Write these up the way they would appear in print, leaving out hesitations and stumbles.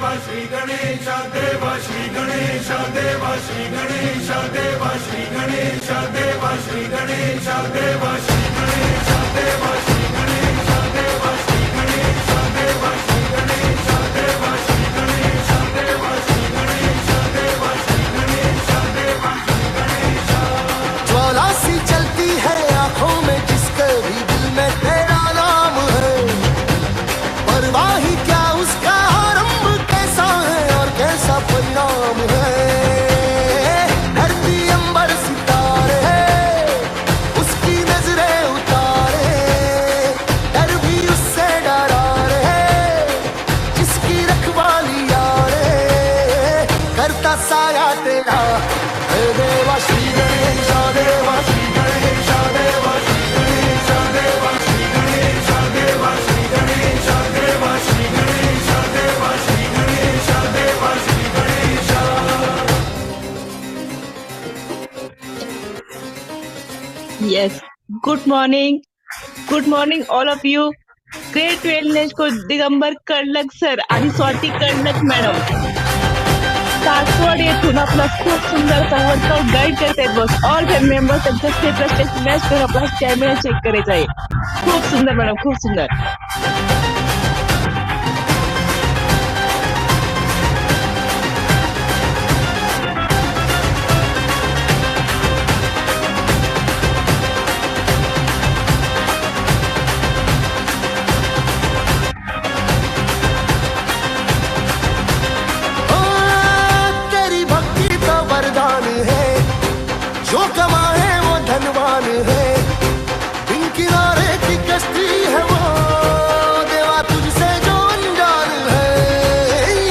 देवा श्री गणेश देवा श्री गणेश देवा श्री गणेश देवा श्री गणेश देवा श्री गणेश देवा श्री गणेश देवा श्री गणेश देवा श्री गणेश देवा श्री गणेश देवा श्री गणेश देवा श्री गणेश देवा श्री गणेश देवा श्री गणेश। ज्वाला सी चलती है आंखों में जिसके भी दिल में तेरा नाम है, परवाही क्या उसका आरंभ कैसा है और कैसा परिणाम है। धरती अंबर सितारे उसकी नजरें उतारे, डर भी उससे डरा रे जिसकी रखवाली यारे करता साया तेरा हे देवा श्री गणेश देवा श्री गणेश देवा श्री गणेश देवा श्री गणेश देवा श्री गणेश देवा श्री गणेश देवा श्री गणेश देवा Shri Ganesh. Yes. Good morning all of you. Great wellness को दिगंबर कडलक सर आणि स्वाती कडलक मॅडम सासवड येथून आपला खूप सुंदर वर्कआउट गाईड करतायत बॉस. ऑल फॅमिली मेंबर्स त्यांच्या स्टेटस मॅच करून आपला कॅमेरा चेक करायचा आहे. खूप सुंदर मॅडम, खूप सुंदर. ओ, तेरी भक्ति तो वरदान है, जो कमाए वो धनवान है। बिन किनारे की कश्ती है वो देवा तुझसे जो अनजान है।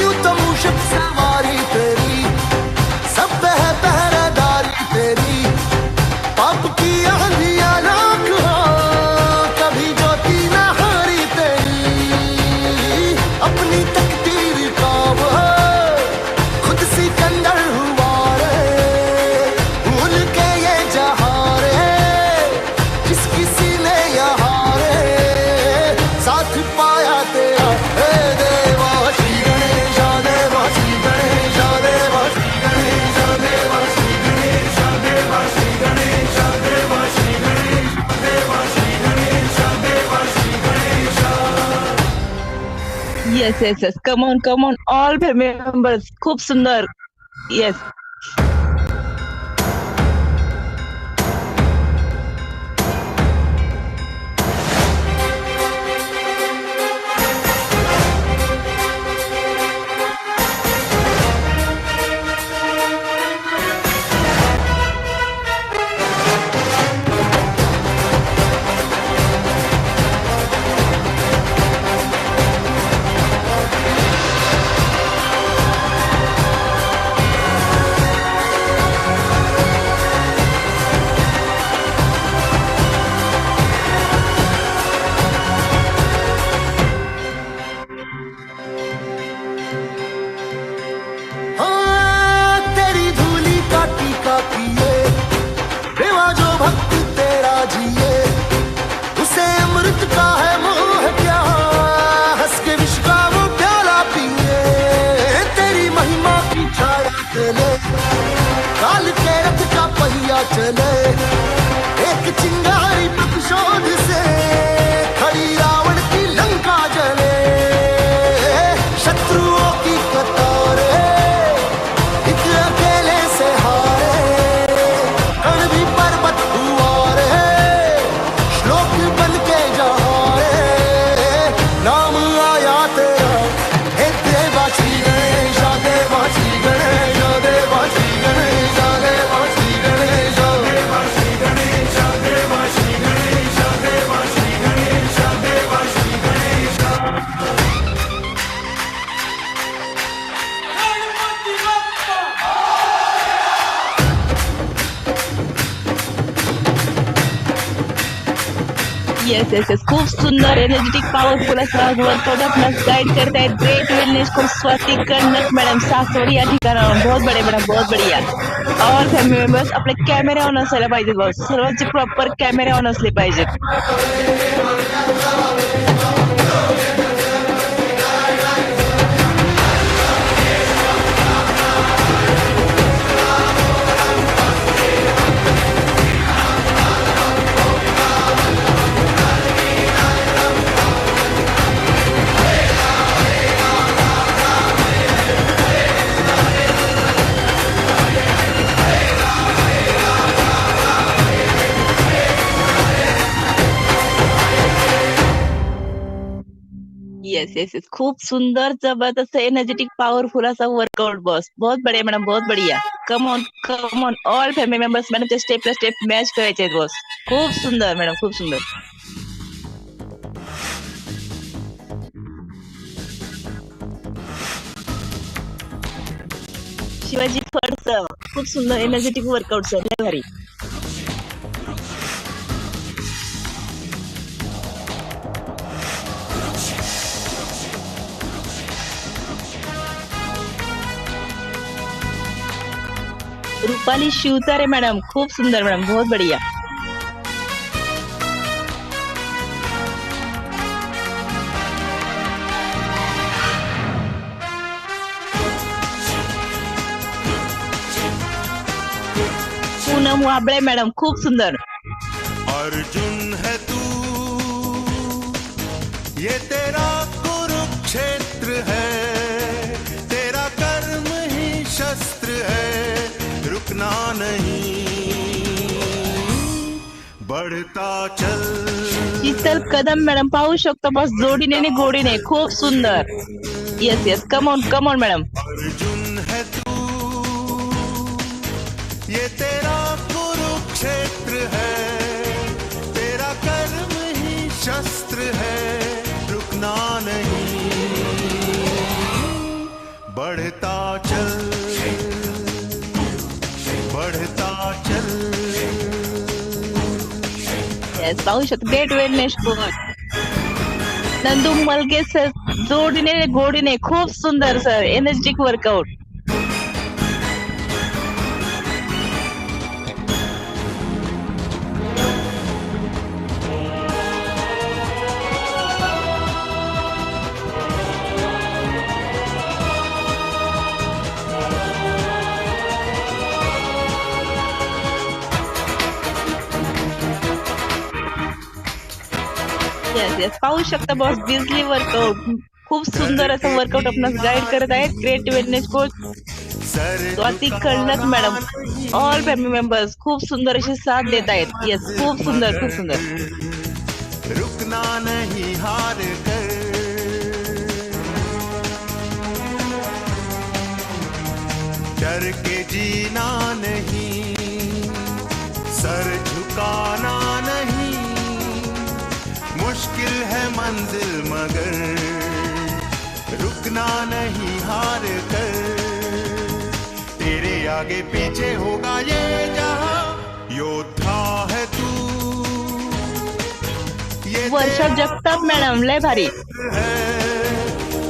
यूं तो मूषक सवारी तेरी, सब पे है पहरेदारी तेरी। पाप की आंधियां लाख हो, कभी ज्योति न हारी तेरी। अपनी तकदीर का वो खुद सिकंदर हुआ रे, भूल के ये जहां रे जिस किसी ने यहाँ रे साथ पाया तेरा। हे देवा श्री गणेश देवा श्री गणेश देवा श्री गणेश देवा श्री गणेश देवा श्री गणेश देवा श्री गणेश देवा श्री गणेश देवा Shri Ganesh. Yes. Come on all family members. खूप सुंदर. येस. हाँ, तेरी धूली का टीका किए देवा जो भक्त तेरा जिए, उसे अमृत का है मोह क्या, हंस के विष का वो प्याला पिए। तेरी महिमा की छाया चले, काल के रथ का पहिया चले। एक चिंगारी प्रतिशोध से खड़ी रावण की लंका जले। शत्रुओं की कतारें एक अकेले से हारे, कण भी पर्वत हुआ रे श्लोक बन के जहाँ रे नाम आया तेरा। हे देवा श्री गणेश देवा श्री गणेश देवा श्री गणेश देवा श्री गणेश देवा श्री गणेश देवा श्री गणेश देवा श्री गणेश देवा श्री गणेश। येस. खूप सुंदर एनर्जेटिक पॉवरफुल असा वर्कआउट आपला गाईड करतायत ग्रेट वेलनेस को स्वाती कडलक मॅडम सासवड या ठिकाणावर. बहुत बढिया मॅडम, बहुत बढिया. ऑल फॅमिली मेंबर्स आपले कॅमेरे ऑन असायला पाहिजेत बॉस. सर्वांचे प्रॉपर कॅमेरे ऑन असले पाहिजेत. येस येस येस, खूप सुंदर जबरदस्त एनर्जेटिक पॉवरफुल असा वर्कआउट बॉस. बहुत बढ़िया मॅडम, बहुत बढ़िया. Come on all family members मॅडमच्या स्टेप बाय स्टेप मॅच करायचे आहेत बॉस. खूप सुंदर मॅडम, खूप सुंदर. शिवाजी फर्स्ट खूप सुंदर एनर्जेटिक वर्कआउट सर, लय भारी. रुपाली शिवतारे मॅडम, खूप सुंदर मॅडम, बहुत बढ़िया. पूनम वाबळे मॅडम, खूप सुंदर. अर्जुन है तू, ये तेरा कुरुक्षेत्र है, तेरा कर्म ही शस्त्र है, रुकना नहीं, बढ़ता चल. शीतल कदम मॅडम, पाहू शकतो बस, जोडीने आणि गोडीने, खूप सुंदर. Yes yes, come on madam. Arjun है तू, ये तेरा कुरुक्षेत्र है, तेरा कर्म ही शस्त्र है, रुकना नहीं, बढ़ता चल, बढ़ता चल. येस, पाहू शकतो, great wellness coach Nandu मलगे sir, जोडीने आणि गोडीने, खूप सुंदर sir, energetic workout. Yes yes, पाहू शकता बॉस, बिझली वर्कआउट, खूप सुंदर असं वर्कआउट आपणास गाईड करत आहेत creative wellness coach Swati Kalalak madam. All family members खूप सुंदर अशी साथ देत आहेत. येस, खूप सुंदर, खूप सुंदर. रुकना नहीं, हार कर, डर के जीना नहीं, सर झुकाना नहीं, मुश्किल है मंजिल मगर रुकना नहीं, हार कर, तेरे आगे पीछे होगा ये जहां, योद्धा है तू, ये वर्षा जगताप मॅडम, लय भारी. है,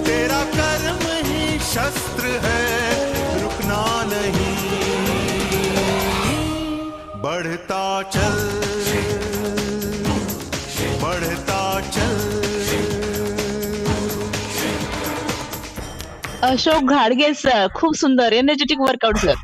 तेरा कर्म ही शस्त्र है, रुकना नहीं, बढ़ता चल, बढ़ता चल. अशोक घाडगे सर, खूप सुंदर energetic workout sir.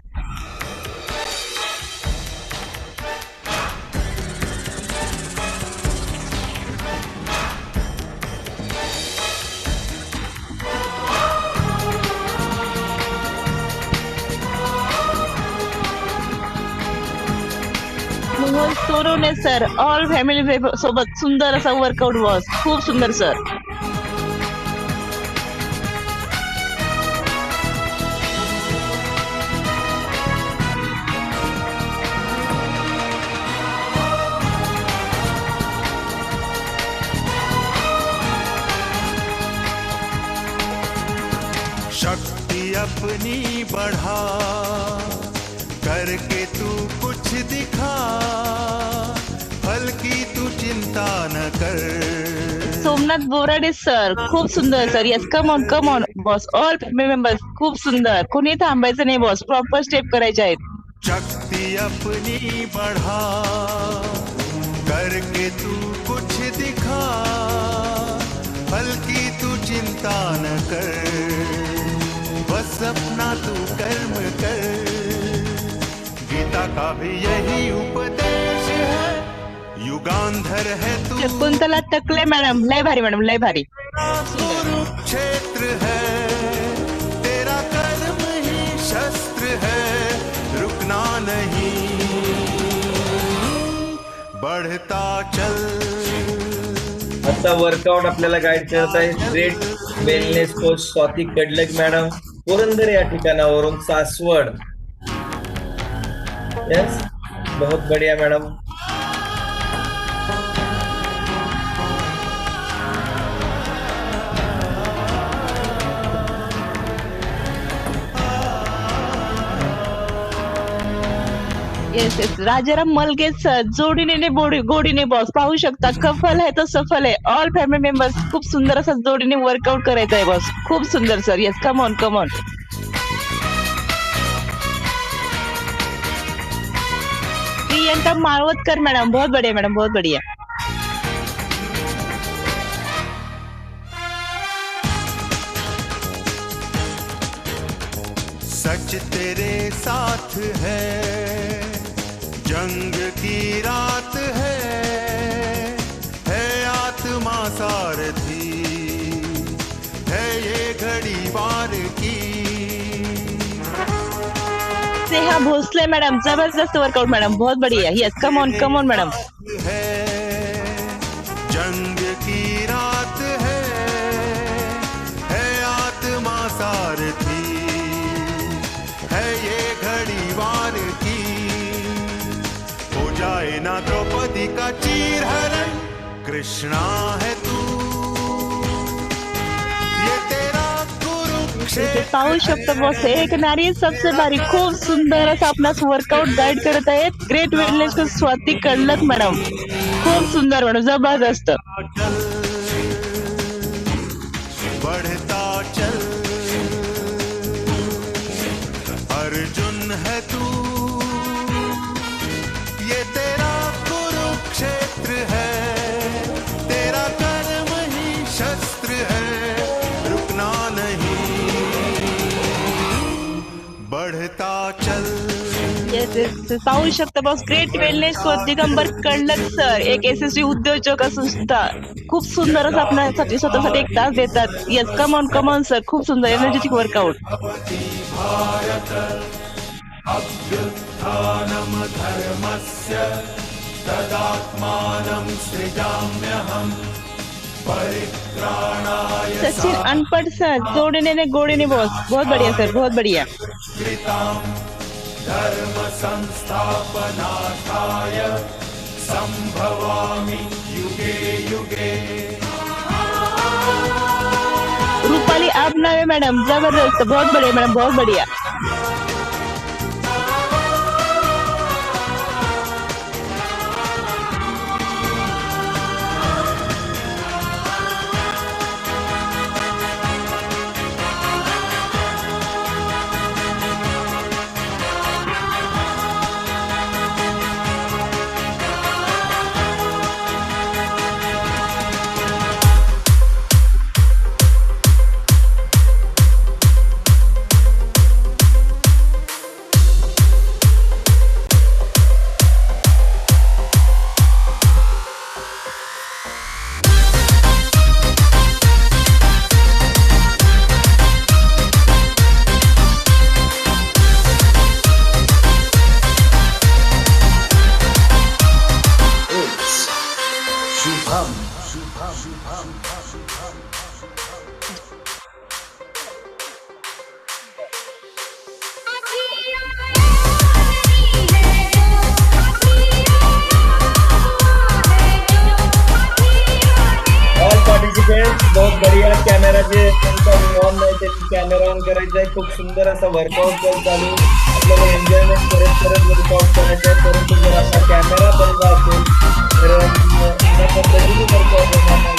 Mohan Sonawane sir, all family सोबत सुंदर असा वर्कआउट बॉस, खूप सुंदर सर. शक्ति अपनी बढ़ा, करके तू कुछ दिखा, फल की तू चिंता न कर. सोमनाथ बोराडे सर, खूप सुंदर sir. Yes, come on boss, all family members, खूप सुंदर. कोणी थांबायचं नाही बॉस, प्रॉपर स्टेप करायचे आहेत. शक्ति अपनी बढ़ा, करके तू कुछ दिखा, फल की तू चिंता न कर, बस अपना तू कर्म कर. गीता का भी यही उपदेश है, युगांधर है तू, शकुंतला तकले मॅडम, लय भारी मॅडम, लय भारी. कुरुक्षेत्र है, तेरा कर्म ही शस्त्र है, रुकना नहीं, बढ़ता चल. आता वर्कआउट आपल्याला गाईड करत आहे great wellness coach Swati Kadlak madam, Purandar या ठिकाणावरून सासवड. यस, बहुत बढिया madam. Yes yes, Rajaram मलगे sir, जोडीने गोडीने बॉस. पाहू शकता, कफल है तो सफल है. ऑल फॅमिली मेंबर्स, खूप सुंदर असा जोडीने वर्कआउट करायचं आहे बॉस. खूप सुंदर sir. Yes, come on come on. Priyanka Malvatkar madam, बहुत बढिया मॅडम, बहुत बढिया. सच तेरे साथ है, जंग की रात है आत्मा सारथी, है ये घड़ी वार की. स्नेहा भोसले मॅडम, जबरदस्त वर्कआउट मॅडम, बहुत बढिया. Yes, come on madam. है जंग की रात है आत्मा सारथी, है ये घड़ी वार की. हो जाए ना द्रौपदी का चीर हरण, कृष्णा है तू, ये तेरा कुरुक्षेत्र. पाहू शकतो बॉस, एक नारी सबसे भारी. खूप सुंदर असं आपणास वर्कआउट गाईड करत आहेत great wellness coach Swati Kadlak madam. खूप सुंदर मॅडम, जबरदस्त. बढ़ता चल, अर्जुन है तू, ये तेरा कुरुक्षेत्र है, तेरा कर्म ही शस्त्र है, रुकना नहीं, बढ़ता चल. येस येस, पाहू शकता boss, great wellness coach Digambar Kadlak sir, एक यशस्वी उद्योजक असून सुद्धा खूप सुंदर असं आपल्यासाठी स्वतःसाठी एक तास देतात. Yes, come on sir. खूप सुंदर एनर्जेटिक वर्कआउट. भारत अभ्युत्थानम् धर्मस्य तदात्मानं सृजाम्यहम् परित्राणाय सचिन अनपढ़ सर, जोड़ने गोड़ीने बॉस, बहुत बढ़िया सर, बहुत बढ़िया. कृताम् धर्म संस्थापनार्थाय संभवामि युगे युगे. रूपाली आपनावे मैडम, जबरदस्त, बहुत बढ़िया मैडम, बहुत बढ़िया. बहुत बढ़िया. कॅमेरा जे ऑन नाही ते कॅमेरा ऑन करायचा आहे. खूप सुंदर असा वर्कआउट चालू, आपल्याला एन्जॉयमेंट करत वर्कआउट करायचं आहे. परंतु जर असा कॅमेरा बंद असेल तर त्या पद्धतीने वर्कआउट होणार नाही.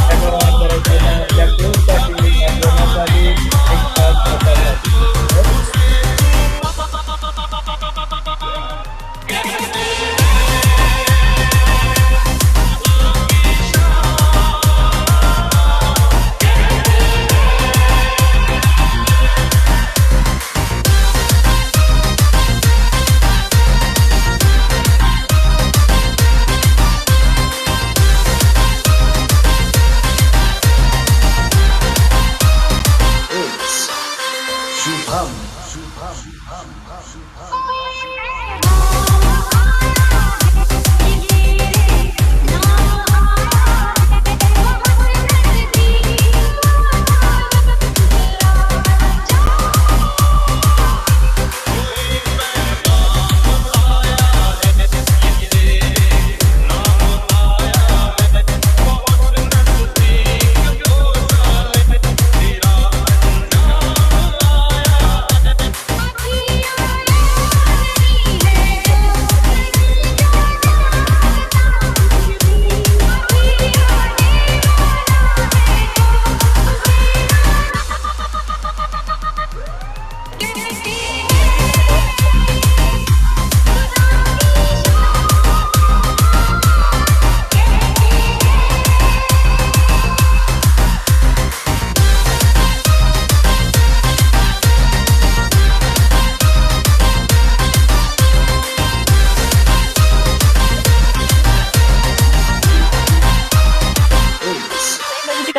कॅमेरा ऑन करायचा त्या क्लोजसाठी आपल्यासाठी एक तास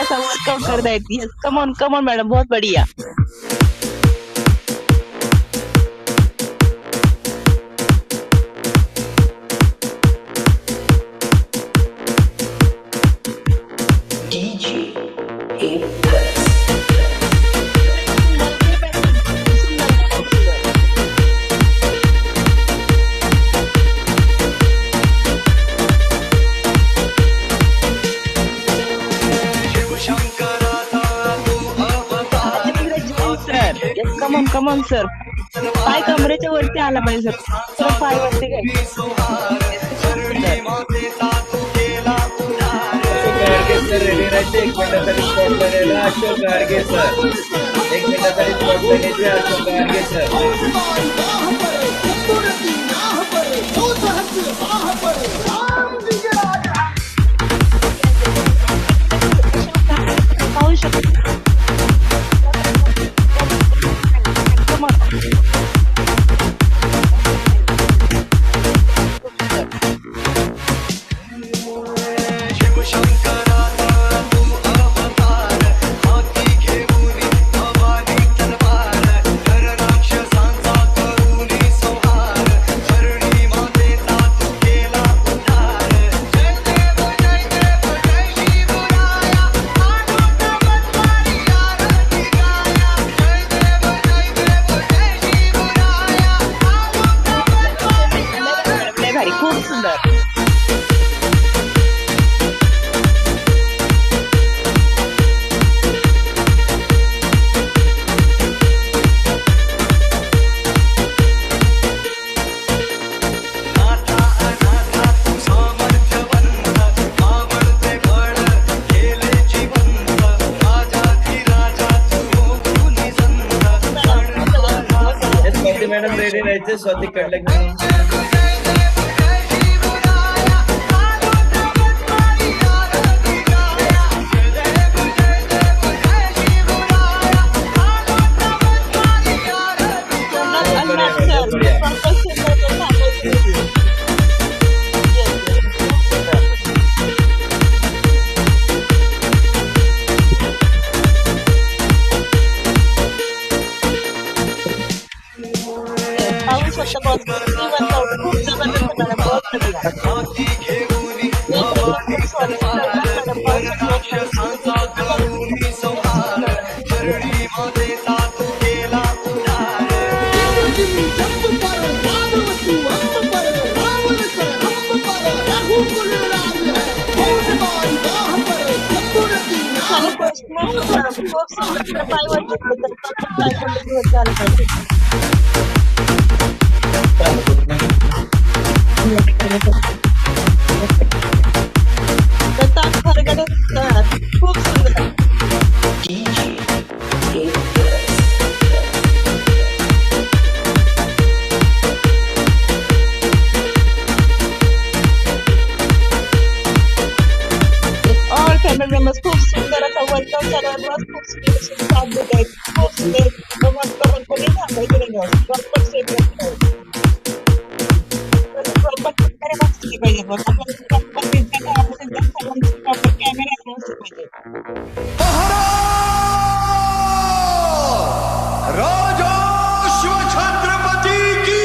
असा वर्कआउट करतायत. येस, कमॉन कमॉन मॅडम, बहुत बढिया. कमॉन कमॉन सर, पाय कमरेच्या वरती आला पाहिजे सर, पाय वरती काय. सर रेडी राहायचे 1 मिनिटासाठी स्पॉट बनायला. अशोक गाडगे सर 1 मिनिटासाठी स्पॉट बनायचे. अशोक गाडगे सर. पाहू शकतो. खूप सुंदर. मॅडम रेडी राहायचे. स्वाती कडलक मॅडम. खूप सुंदर. ऑल फॅमिली मेंबर्स खूप सुंदर असा वर्कआउट करायला खूप सुंदर साथ देत आहेत. खूप सुंदर. कोणी थांबायचं नाही बॉस. प्रॉपर सेट पाहिजे बॉस. आपण प्रॉपर कॅमेरा पाहिजे. राजा शिवछत्रपती की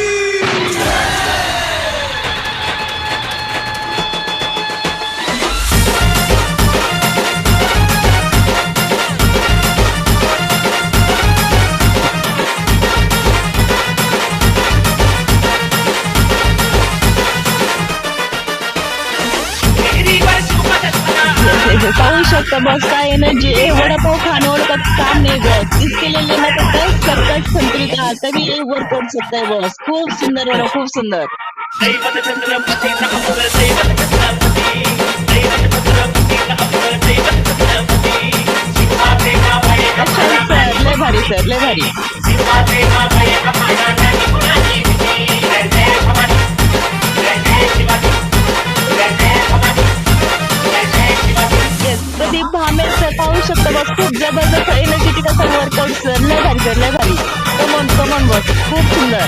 पाहू शकता बस काय एनर्जी. वडापाव खाने वालों का काम नहीं बॉस. इसके लिए लेना पड़ता है सर्कट संतुलित आहार, तभी ये वर्क कर सकता है बॉस. खूप सुंदर बड़ा, खूप सुंदर. सर लय भारी, सर लय भारी. प्रदीप भामेर सर पाहू शकता बस. खूप जबरदस्त एनर्जेटिक असा वर्कआउट सर. लय भारी सर, लय भारी. कमॉन कमॉन बॉस, खूप सुंदर.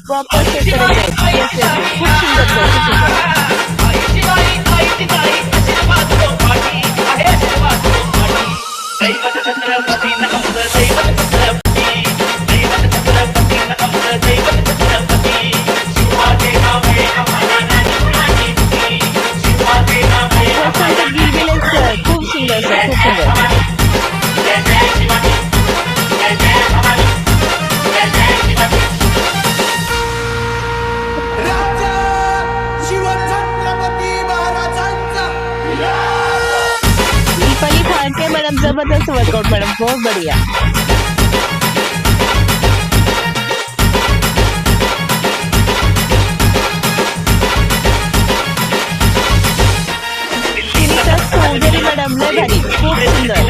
प्रॉपर सेट करायचं आहे. येस येस खूप सुंदर सर खूप सुंदर. वसंत गिरबिले सर खूप सुंदर सर खूप सुंदर. राजा शिवछत्रपती महाराजांचा दीपाली फाळके मॅडम जबरदस्त वर्कआउट मॅडम बहुत बढ़िया. सुनीता चौधरी मॅडम लय भारी खूप सुंदर.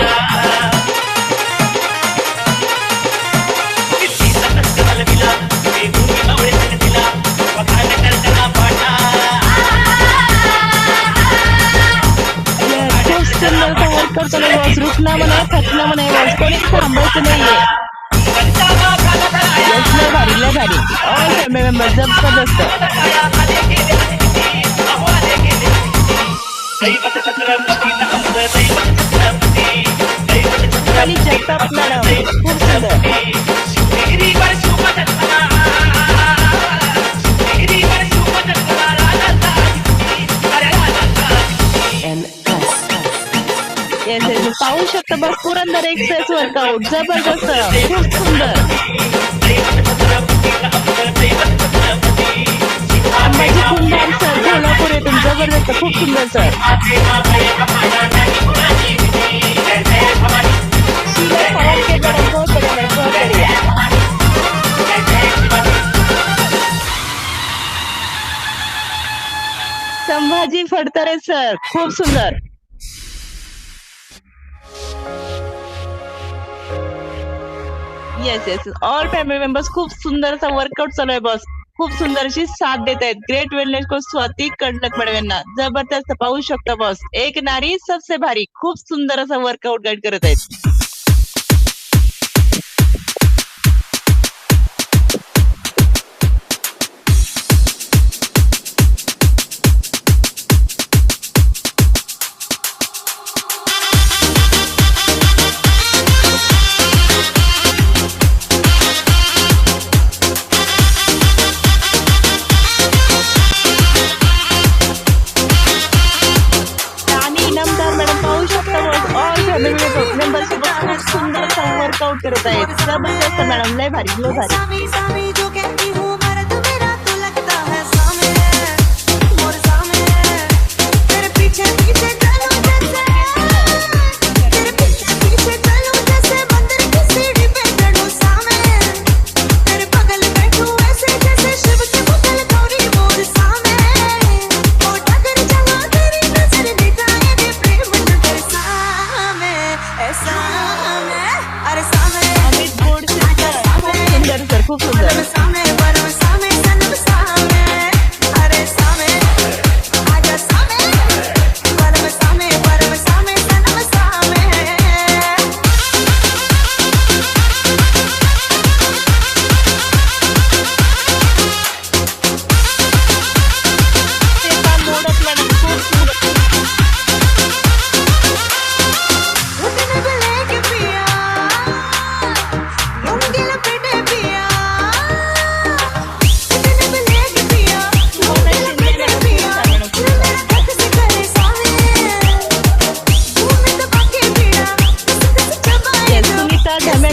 खूप सुंदर वर्कआउट चालू आहे बॉस. रुकना म्हणा थकना म्हणा बॉस कोणी थांबायचं नाहीये. यस लय भारी लय भारी. ऑल फॅमिली मेंबर जबरदस्त. दीपाली जगताप मॅडम खूप सुंदर. येस येस पाहू शकता बस पुरंदर एक्सप्रेस वर्कआउट जबरदस्त खूप सुंदर. अंबाजी कुंभार सर कोल्हापूर येथून जबरदस्त खूप सुंदर सर. शीला फवारके मॅडम बहुत बढ़िया मॅडम बहुत बढ़िया. संभाजी फडतरे सर खूप सुंदर. Yes yes all family members खूप सुंदर असा वर्कआउट चालू आहे बॉस. खूप सुंदर अशी साथ देत आहेत. ग्रेट वेलनेस को स्वाती कडलक मॅडम यांना जबरदस्त पाहू शकता बॉस. एक नारी सबसे भारी खूप सुंदर असा वर्कआउट गाईड करत आहेत. वर्कआउट करत आहेत जबरदस्त मॅडम लय भारी लय भारी. अमित गोडसे सर खूप सुंदर.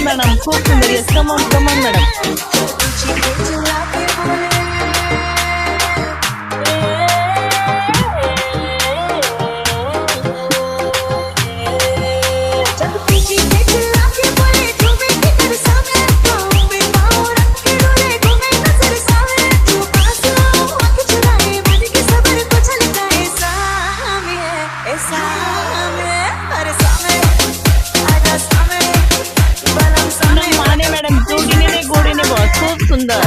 मॅडम खूप सुंदर yes come on come on madam. Mane madam जोडीने गोडीने बॉस खूप सुंदर.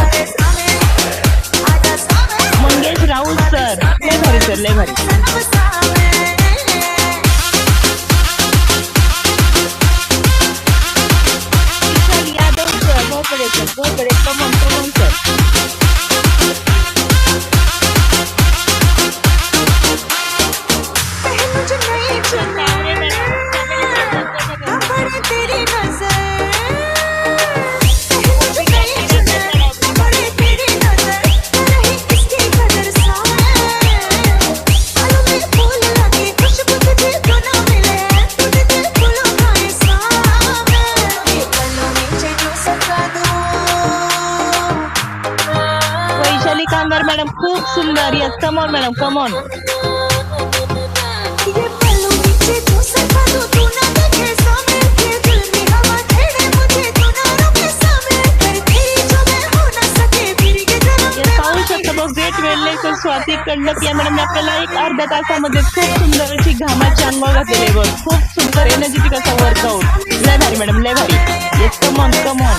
मंगेश राऊत सर लय भारी सर लय भारी. यादव सर बहुत बड़े come on come on sir. Vaishali Kandar madam खूप सुंदर. Yes, come on madam, come on. पाहू शकता बघ, ग्रेट वेलनेस स्वाती कडलक या मॅडम आपल्याला एक अर्ध्या तासामध्ये खूप सुंदर अशी घामाची अनुभव घातलेले बघ. खूप सुंदर एनर्जेटिक असा वर्कआउट. लय भारी मॅडम, लय भारी. Yes, come on, come on.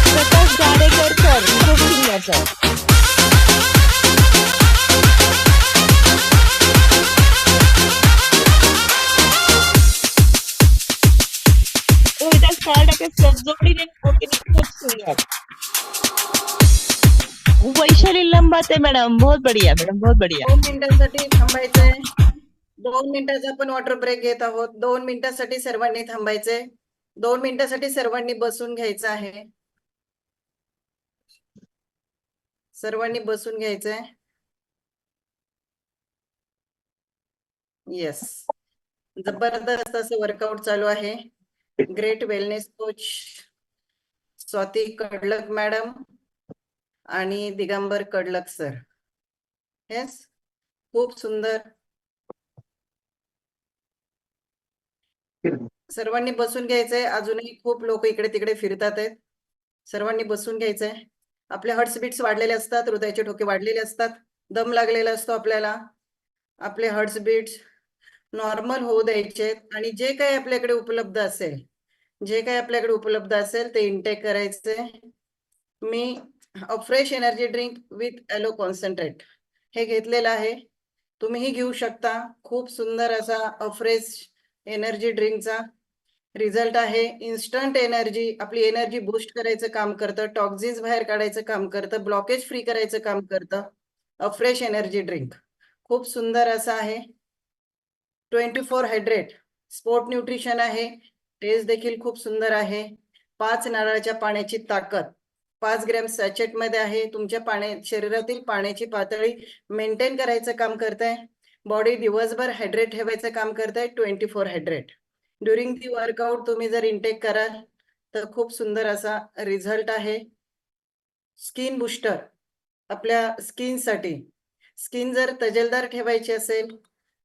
Prakash Gadekar sir खूप सुंदर सर. जोडीने खूप सुंदर. वैशाली लंबाते मॅडम, बहुत बढ़िया मॅडम, बहुत बढ़िया. 2 मिनिटांसाठी थांबायचंय. 2 मिनिटाचा आपण वॉटर ब्रेक घेत आहोत. 2 मिनिटांसाठी सर्वांनी थांबायचंय. 2 मिनिटांसाठी सर्वांनी बसून घ्यायचं आहे. सर्वांनी बसून घ्यायचंय. येस, जबरदस्त असं वर्कआउट चालू आहे. Great wellness coach Swati Kadlak madam आणि दिगंबर कडलक सर. येस, खूप सुंदर. सर्वांनी बसून घ्यायचंय. अजूनही खूप लोक इकडे तिकडे फिरतात आहेत. सर्वांनी बसून घ्यायचंय. आपले हार्ट बीट्स वाढलेले असतात, हृदयाचे ठोके वाढलेले असतात, दम लागलेला असतो आपल्याला. आपले हार्ट बीट्स नॉर्मल होऊ द्यायचे आणि जे काही आपल्याकडे उपलब्ध असेल ते इनटेक करायचे. मी fresh energy drink with aloe concentrate हे घेतलेलं आहे. तुम्हीही घेऊ शकता. खूप सुंदर असा फ्रेश एनर्जी ड्रिंकचा रिझल्ट आहे. इन्स्टंट एनर्जी, आपली एनर्जी बूस्ट करायचं काम करतं, टॉक्झिन्स बाहेर काढायचं काम करतं, ब्लॉकेज फ्री करायचं काम करतं. फ्रेश एनर्जी ड्रिंक खूप सुंदर असं आहे. 24 हायड्रेट स्पोर्ट न्यूट्रिशन आहे. टेस्ट देखील खूप सुंदर आहे. 5 नारळाच्या पाण्याची ताकद 5 ग्रॅम सॅचेट मध्ये आहे. तुमच्या शरीरातील पाण्याची पातळी मेंटेन करायचं काम करतंय. बॉडी दिवसभर हायड्रेट ठेवायचं काम करतंय. 24 हायड्रेट ड्युरिंग दी वर्कआउट तुम्ही जर इनटेक कराल तर खूप सुंदर असा रिझल्ट आहे. स्किन बुस्टर आपल्या स्किनसाठी. स्किन जर तजेलदार ठेवायची असेल,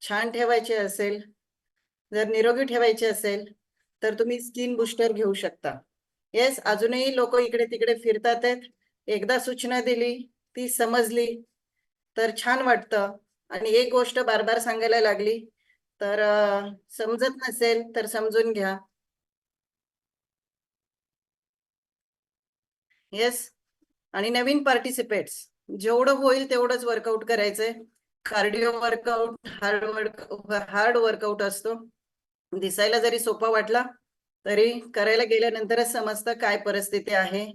छान ठेवायची असेल, जर निरोगी ठेवायची असेल तर तुम्ही स्किन बुस्टर घेऊ शकता. येस, अजूनही लोक इकडे तिकडे फिरतात आहेत. एकदा सूचना दिली, ती समजली तर छान वाटतं. आणि एक गोष्ट बार बार सांगायला लागली तर समजत नसेल तर समजून घ्या. येस, आणि नवीन पार्टिसिपेट्स जेवढं होईल तेवढंच वर्कआउट करायचंय. कार्डिओ वर्कआउट हार्ड वर्कआउट असतो. दिसायला जरी सोपा वाटला तरी करायला गेल्यानंतरच समजतं काय परिस्थिती आहे.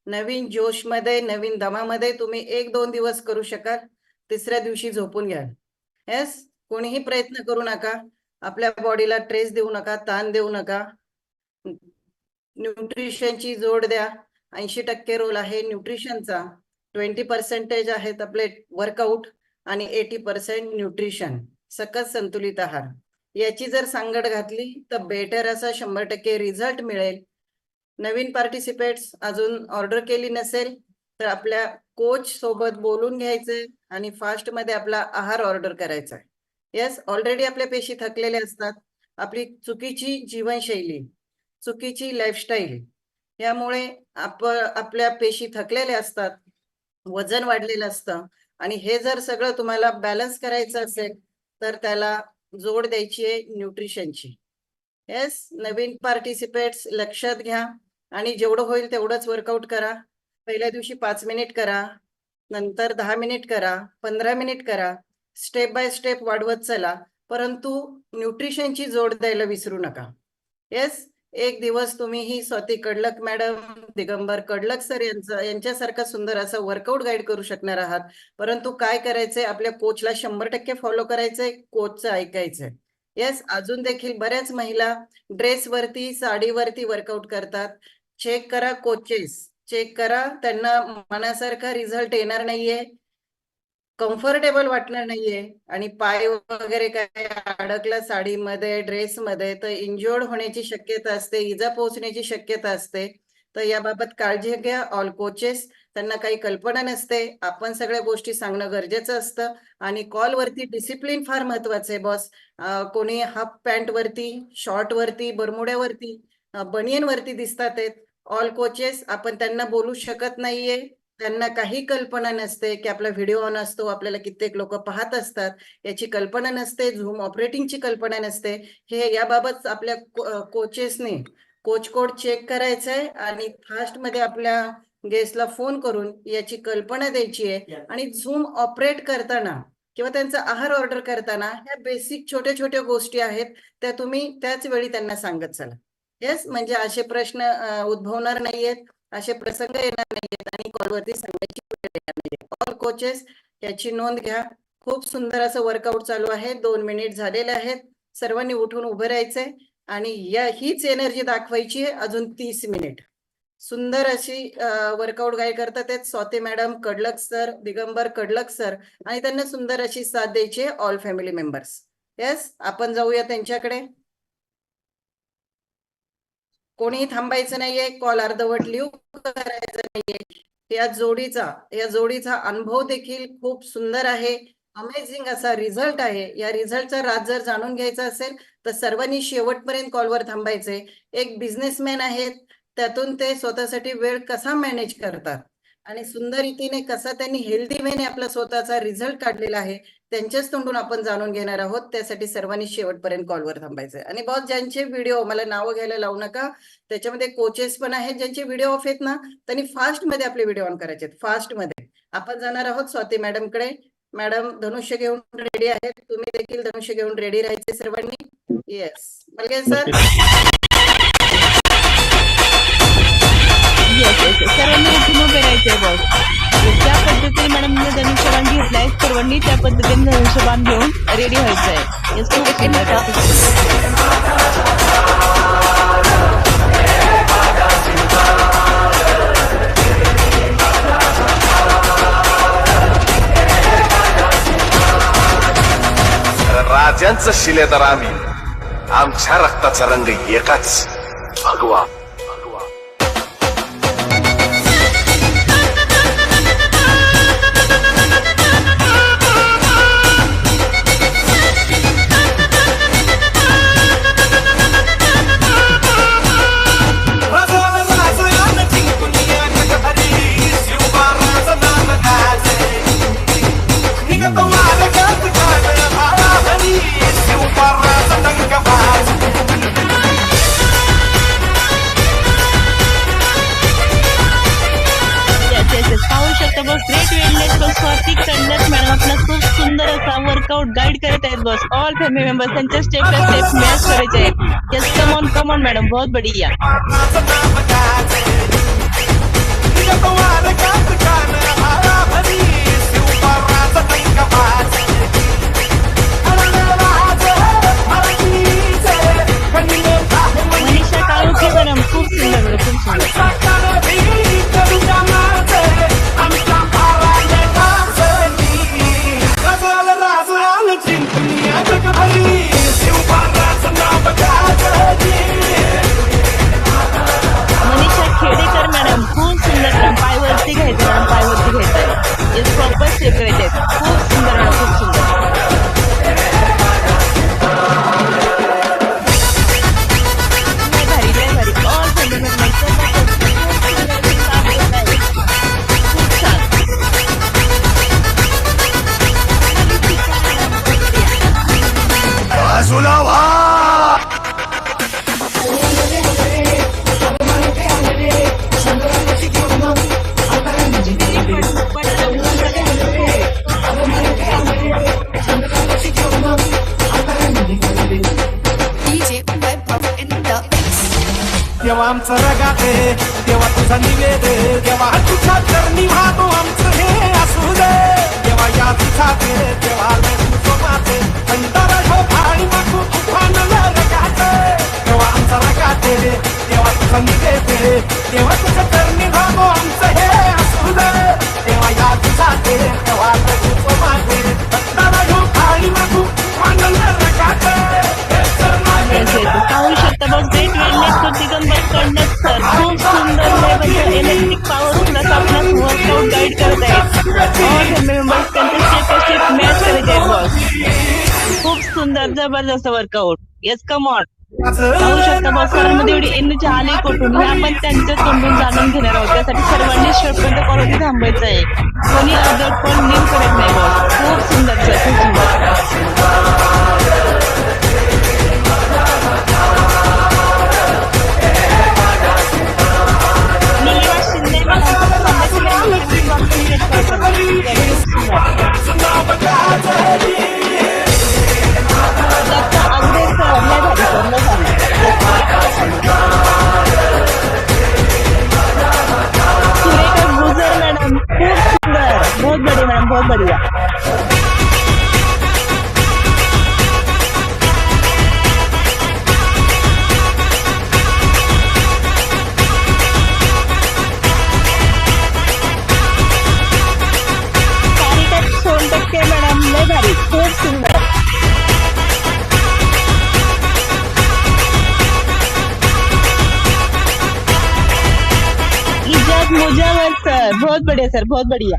नवीन जोशमध्ये, नवीन दमामध्ये तुम्ही 1-2 दिवस करू शकाल. तिसऱ्या दिवशी झोपून घ्याल. येस, कोणीही प्रयत्न करू नका. आपल्या बॉडीला ट्रेस देऊ नका, ताण देऊ नका. न्यूट्रिशनची जोड द्या. 80% रोल आहे न्यूट्रिशनचा. 20% आहेत आपले वर्कआउट आणि 80% न्यूट्रिशन, सकस संतुलित आहार. याची जर सांगड घातली तर बेटर असा 100% रिझल्ट मिळेल. नवीन पार्टिसिपेट्स अजून ऑर्डर केली नसेल तर आपल्या कोच सोबत बोलून घ्यायचे आणि फास्ट मध्ये आपला आहार ऑर्डर करायचा आहे. येस, ऑलरेडी आपल्या पेशी थकलेल्या असतात. आपली चुकीची जीवनशैली, चुकीची लाईफस्टाईल यामुळे आपल्या पेशी थकलेल्या असतात, वजन वाढलेलं असतं. आणि हे जर सगळं तुम्हाला बॅलन्स करायचं असेल तर त्याला जोड द्यायची आहे न्यूट्रिशनची. येस, नवीन पार्टिसिपेट्स लक्षात घ्या आणि जेवढं होईल तेवढंच वर्कआउट करा. पहिल्या दिवशी 5 मिनिट करा, नंतर 10 मिनिट करा, 15 मिनिट करा. स्टेप बाय स्टेप वाढवत चला, परंतु न्यूट्रिशनची जोड द्यायला विसरू नका. येस, एक दिवस तुम्ही ही स्वाती कडलक मॅडम, दिगंबर कडलक सर यांच्यासारखा सुंदर असा वर्कआउट गाईड करू शकणार आहात. परंतु काय करायचंय, आपल्या कोचला 100% फॉलो करायचंय, कोचचं ऐकायचंय. येस, अजून देखील बऱ्याच महिला ड्रेसवरती, साडीवरती वर्कआउट करतात. चेक करा कोचेस, चेक करा, त्यांना मनासारखा रिझल्ट येणार नाहीये. कम्फर्टेबल वाटणार नाहीये आणि पाय वगैरे काय अडकला साडीमध्ये ड्रेसमध्ये तर इंज्युअर्ड होण्याची शक्यता असते, इजा पोहोचण्याची शक्यता असते. तर याबाबत काळजी घ्या. ऑल कोचेस, त्यांना काही कल्पना नसते. आपण सगळ्या गोष्टी सांगणं गरजेचं असतं आणि कॉलवरती डिसिप्लिन फार महत्वाचं आहे बॉस. कोणी हाफ पॅन्ट वरती, शॉर्ट वरती, बरमुड्यावरती, बनियन वरती दिसतात आहेत. ऑल कोचेस, आपण त्यांना बोलू शकत नाहीये. त्यांना काही कल्पना नसते की आपला व्हिडिओ ऑन असतो, आपल्याला कित्येक लोक पाहत असतात, याची कल्पना नसते. झूम ऑपरेटिंगची कल्पना नसते. हे याबाबत आपल्या कोचेसने कोच कोड चेक करायचंय आणि फास्ट मध्ये आपल्या गेस्टला फोन करून याची कल्पना द्यायची आहे. आणि झूम ऑपरेट करताना किंवा त्यांचा आहार ऑर्डर करताना ह्या बेसिक छोट्या छोट्या गोष्टी आहेत, त्या तुम्ही त्याच वेळी त्यांना सांगत चला. येस, म्हणजे असे प्रश्न उद्भवणार नाहीयेत, असे प्रसंग येणार नाहीयेत आणि कॉलवरती सांगायची वेळ येणार नाहीये. ऑल कोचेस याची नोंद घ्या. खूप सुंदर असं वर्कआउट चालू आहे. 2 मिनिट झालेले आहेत. सर्वांनी उठून उभं राहायचंय आणि हीच एनर्जी दाखवायची आहे अजून 30 मिनिट. सुंदर अशी वर्कआउट गाईड करतात आहेत Swati madam, Kadlak sir, Digambar Kadlak sir, आणि त्यांना सुंदर अशी साथ द्यायची आहे ऑल फॅमिली मेंबर्स. येस, आपण जाऊया त्यांच्याकडे. कोणीही थांबायचं नाहीये, कॉल अर्धवट लिहू करायचं नाहीये. या जोडीचा अनुभव देखील खूप सुंदर आहे. अमेझिंग असा रिझल्ट आहे. या रिझल्टचा राज जर जाणून घ्यायचा असेल तर सर्वांनी शेवटपर्यंत कॉलवर थांबायचे. एक बिझनेसमॅन आहेत, त्यातून ते स्वतःसाठी वेळ कसा मॅनेज करतात आणि सुंदर रीतीने कसा त्यांनी हेल्दी वेने आपला स्वतःचा रिझल्ट काढलेला आहे, त्यांच्याच तोंडून आपण जाणून घेणार आहोत. त्यासाठी सर्वांनी शेवटपर्यंत कॉलवर थांबायचंय. आणि बॉस, ज्यांचे व्हिडिओ, मला नावं घ्यायला लावू नका, त्याच्यामध्ये कोचेस पण आहेत, ज्यांचे व्हिडिओ ऑफ आहेत ना, त्यांनी फास्ट मध्ये आपले व्हिडिओ ऑन करायचे. फास्ट मध्ये आपण जाणार आहोत स्वाती मॅडम कडे. मॅडम धनुष्य घेऊन रेडी आहेत, तुम्ही देखील धनुष्य घेऊन रेडी राहायचे सर्वांनी. Yes, मलगे sir. सर्वांनी उठून उभे राहायचंय बॉस. ज्या पद्धतीने मॅडमने धनुष्यबाण घेतलाय, सर्वांनी त्या पद्धतीने धनुष्यबाण घेऊन रेडी व्हायचंय. राजांचं शिलेदार आम्ही, आमच्या रक्ताचा रंग एकाच, भगवा. Great wellness Swati Kadlak madam आपला खूप सुंदर असा वर्कआउट गाईड करत आहेत बॉस. ऑल फॅमिली मेंबर्स त्यांच्या स्टेप बाय स्टेप मॅच करायचे आहेत. यस, कम ऑन मॅडम, बहुत बढ़िया. मनीषा काळुखे मॅडम, खूप सुंदर, खूप सुंदर. मनीषा खेडेकर मॅडम, खूप सुंदर. पायवरती घ्यायचं मॅडम, पायवरती घ्यायचं. येस, प्रॉपर स्टेप करायचे. खूप सुंदर मॅडम, खूप सुंदर. भारी भारी. ऑल फॅमिली तेव्हा आमचं रगाते, तेव्हा तुझा निवेद, तेव्हा तुझ्या चरणी वाहतो आमचं हे असू दे. तेव्हा या तुझाते, तेव्हा तुझं माते, अंतर हो भारी मागू तुफान रगाते. तेव्हा आमचा रगाते, तेव्हा तुझा निवेद, तेव्हा तुझ्या चरणी वाहतो आमचं हे असू दे. तेव्हा या तुझाते, तेव्हा तुझं माते. जबरदस्त वर्कआउट. Yes come on. पाहू शकता बॉस सरांमध्ये एवढी एनर्जी आली कुठून हे आपण त्यांच्या तोंडून जाणून घेणार आहोत. त्यासाठी सर्वांनी शेवटपर्यंत कॉल थांबायचं आहे. कोणी अदर कॉल लीव करत नाही बॉस. खूप सुंदर सर, खूप सुंदर. बहुत बढ़िया मैडम, बहुत बढ़िया. सारिका 100% मॅडम, लय भारी, खूप सुंदर. इजाज मुजावर सर, बहुत बढ़िया सर, बहुत बढ़िया.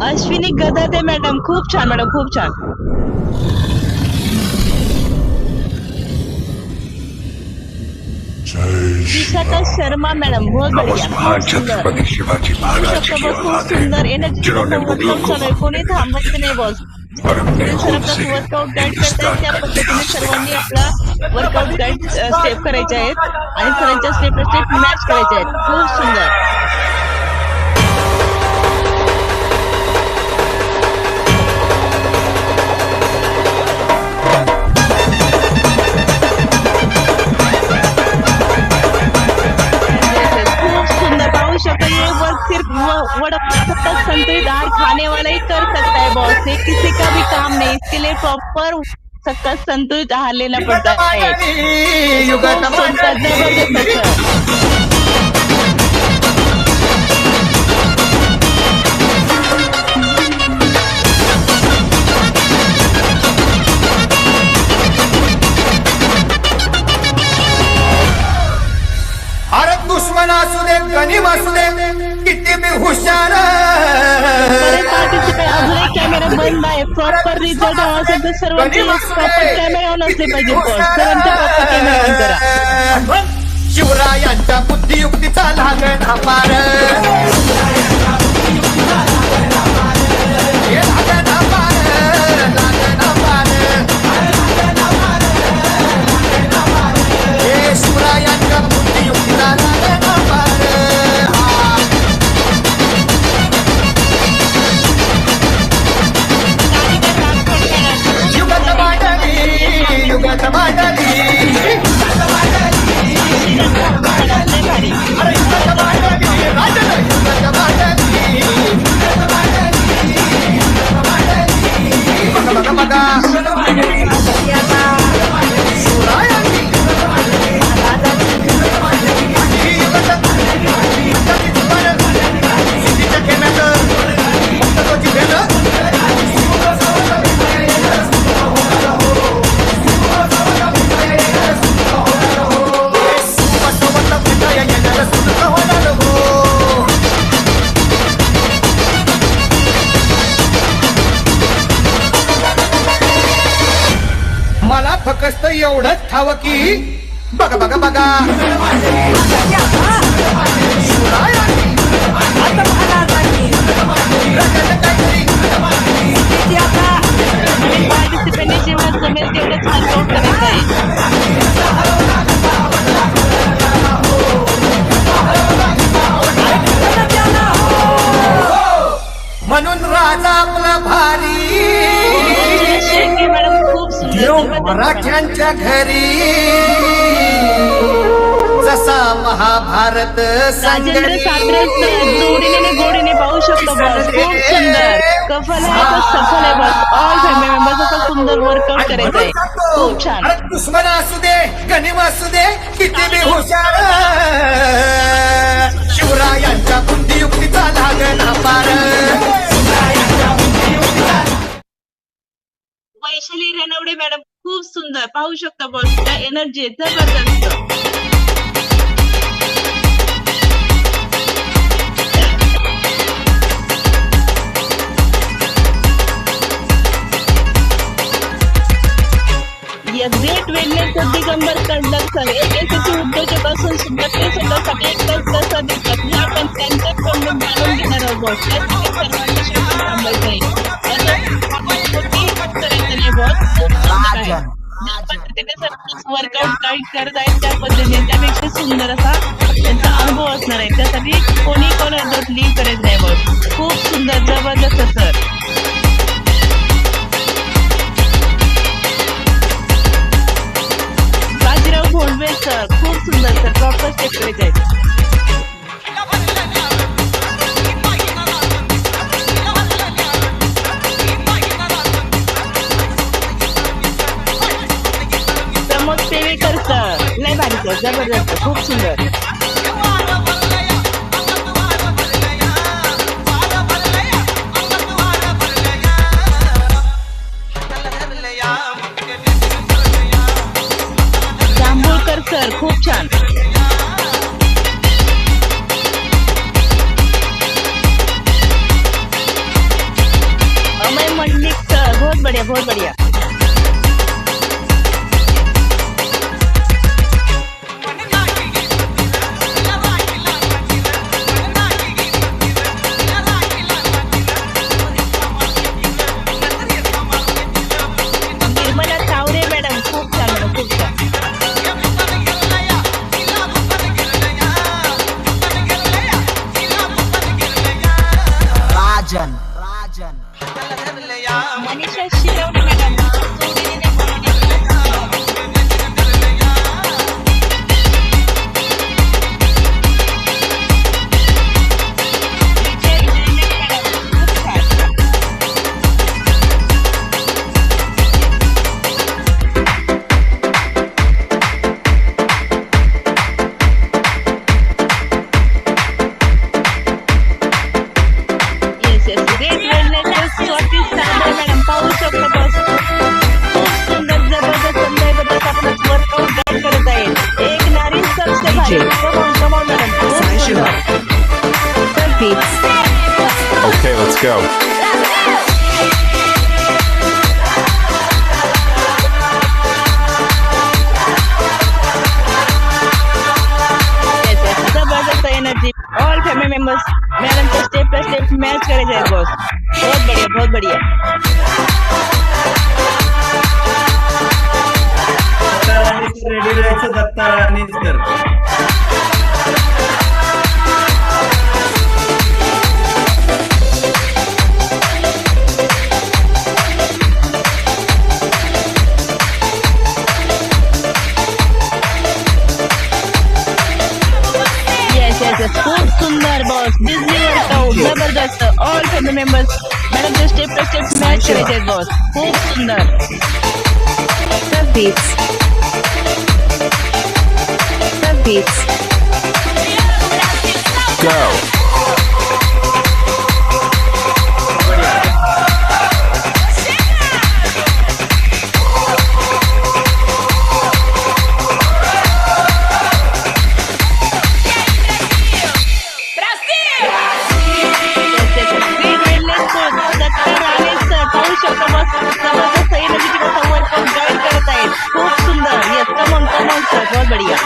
अश्विनी गदादे मॅडम, खूप छान मॅडम, खूप छान. विशाखा शर्मा मॅडम, बहुत बढ़िया, खूप सुंदर. खूप सुंदर एनर्जी वर्कआउट चालू आहे. कोणी थांबायचं नाही बॉस. सर आपला वर्कआउट गाईड करतायत त्या पद्धतीने सर्वांनी आपला वर्कआउट गाईड स्टेप करायचे आहेत आणि सरांच्या स्टेप स्टेप मॅच करायचे आहेत. खूप सुंदर. संतुलित आहार खाने वाला ही कर सकता है बॉस. ये किसी का भी काम नहीं. इसके लिए प्रॉपर सकस संतुलित आहार लेना पड़ता है. अरे दुश्मन असू दे गनीम असू दे किती बी हुशार. अजून एक कॅमेरा बंद आहे. प्रॉपर रिझल्ट हवा असेल तर सर्वांचे प्रॉपर कॅमेरा ऑन असले पाहिजे. सर्वांचे प्रॉपर कॅमेरा ऑन करा. शिवरायांच्या बुद्धियुक्तीचा लागण अपार. शिवरायांच्या बुद्धियुक्तीचा लागण अपार. युगत मांडली, युगत मांडली. मला फक्त एवढंच ठाव की बघा बघा बघा पार्टिसिपेंटने जेवढं जमेल तेवढंच वर्कआउट करायचं आहे. म्हणून राजा आपला भारी मॅडम, खूप सुंदर. मराठ्यांच्या घरी जसा महाभारत राजेंद्र सातरे जोडीने गोडीने पाहू शकतो बॉस. खूप सुंदर. कफल आहे तर सफल आहे बॉस. ऑल फॅमिली मेंबर्स असा सुंदर वर्कआउट करायचं आहे. खूप छान. दुश्मन असू दे गनिम असू दे किती बी हुशार. शिवरायांच्या बुद्धियुक्तीचा लागण अपार. वैशाली रेनवडे मॅडम, खूप सुंदर. पाहू शकता बॉस. एनर्जी जबरदस्त. बॉस. सर्वांनी शेवटी थांबायचं आहे. कोणीही पण करायचं नाही बॉस. खूप सुंदर आहे. ज्या पद्धतीने सर वर्कआउट गाईड करत आहेत त्या पद्धतीने त्यापेक्षा सुंदर असा त्यांचा अनुभव असणार आहे. त्यासाठी कोणी कोणाला लीव करायचं नाही बॉस. खूप सुंदर जबरदस्त सर. बाजीराव भोंडवे सर खूप सुंदर सर. प्रॉपर स्टेप करायचे आहेत. प्रमोद सेवेकर सर लय भारी सर. जबरदस्त खूप सुंदर. जांभूळकर सर खूप छान. अमय मंडलिक सर बहुत बढ़िया बहुत बढ़िया. निर्मला तावरे मॅडम खूप छान मॅडम खूप छान. मनीषा शिरवणे मॅडम जोडीने विजय जैने मॅडम खूप छान. Yes yes great wellness Swati Sable madam पाहू शकतो बस. खूप सुंदर जबरदस्त संदर्भात आपण वर्कआउट गाईड करत आहे. एक नारी सबसे भारी. कमॉन मॅडम खूप सुंदर. Okay, let's go. Yes yes जबरदस्त एनर्जी. ऑल फॅमिली मेंबर्स मॅडमचे स्टेप बाय स्टेप मॅच करायचे आहेत बॉस. बहुत बढ़िया बहुत बढ़िया. दत्ता राणी सर रेडी राहायचं. Datta Rani sir. Yes yes yes खूप सुंदर बॉस. डिझनी वर्कआउट जबरदस्त. ऑल फॅमिली मेंबर्स मॅडमचे स्टेप बाय स्टेप मॅच करायचे आहेत बॉस. खूप सुंदर. Go. दत्ता राणे सर पाहू शकतो बॉस. जबरदस्त एनर्जी वर्कआउट गाईड करत आहेत. खूप सुंदर. येस कमॉन सर बहुत बढ़िया.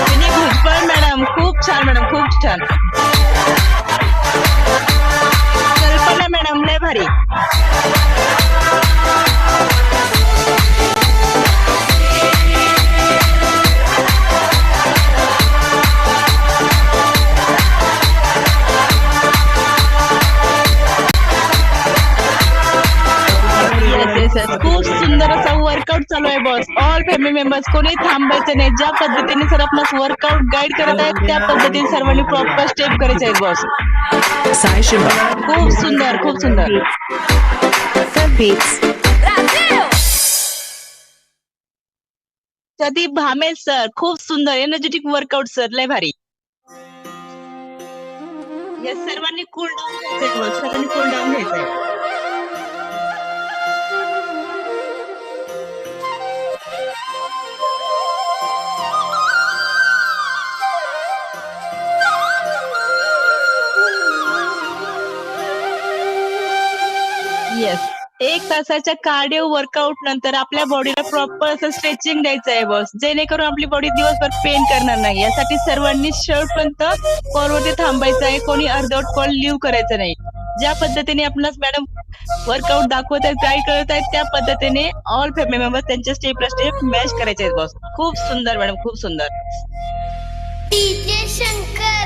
विनी भुजबळ मॅडम खूप छान मॅडम खूप छान. कल्पना मॅडम लय भारी. येस येस खूप सुंदर असा वर्कआउट चालू आहे बॉस. ऑल फॅमिली मेंबर्स कोणी थांबायचं नाही. ज्या पद्धतीने सर आपला वर्कआउट गाईड करत आहेत त्या पद्धतीने सर्वांनी प्रॉपर स्टेप करायचे आहेत बॉस. खूप सुंदर खूप सुंदर. प्रदीप भामे सर खूप सुंदर एनर्जेटिक वर्कआउट सर लय भारी. या सर्वांनी कूल डाऊन घ्यायचंय बॉस. सर्वांनी कूल डाऊन घ्यायचंय. 1 तासाच्या कार्डिओ वर्कआउट नंतर आपल्या बॉडीला प्रॉपर असं स्ट्रेचिंग द्यायचं आहे बॉस, जेणेकरून आपली बॉडी दिवसभर पेन करणार नाही. यासाठी सर्वांनी शेवटपर्यंत कॉलवरती थांबायचं आहे, कोणी अर्धवट कॉल लिव्ह करायचं नाही. ज्या पद्धतीने आपणास मॅडम वर्कआउट दाखवत आहेत, गाईड करत आहेत, त्या पद्धतीने ऑल फॅमिली मेंबर्स त्यांच्या स्टेप बाय स्टेप मॅच करायचे आहेत बॉस. खूप सुंदर मॅडम, खूप सुंदर. DJ Shankar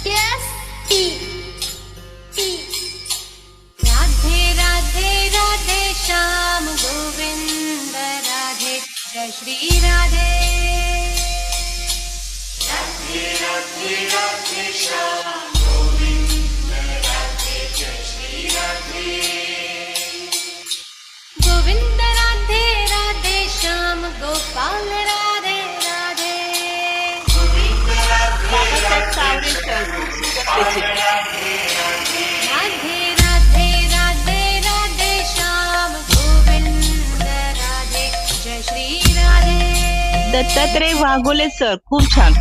yes T Radhe Radhe Radhe Shyam Govind Radhe जय श्री राधे राधे राधे राधे श्याम गोविंद राधे जय श्री राधे गोविंद राधे राधे श्याम गोपाल राधे राधे गोविंद बाबासाहेब सावरे सर, खूप सुंदर स्टेचिंग. राधे राधे राधे राधे श्याम गोविंद राधे जय श्री राधे दत्तात्रय वाघोले सर, खूप छान.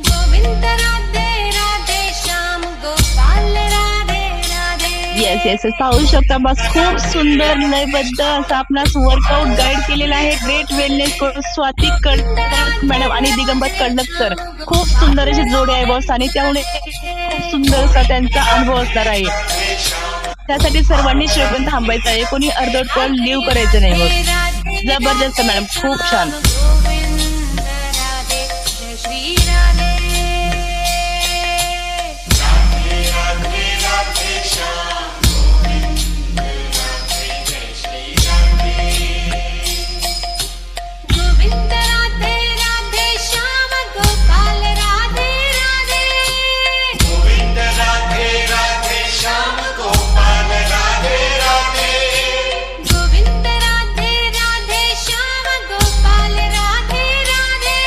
गोविंद राधे राधे श्याम गोपाल राधे राधे येस येस पाहू शकता बस, खूप सुंदर लयबद्ध असं आपणास वर्कआउट गाईड केलेलं आहे. ग्रेट वेलनेस कोर्स स्वाती कडक मॅडम आणि दिगंबर कडक सर, खूप सुंदर अशी जोडी आहे बॉस, आणि त्यामुळे खूप सुंदर असा त्यांचा अनुभव असणार आहे. त्यासाठी सर्वांनी शेवटपर्यंत थांबायचं आहे, कोणी अर्धवट कॉल लिव्ह करायचं नाही बॉस. जबरदस्त मॅडम, खूप छान. गोविंद राधे जय Shri Radhe Govind Radhe Radhe Shyam Gopal Radhe Radhe Govind Radhe Radhe Shyam Gopal Radhe Radhe Govind Radhe Radhe Shyam Gopal Radhe Radhe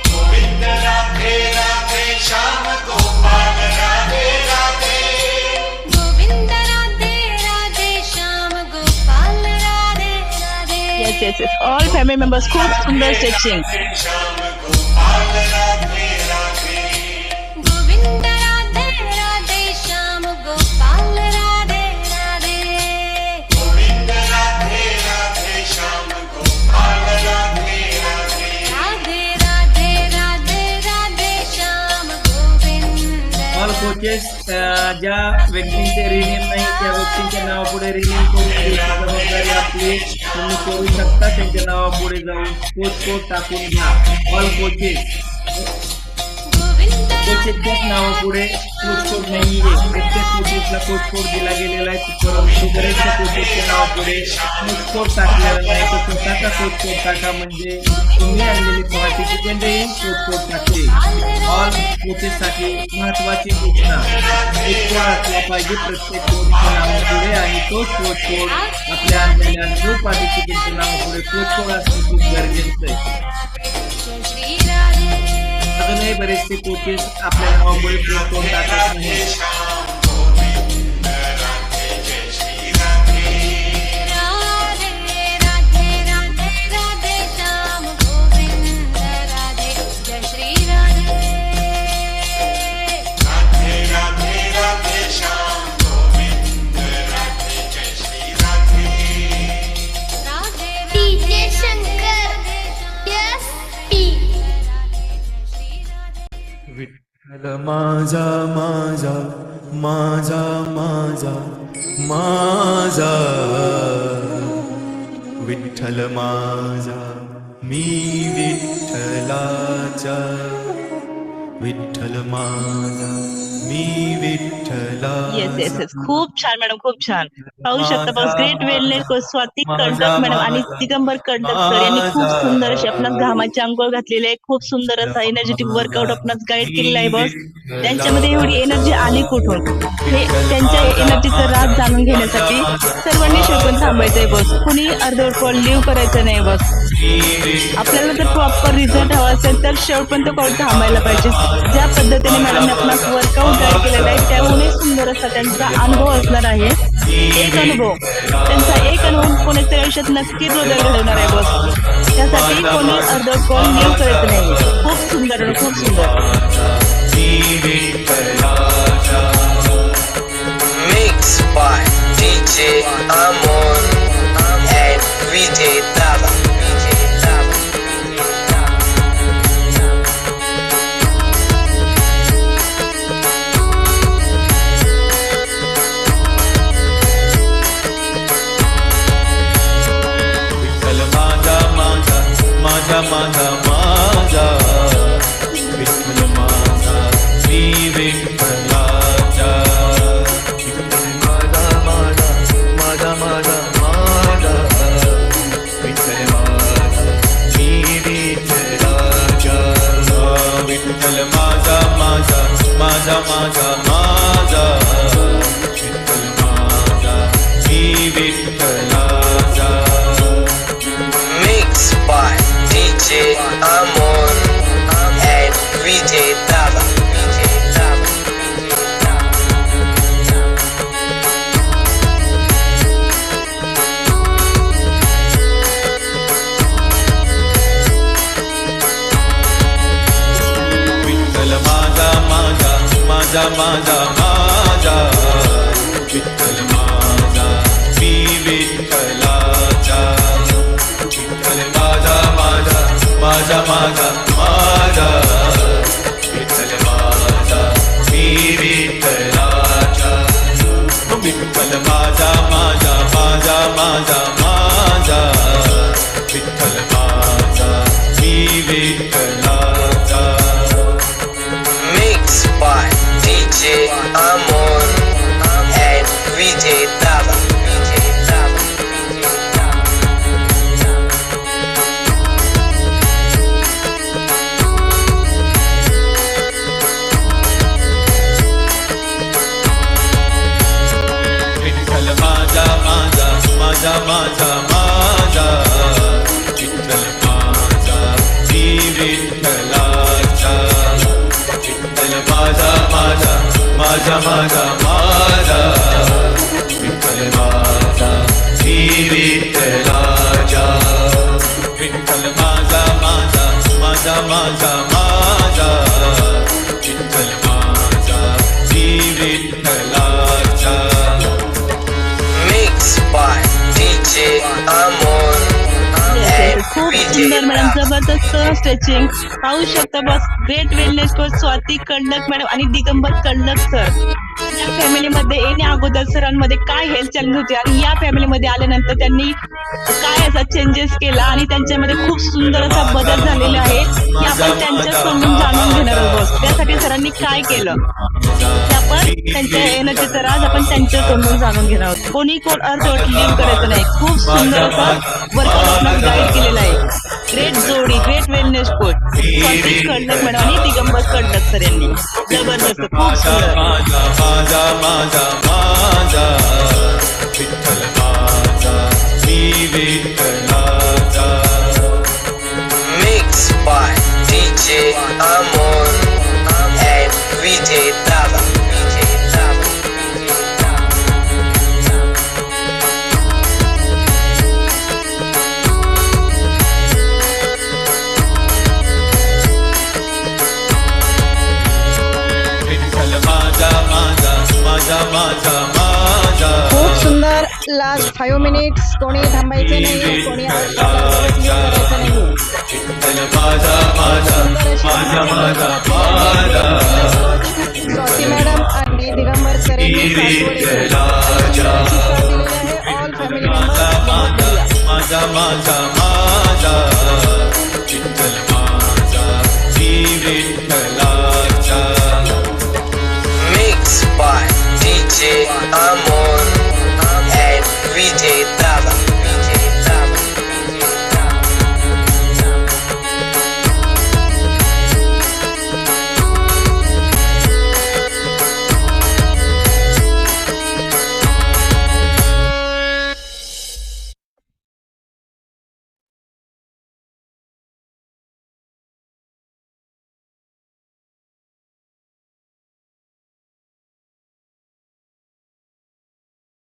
Govind Radhe Radhe Shyam Gopal Radhe Radhe Govind Radhe Radhe Shyam Gopal Radhe Radhe yes yes yes all family members, खूप सुंदर stretching. Shyam Gopal Radhe Radhe Govind Radhe Radhe Shyam Gopal Radhe Radhe Govind Radhe Radhe Shyam Gopal Radhe Radhe Radhe Radhe Radhe Radhe Shyam Govind all coaches ज्या व्यक्तींचे रिनेम नाही त्या व्यक्तींच्या नावापुढे रिनेम करून घ्यायची जबाबदारी आपली तुम्ही करू शकता. त्यांच्या नावापुढे जाऊन कोच टाकून घ्या. ऑल कोचेस गोविंद कोचेसच्याच नावापुढे कोच नाहीये. प्रत्येक कोचेसला कोच दिला गेलेला आहे, परंतु बरेचशा कोचेसच्या नावापुढे कोच टाकलेला नाही. तो स्वतःचा कोच टाका, म्हणजे तुम्ही आणलेली पार्टिसिपेंट कोच टाकले. ऑल कोचेससाठी महत्वाची सूचना, एक कोड असला पाहिजे प्रत्येक कोचच्या नावापुढे, आणि तोच कोच कोड आपल्या आणलेल्या जो पार्टिसिपेंटच्या नावापुढे कोच कोड असणे खूप गरजेचं आहे. जय श्री राधे अजूनही बरेचसे कोचेस आपल्या नावापुढे कोच टाकत नाही. राधे राधे राधे राधे श्याम गोविंद राधे जय श्री राधे राधे राधे राधे श्याम गोविंद राधे जय Shri Radhe Radhe DJ Shankar yes T Vitthal माझा माझा माझा माझा माझा विठ्ठल माझा मी विठ्ठलाचा विठ्ठल माझा मी विठ्ठला. येस येस येस खूप छान मॅडम, खूप छान. पाहू शकता बस, ग्रेट वेलनेस कोर्स स्वाती कडक मॅडम आणि दिगंबर कडक सर यांनी खूप सुंदर अशी आपणास घामाची अंघोळ घातलेली आहे. खूप सुंदर असा एनर्जेटिक वर्कआउट आपणास गाईड केलेला आहे बॉस. त्यांच्यामध्ये एवढी एनर्जी आली कुठून, हे त्यांच्या एनर्जीचा राज जाणून घेण्यासाठी सर्वांनी शेवटपर्यंत थांबायचं आहे बॉस. कुणी अर्धवट कॉल लिव्ह करायचं नाही बॉस. आपल्याला जर प्रॉपर रिझल्ट हवा असेल तर शेवटपर्यंत कॉल थांबायला पाहिजे. ज्या पद्धतीने मॅडमने आपणास वर्कआउट गाईड केलेला आहे त्यामुळे सुंदर असा त्यांचा अनुभव असणार आहे. एक अनुभव, त्यांचा एक अनुभव कोणाच्या आयुष्यात नक्कीच बदल घडवणार आहे बॉस. त्यासाठी कोणी अर्ध कॉल लीव करत नाही. खूप सुंदर आणि खूप सुंदर. Mixed by DJ Amon and Vijay Dava. Vitthal माझा माझा माझा माझा माझा विठ्ठल माझा मी विठ्ठलाचा विठ्ठल माझा माझा माझा माझा माझा विठ्ठल माझा मी विठ्ठलाचा विठ्ठल माझा माझा माझा माझा माझा विठ्ठल माझा मी विठ्ठलाचा Mixed by DJ Amon and Vijay Dava. Vitthal माझा माझा माझा माझा माझा विठ्ठल माझा मी विठ्ठलाचा विठ्ठल माझा माझा माझा माझा माझा विठ्ठल माझा मी विठ्ठलाचा विठ्ठल माझा माझा माझा माझा माझा विठ्ठल माझा मी विठ्ठलाचा Mixed by DJ Amon and Vijay Dava. Vitthal माझा माझा माझा माझा माझा विठ्ठल माझा मी विठ्ठलाचा विठ्ठल माझा माझा माझा माझा माझा विठ्ठल माझा मी विठ्ठलाचा विठ्ठल माझा माझा माझा माझा माझा विठ्ठल माझा मी विठ्ठलाचा Mixed by DJ Amon and खूप Vijay सुंदर मॅडम, Dava. जबरदस्त स्ट्रेचिंग पाहू शकता बस. Great wellness coach Swati Kadlak madam आणि दिगंबर कडलक सर. या फॅमिलीमध्ये येण्या अगोदर सरांमध्ये काय हेल्थ चॅलेंज होते आणि या फॅमिलीमध्ये आल्यानंतर त्यांनी काय असा चेंजेस केला आणि त्यांच्यामध्ये खूप सुंदर असा बदल झालेला आहे की आपण त्यांच्या समजून जाणून घेणार आहोत बस. त्यासाठी सरांनी काय केलं ते आपण त्यांच्या येण्याचे तर आज आपण त्यांच्या समजून जाणून घेणार आहोत. कोणी कोण अर्धवट लीव करायचं नाही. खूप सुंदर असा वर्कआउट आपल्याला गाईड केलेला आहे. ग्रेट जोडी, great wellness coach Swati Kadlak madam आणि दिगंबर कडलक सर यांनी. जबरदस्त, खूप सुंदर. माझा माझा माझा माझा विठ्ठल माझा मी विठ्ठलाचा Mixed by DJ Amon and Vijay Dava. Vitthal माझा माझा माझा माझा माझा खूप सुंदर. Last 5 minutes. कोणी थांबायचे नाही, कोणी करायचं नाही. विठ्ठल माझा माझा माझा माझा माझा स्वाती मॅडम आणि दिगंबर सर यांनी विठ्ठलाचा ऑल फॅमिली माझा मेंबर्स माझा माझा माझा विठ्ठल माझा मी विठ्ठलाचा Mixed by DJ Amon and Vijay Dava.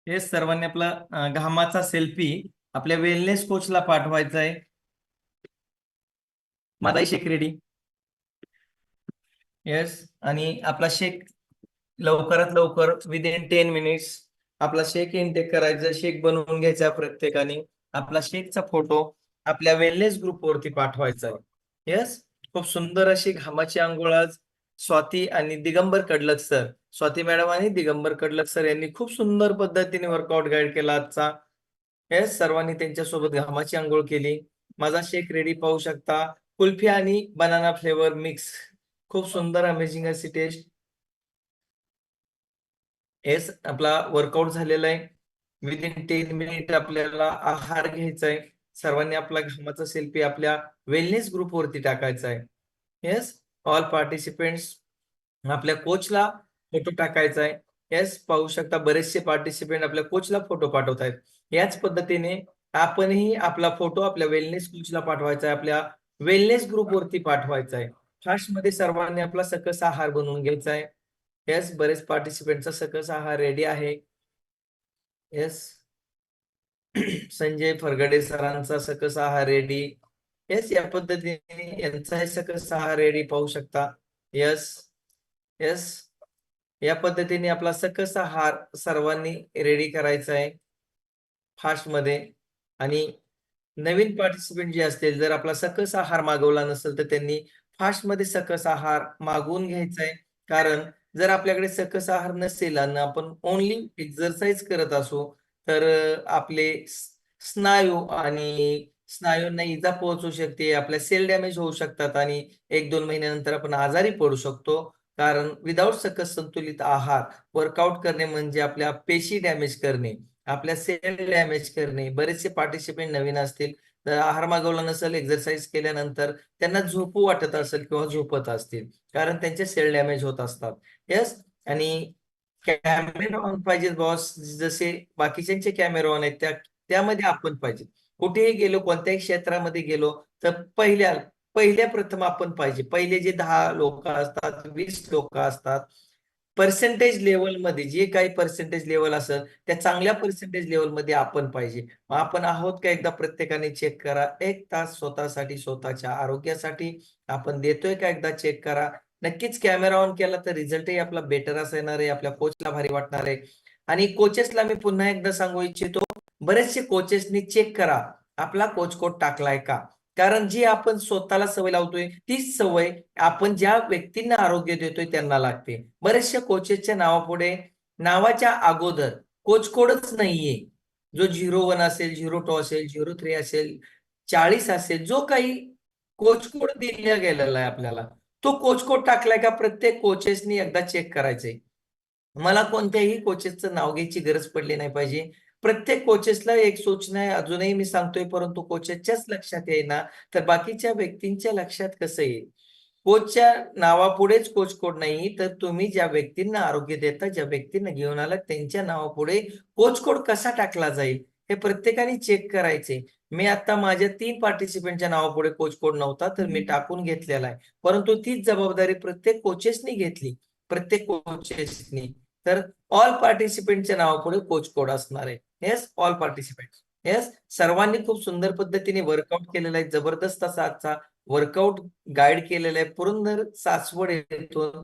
हे सर्वांनी आपला घामाचा सेल्फी आपल्या वेलनेस कोचला पाठवायचा आहे. माझाही शेक रेडी. येस, आणि आपला शेक लवकरात लवकर विदिन 10 मिनिट्स आपला शेक इनटेक करायचा, शेक बनवून घ्यायचा प्रत्येकाने. आपला शेकचा फोटो आपल्या वेलनेस ग्रुपवरती पाठवायचा आहे. येस, खूप सुंदर अशी घामाची आंघोळ आज स्वाती आणि दिगंबर कडलक सर, स्वाती मॅडम आणि दिगंबर कडलक सर यांनी खूप सुंदर पद्धतीने वर्कआउट गाईड केला आजचा. येस, सर्वांनी त्यांच्यासोबत घामाची आंघोळ केली. माझा शेक रेडी पाहू शकता, कुल्फी आणि बनाना फ्लेवर मिक्स, खूप सुंदर अमेझिंग अशी टेस्ट. येस, आपला वर्कआउट झालेला आहे. विदिन 10 मिनिट आपल्याला आहार घ्यायचा आहे. सर्वांनी आपला घामाचा सेल्फी आपल्या वेलनेस ग्रुपवरती टाकायचा आहे. येस, ऑल पार्टिसिपेंट्स आपल्या कोचला फोटो टाकायचा आहे. येस, पाहू शकता बरेचसे पार्टिसिपेंट आपल्या कोचला फोटो पाठवत आहेत. याच पद्धतीने आपणही आपला फोटो आपल्या वेलनेस कोचला पाठवायचा आहे, आपल्या वेलनेस ग्रुपवरती पाठवायचा आहे. फास्ट मध्ये सर्वांनी आपला सकस आहार बनवून घ्यायचा आहे. येस, बरेच पार्टिसिपेंटचा सकस आहार रेडी आहे. येस, संजय फरगडे सरांचा सकस आहार रेडी. येस, या पद्धतीने यांचाही सकस आहार रेडी पाहू शकता. यस यस, या पद्धतीने आपला सकस आहार सर्वांनी रेडी करायचा आहे फास्ट मध्ये. आणि नवीन पार्टिसिपेंट जे असतील, जर आपला सकस आहार मागवला नसेल तर त्यांनी फास्ट मध्ये सकस आहार मागवून घ्यायचा आहे. कारण जर आपल्याकडे सकस आहार नसेल आणि आपण ओनली एक्सरसाइज करत असू तर आपले स्नायू आणि स्नायूंना इजा पोहोचू शकते, आपल्या सेल डॅमेज होऊ शकतात आणि 1-2 महिन्यानंतर आपण आजारी पडू शकतो. कारण विदाऊट सकस संतुलित आहार वर्कआउट करणे म्हणजे आपल्या पेशी डॅमेज करणे, आपल्या सेल डॅमेज करणे. बरेचसे पार्टिसिपेंट नवीन असतील, तर आहार मागवला नसेल, एक्सरसाइज केल्यानंतर त्यांना झोपू वाटत असेल किंवा झोपत असतील, कारण त्यांचे सेल डॅमेज होत असतात. येस, आणि कॅमेरा ऑन पाहिजे बॉस, जसे बाकीच्यांचे कॅमेरा ऑन आहेत त्यामध्ये आपण पाहिजे. कुठेही गेलो, कोणत्याही क्षेत्रामध्ये गेलो तर पहिल्या प्रथम आपण पाहिजे. पहिले जे 10 लोक असतात, 20 लोक असतात, पर्सेंटेज लेवल मध्ये जे काही पर्सेंटेज लेवल असेल त्या चांगल्या पर्सेंटेज लेवल मध्ये आपण पाहिजे. मग आपण आहोत का, एकदा प्रत्येकाने चेक करा. 1 तास स्वतःसाठी, स्वतःच्या आरोग्यासाठी आपण देतोय का, एकदा चेक करा. नक्कीच कॅमेरा ऑन केला तर रिझल्टही आपला बेटर असा येणार आहे, आपल्या कोचला भारी वाटणार आहे. आणि कोचेसला मी पुन्हा एकदा सांगू इच्छितो, बरेचसे कोचेसनी चेक करा आपला कोच कोड टाकलाय का. कारण जी आपण स्वतःला सवय लावतोय तीच सवय आपण ज्या व्यक्तींना आरोग्य देतोय त्यांना लागते. बरेचशा कोचेसच्या नावापुढे, नावाच्या अगोदर कोच कोडच नाहीये. जो 01 असेल, 02 असेल, 03 असेल, 40 असेल, जो काही कोच कोड दिला गेलेला आहे आपल्याला, तो कोच कोड टाकलाय का प्रत्येक कोचेसनी एकदा चेक करायचंय. मला कोणत्याही कोचेसचं नाव घ्यायची गरज पडली नाही पाहिजे. प्रत्येक कोचेसला एक सूचना आहे, अजूनही मी सांगतोय, परंतु कोचेसच्याच लक्षात येईना तर बाकीच्या व्यक्तींच्या लक्षात कसं येईल. कोचच्या नावापुढेच कोच कोड नाही तर तुम्ही ज्या व्यक्तींना आरोग्य देता, ज्या व्यक्तींना घेऊन आला त्यांच्या नावापुढे कोच कोड कसा टाकला जाईल हे प्रत्येकाने चेक करायचे. मी आता माझ्या 3 पार्टिसिपेंटच्या नावापुढे कोच कोड नव्हता तर मी टाकून घेतलेला आहे, परंतु तीच जबाबदारी प्रत्येक कोचेसनी घेतली, प्रत्येक कोचेसनी. तर ऑल पार्टिसिपेंटच्या नावापुढे कोच कोड असणार आहे. Yes, all participant. येस, सर्वांनी खूप सुंदर पद्धतीने वर्कआउट केलेला आहे. जबरदस्त असा आजचा वर्कआउट गाईड केलेला आहे पुरंदर सासवड येथून.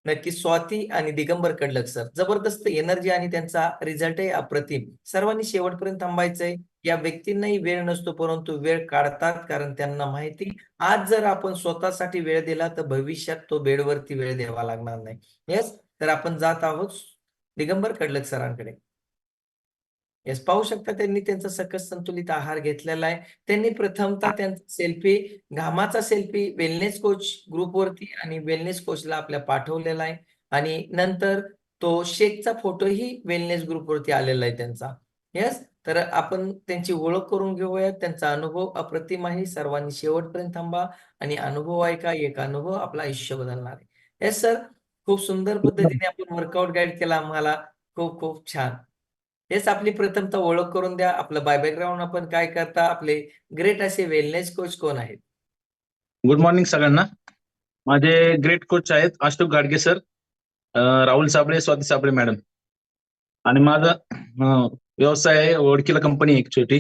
नक्की स्वाती आणि दिगंबर कडलक सर, जबरदस्त एनर्जी आणि त्यांचा रिझल्टही अप्रतिम. सर्वांनी शेवटपर्यंत थांबायचंय. या व्यक्तींनाही वेळ नसतो परंतु वेळ काढतात, कारण त्यांना माहिती आज जर आपण स्वतःसाठी वेळ दिला तर भविष्यात तो बेडवरती वेळ द्यावा लागणार नाही. येस, तर आपण जात आहोत दिगंबर कडलक सरांकडे. येस, पाहू शकता त्यांनी त्यांचा सकस संतुलित आहार घेतलेला आहे. त्यांनी प्रथमतः त्यांचा सेल्फी, घामाचा सेल्फी वेलनेस कोच ग्रुपवरती आणि वेलनेस कोचला आपल्या पाठवलेला आहे. आणि नंतर तो शेकचा फोटोही वेलनेस ग्रुपवरती आलेला आहे त्यांचा. येस, तर आपण त्यांची ओळख करून घेऊया. त्यांचा अनुभव अप्रतिम आहे. सर्वांनी शेवटपर्यंत थांबा आणि अनुभव ऐका. एक अनुभव आपलं आयुष्य बदलणार आहे. येस सर, खूप सुंदर पद्धतीने आपण वर्कआउट गाईड केला आम्हाला. खूप खूप छान. हेच आपली प्रथमतः ओळख करून द्या. आपलं बॅकग्राऊंड, आपण काय करता, आपले ग्रेट असे वेलनेस कोच कोण आहेत? गुड मॉर्निंग सगळ्यांना. माझे ग्रेट कोच आहेत अशोक गाडगे सर, राहुल साबळे, स्वाती साबळे मॅडम. आणि माझा व्यवसाय आहे, ओळखीला कंपनी एक छोटी.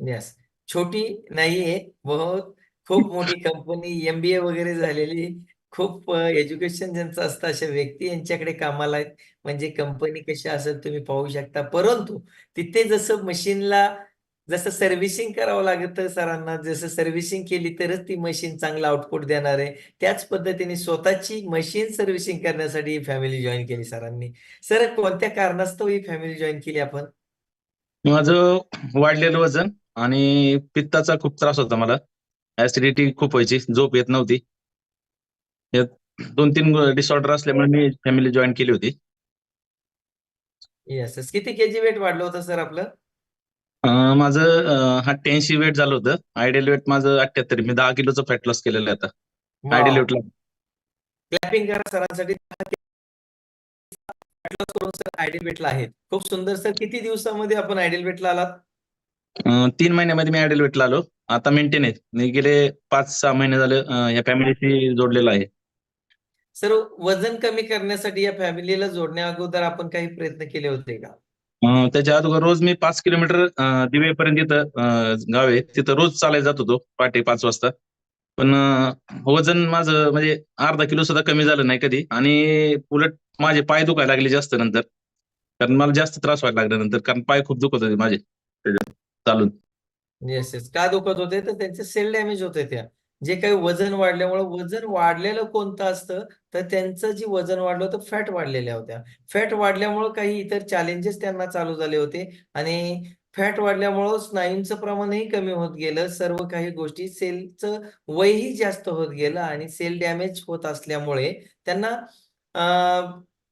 येस, छोटी नाहीये, बहुत खूप मोठी कंपनी, MBA वगैरे झालेली, खूप एज्युकेशन ज्यांचं असतं अशा व्यक्ती यांच्याकडे कामाला आहेत. म्हणजे कंपनी कशी असेल तुम्ही पाहू शकता. परंतु तिथे जसं मशीनला जसं सर्व्हिसिंग करावं लागतं सरांना, जसं सर्व्हिसिंग केली तरच ती मशीन चांगलं आउटपुट देणार आहे. त्याच पद्धतीने स्वतःची मशीन सर्व्हिसिंग करण्यासाठी ही फॅमिली जॉईन केली सरांनी. सर कोणत्या कारणास्तव ही फॅमिली जॉईन केली आपण? माझं वाढलेलं वजन आणि पित्ताचा खूप त्रास होता मला. ऍसिडिटी खूप व्हायची, झोप येत नव्हती. या 2-3 डिसऑर्डर असल्यामुळे मी फॅमिली जॉईन केली होती. येस. किती केजी वेट वाढलं होतं सर आपलं? माझं 88 वेट झालं होतं. आयडियल वेट माझं 78. मी 10 किलोचं फॅट लॉस केलेलं आहे आता. आयडियल वेटला. क्लॅपिंग करा सरांसाठी. करून सर आयडियल वेटला आहेत. खूप सुंदर सर. किती दिवसामध्ये आपण आयडियल वेटला आलात? 3 महिन्यामध्ये मी आयडियल वेटला आलो. आता मेंटेन आहे. मी गेले 5-6 महिने झाले या फॅमिलीशी जोडलेलो आहे. सर वजन कमी करण्यासाठी या फॅमिलीला जोडण्या अगोदर आपण काही प्रयत्न केले होते का? त्याच्या अगोदर रोज मी 5 किलोमीटर दिवेपर्यंत इथं गाव आहे, तिथं रोज चालायला जात होतो पहाटे 5 वाजता. पण वजन माझं म्हणजे अर्धा किलो सुद्धा कमी झालं नाही कधी, आणि उलट माझे पाय दुखायला लागले जास्त नंतर. कारण मला जास्त त्रास व्हायला लागला नंतर, कारण पाय खूप दुखत होते माझे चालून. येस. का दुखत होते? तर त्यांचे सेल डॅमेज होते त्या. जे काही वजन वाढल्यामुळे, वजन वाढलेलं कोणतं असतं, तर त्यांचं जे वजन वाढलं होतं फॅट वाढलेल्या होत्या. फॅट वाढल्यामुळं काही इतर चॅलेंजेस त्यांना चालू झाले होते आणि फॅट वाढल्यामुळं स्नायूंचं प्रमाणही कमी होत गेलं. सर्व काही गोष्टी, सेलचं वयही जास्त होत गेलं आणि सेल डॅमेज होत असल्यामुळे त्यांना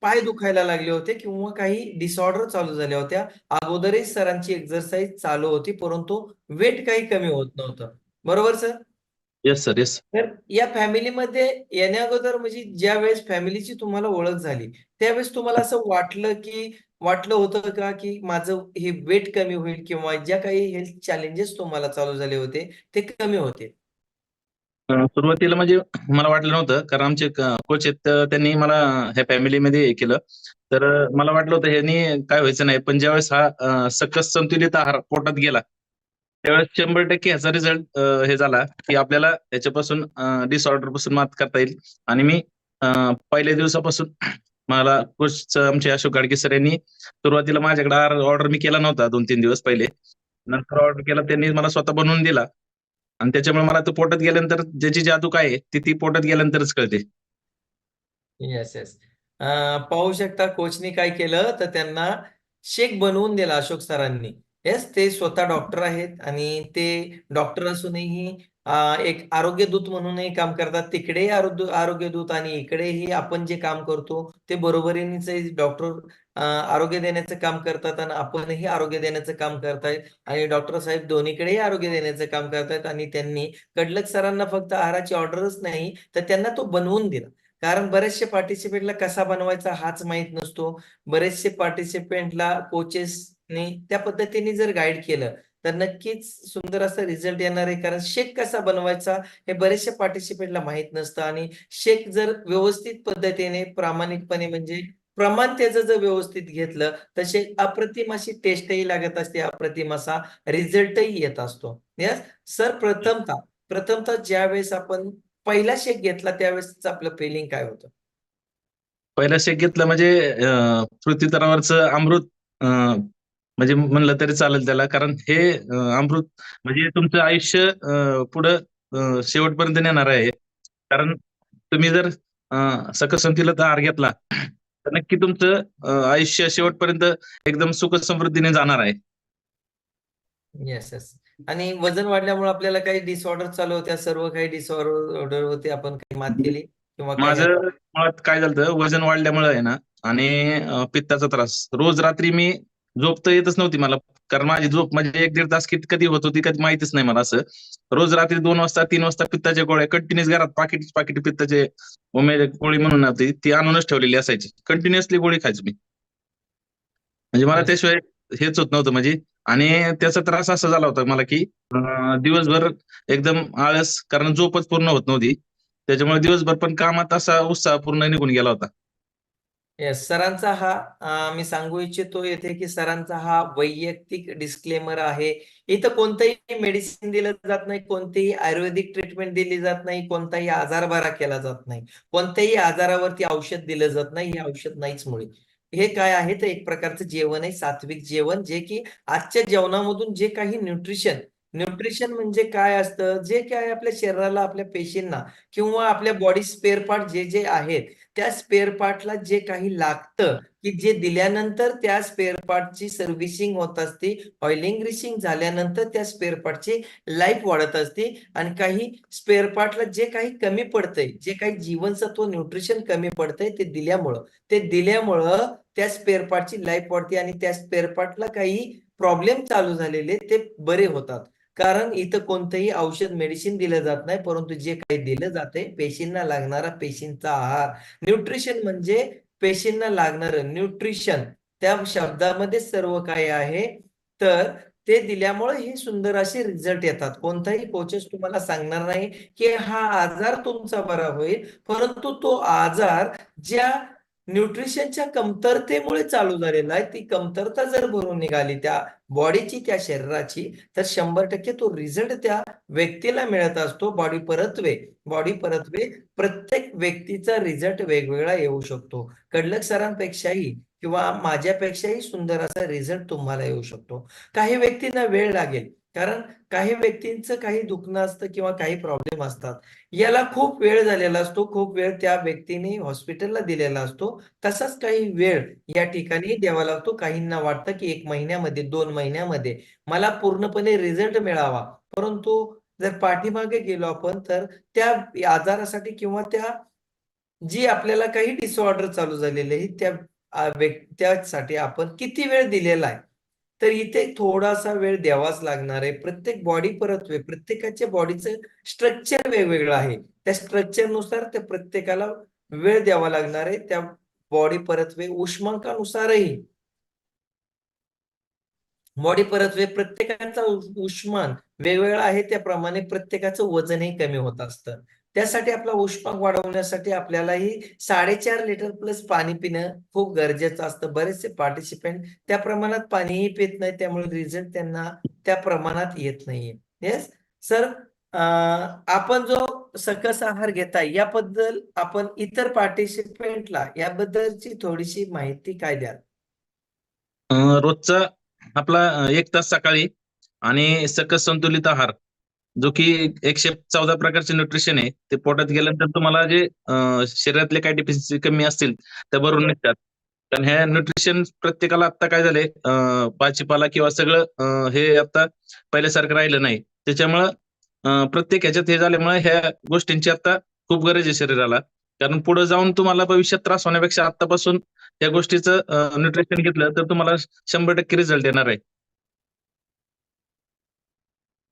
पाय दुखायला लागले होते किंवा काही डिसऑर्डर चालू झाल्या होत्या. अगोदरही सरांची एक्सरसाइज चालू होती, परंतु वेट काही कमी होत नव्हतं. बरोबर सर? Yes sir, yes. तर या फॅमिलीमध्ये येण्या अगोदर म्हणजे ज्यावेळेस फॅमिलीची तुम्हाला ओळख झाली, त्यावेळेस तुम्हाला असं वाटलं होतं का, की माझं हे वेट कमी होईल किंवा ज्या काही हेल्थ चॅलेंजेस तुम्हाला चालू झाले होते, ते कमी होतील? सुरुवातीला म्हणजे मला वाटलं नव्हतं, कारण आमचे कोच आहेत, तर त्यांनी मला ह्या फॅमिलीमध्ये हे केलं. तर मला वाटलं होतं ह्यानी काय व्हायचं नाही. पण ज्यावेळेस हा सकस संतुलित आहार पोटात गेला, त्यावेळेस 100% ह्याचा रिझल्ट हे झाला, की आपल्याला ह्याच्यापासून डिसऑर्डर पासून मात करता येईल. आणि मी पहिल्या दिवसापासून मला कोच आमचे अशोक गाडगे सर यांनी सुरुवातीला माझ्याकडे ऑर्डर मी केला नव्हता 2-3 दिवस पहिले. नंतर ऑर्डर केला, त्यांनी मला स्वतः बनवून दिला. आणि त्याच्यामुळे मला तो पोटात गेल्यानंतर ज्याची जादू काय आहे ती पोटात गेल्यानंतरच कळते. येस. पाहू शकता कोचनी काय केलं, तर त्यांना शेक बनवून दिला अशोक सरांनी. येस, ते स्वतः डॉक्टर आहेत आणि ते डॉक्टर असूनही एक आरोग्य दूत म्हणूनही काम करतात. तिकडेही आरोग्य दूत आणि इकडेही आपण जे काम करतो ते बरोबरीने डॉक्टर आरोग्य देण्याचं काम करतात आणि आपणही आरोग्य देण्याचं काम करतायत आणि डॉक्टर साहेब दोन्हीकडेही आरोग्य देण्याचं काम करतायत आणि त्यांनी कडलक सरांना फक्त आहाराची ऑर्डरच नाही, तर त्यांना तो बनवून दिला. कारण बरेचसे पार्टिसिपेंटला कसा बनवायचा हाच माहीत नसतो. बरेचसे पार्टिसिपेंटला कोचेसनी त्या पद्धतीने जर गाईड केलं, तर नक्कीच सुंदर असा रिझल्ट येणार आहे. कारण शेक कसा बनवायचा हे बरेचशा पार्टिसिपेंटला माहीत नसतं आणि शेक जर व्यवस्थित पद्धतीने, प्रामाणिकपणे म्हणजे प्रमाण त्याचं जर व्यवस्थित घेतलं, तर शेक अप्रतिम अशी टेस्टही लागत असते, अप्रतिम असा रिझल्टही येत असतो. येस, सर प्रथमतः ज्यावेळेस आपण पहिला शेक घेतला त्यावेळेसच आपलं फिलिंग काय होतं? पहिला शेक घेतला म्हणजे पृथ्वी तलावरचं अमृत म्हणजे म्हणलं तरी चालेल त्याला. कारण हे अमृत म्हणजे तुमचं आयुष्य पुढं शेवटपर्यंत नेणार आहे. कारण तुम्ही जर सकस संतुलित आहार घेतला, तर नक्की तुमचं आयुष्य शेवटपर्यंत एकदम सुख समृद्धीने जाणार आहे. येस. आणि वजन वाढल्यामुळे आपल्याला काही डिसऑर्डर चालू होत्या, सर्व काही डिसऑर्डर होते. आपण काही मात केली किंवा काही माझं मुळात काय झालं, वजन वाढल्यामुळे आहे ना, आणि पित्ताचा त्रास. रोज रात्री मी झोप तर येतच नव्हती मला, कारण माझी झोप म्हणजे 1-1.5 तास कधी होत होती कधी माहितीच नाही मला. असं रोज रात्री 2 वाजता 3 वाजता पित्ताच्या गोळ्या कंटिन्युअस घरात पाकिट पित्ताचे गोळी म्हणून होती, ती आणूनच ठेवलेली असायची. कंटिन्युअसली गोळी खायचो मी. म्हणजे मला Yes. त्याशिवाय हेच होत नव्हतं म्हणजे. आणि त्याचा त्रास असा झाला होता मला, की दिवसभर एकदम आळस, कारण झोपच पूर्ण होत नव्हती. त्याच्यामुळे दिवसभर पण कामात असा उत्साह पूर्ण निघून गेला होता. येस, सरांचा हा मी सांगू इच्छितो येथे की सरांचा हा वैयक्तिक डिस्क्लेमर आहे. इथं कोणतंही मेडिसिन दिलं जात नाही, कोणतीही आयुर्वेदिक ट्रीटमेंट दिली जात नाही, कोणताही आजार बरा केला जात नाही, कोणत्याही आजारावरती औषध दिलं जात नाही. हे औषध नाहीच मुळे. हे काय आहे तर एक प्रकारचं जेवण आहे, सात्विक जेवण, जे की आजच्या जेवणामधून जे काही न्यूट्रिशन म्हणजे काय असतं, जे काय आपल्या शरीराला, आपल्या पेशींना किंवा आपल्या बॉडी स्पेअर पार्ट जे आहेत, त्या स्पेअर पार्टला जे काही लागतं, की जे दिल्यानंतर त्या स्पेअर पार्टची सर्व्हिसिंग होत असते. ऑइलिंग ग्रीसिंग झाल्यानंतर त्या स्पेअर पार्टची लाईफ वाढत असते आणि काही स्पेअर पार्टला जे काही कमी पडतंय, जे काही जीवनसत्व न्यूट्रिशन कमी पडतंय ते दिल्यामुळं त्या स्पेअर पार्टची लाईफ वाढते आणि त्या स्पेअर पार्टला काही प्रॉब्लेम चालू झालेले ते बरे होतात. कारण इथं कोणतंही औषध मेडिसिन दिलं जात नाही, परंतु जे काही दिलं जाते पेशींना लागणारा पेशींचा आहार. न्यूट्रिशन म्हणजे पेशींना लागणारं न्यूट्रिशन, त्या शब्दामध्ये सर्व काही आहे. तर ते दिल्यामुळे हे सुंदर असे रिझल्ट येतात. कोणताही कोचेस तुम्हाला सांगणार नाही की हा आजार तुमचा बरा होईल, परंतु तो आजार ज्या न्यूट्रिशनच्या कमतरतेमुळे चालू झालेला आहे, ती कमतरता जर भरून निघाली त्या बॉडीची, त्या शरीराची, तर 100% तो रिझल्ट त्या व्यक्तीला मिळत असतो. बॉडी परत्वे प्रत्येक व्यक्तीचा रिझल्ट वेगवेगळा येऊ शकतो. कडलक सरांपेक्षाही किंवा माझ्यापेक्षाही सुंदर असा रिझल्ट तुम्हाला येऊ शकतो. काही व्यक्तींना वेळ लागेल, कारण काही व्यक्तींचं काही दुखणं असतं किंवा काही प्रॉब्लेम असतात. याला खूप वेळ झालेला असतो, खूप वेळ त्या व्यक्तीने हॉस्पिटलला दिलेला असतो. तसाच काही वेळ या ठिकाणी द्यावा लागतो. काहींना वाटतं की 1 महिन्यामध्ये, 2 महिन्यामध्ये मला पूर्णपणे रिझल्ट मिळावा. परंतु जर पाठीमागे गेलो आपण, तर त्या आजारासाठी किंवा जी आपल्याला काही डिसऑर्डर चालू झालेले आहे, त्यासाठी आपण किती वेळ दिलेला आहे. तर इथे थोडासा वेळ द्यावाच लागणार आहे. प्रत्येकाच्या बॉडीचं स्ट्रक्चर वेगवेगळं आहे. त्या स्ट्रक्चरनुसार त्या प्रत्येकाला वेळ द्यावा लागणार आहे. त्या बॉडी परत्वे उष्मांकानुसारही बॉडी परत्वे प्रत्येकाचा उष्मान वेगवेगळा आहे, त्याप्रमाणे प्रत्येकाचं वजनही कमी होत असतं. त्यासाठी आपला उष्मांक वाढवण्यासाठी आपल्यालाही 4.5 लिटर प्लस पाणी पिणं खूप गरजेचं असतं. बरेचसे पार्टिसिपंट त्या प्रमाणात पाणीही पित नाहीत, त्यामुळे रिझल्ट त्यांना त्या प्रमाणात येत नाहीये. येस सर, आपण जो सकस आहार घेताय याबद्दल आपण इतर पार्टिसिपेंटला याबद्दलची थोडीशी माहिती काय द्याल? रोजचा आपला 1 तास सकाळी आणि सकस संतुलित आहार, जो की 114 प्रकारचे न्यूट्रिशन आहे, ते पोटात गेल्यानंतर तुम्हाला जे शरीरातले काही डेफिशियन्सी कमी असतील त्या भरून निघतात. कारण ह्या न्यूट्रिशन प्रत्येकाला आता काय झालंय, भाजीपाला किंवा सगळं हे आता पहिल्यासारखं राहिलं नाही. त्याच्यामुळं प्रत्येक ह्याच्यात हे झाल्यामुळे ह्या गोष्टींची आता खूप गरज आहे शरीराला. कारण पुढे जाऊन तुम्हाला भविष्यात त्रास होण्यापेक्षा आतापासून या गोष्टीचं न्यूट्रिशन घेतलं तर तुम्हाला 100% रिझल्ट येणार आहे.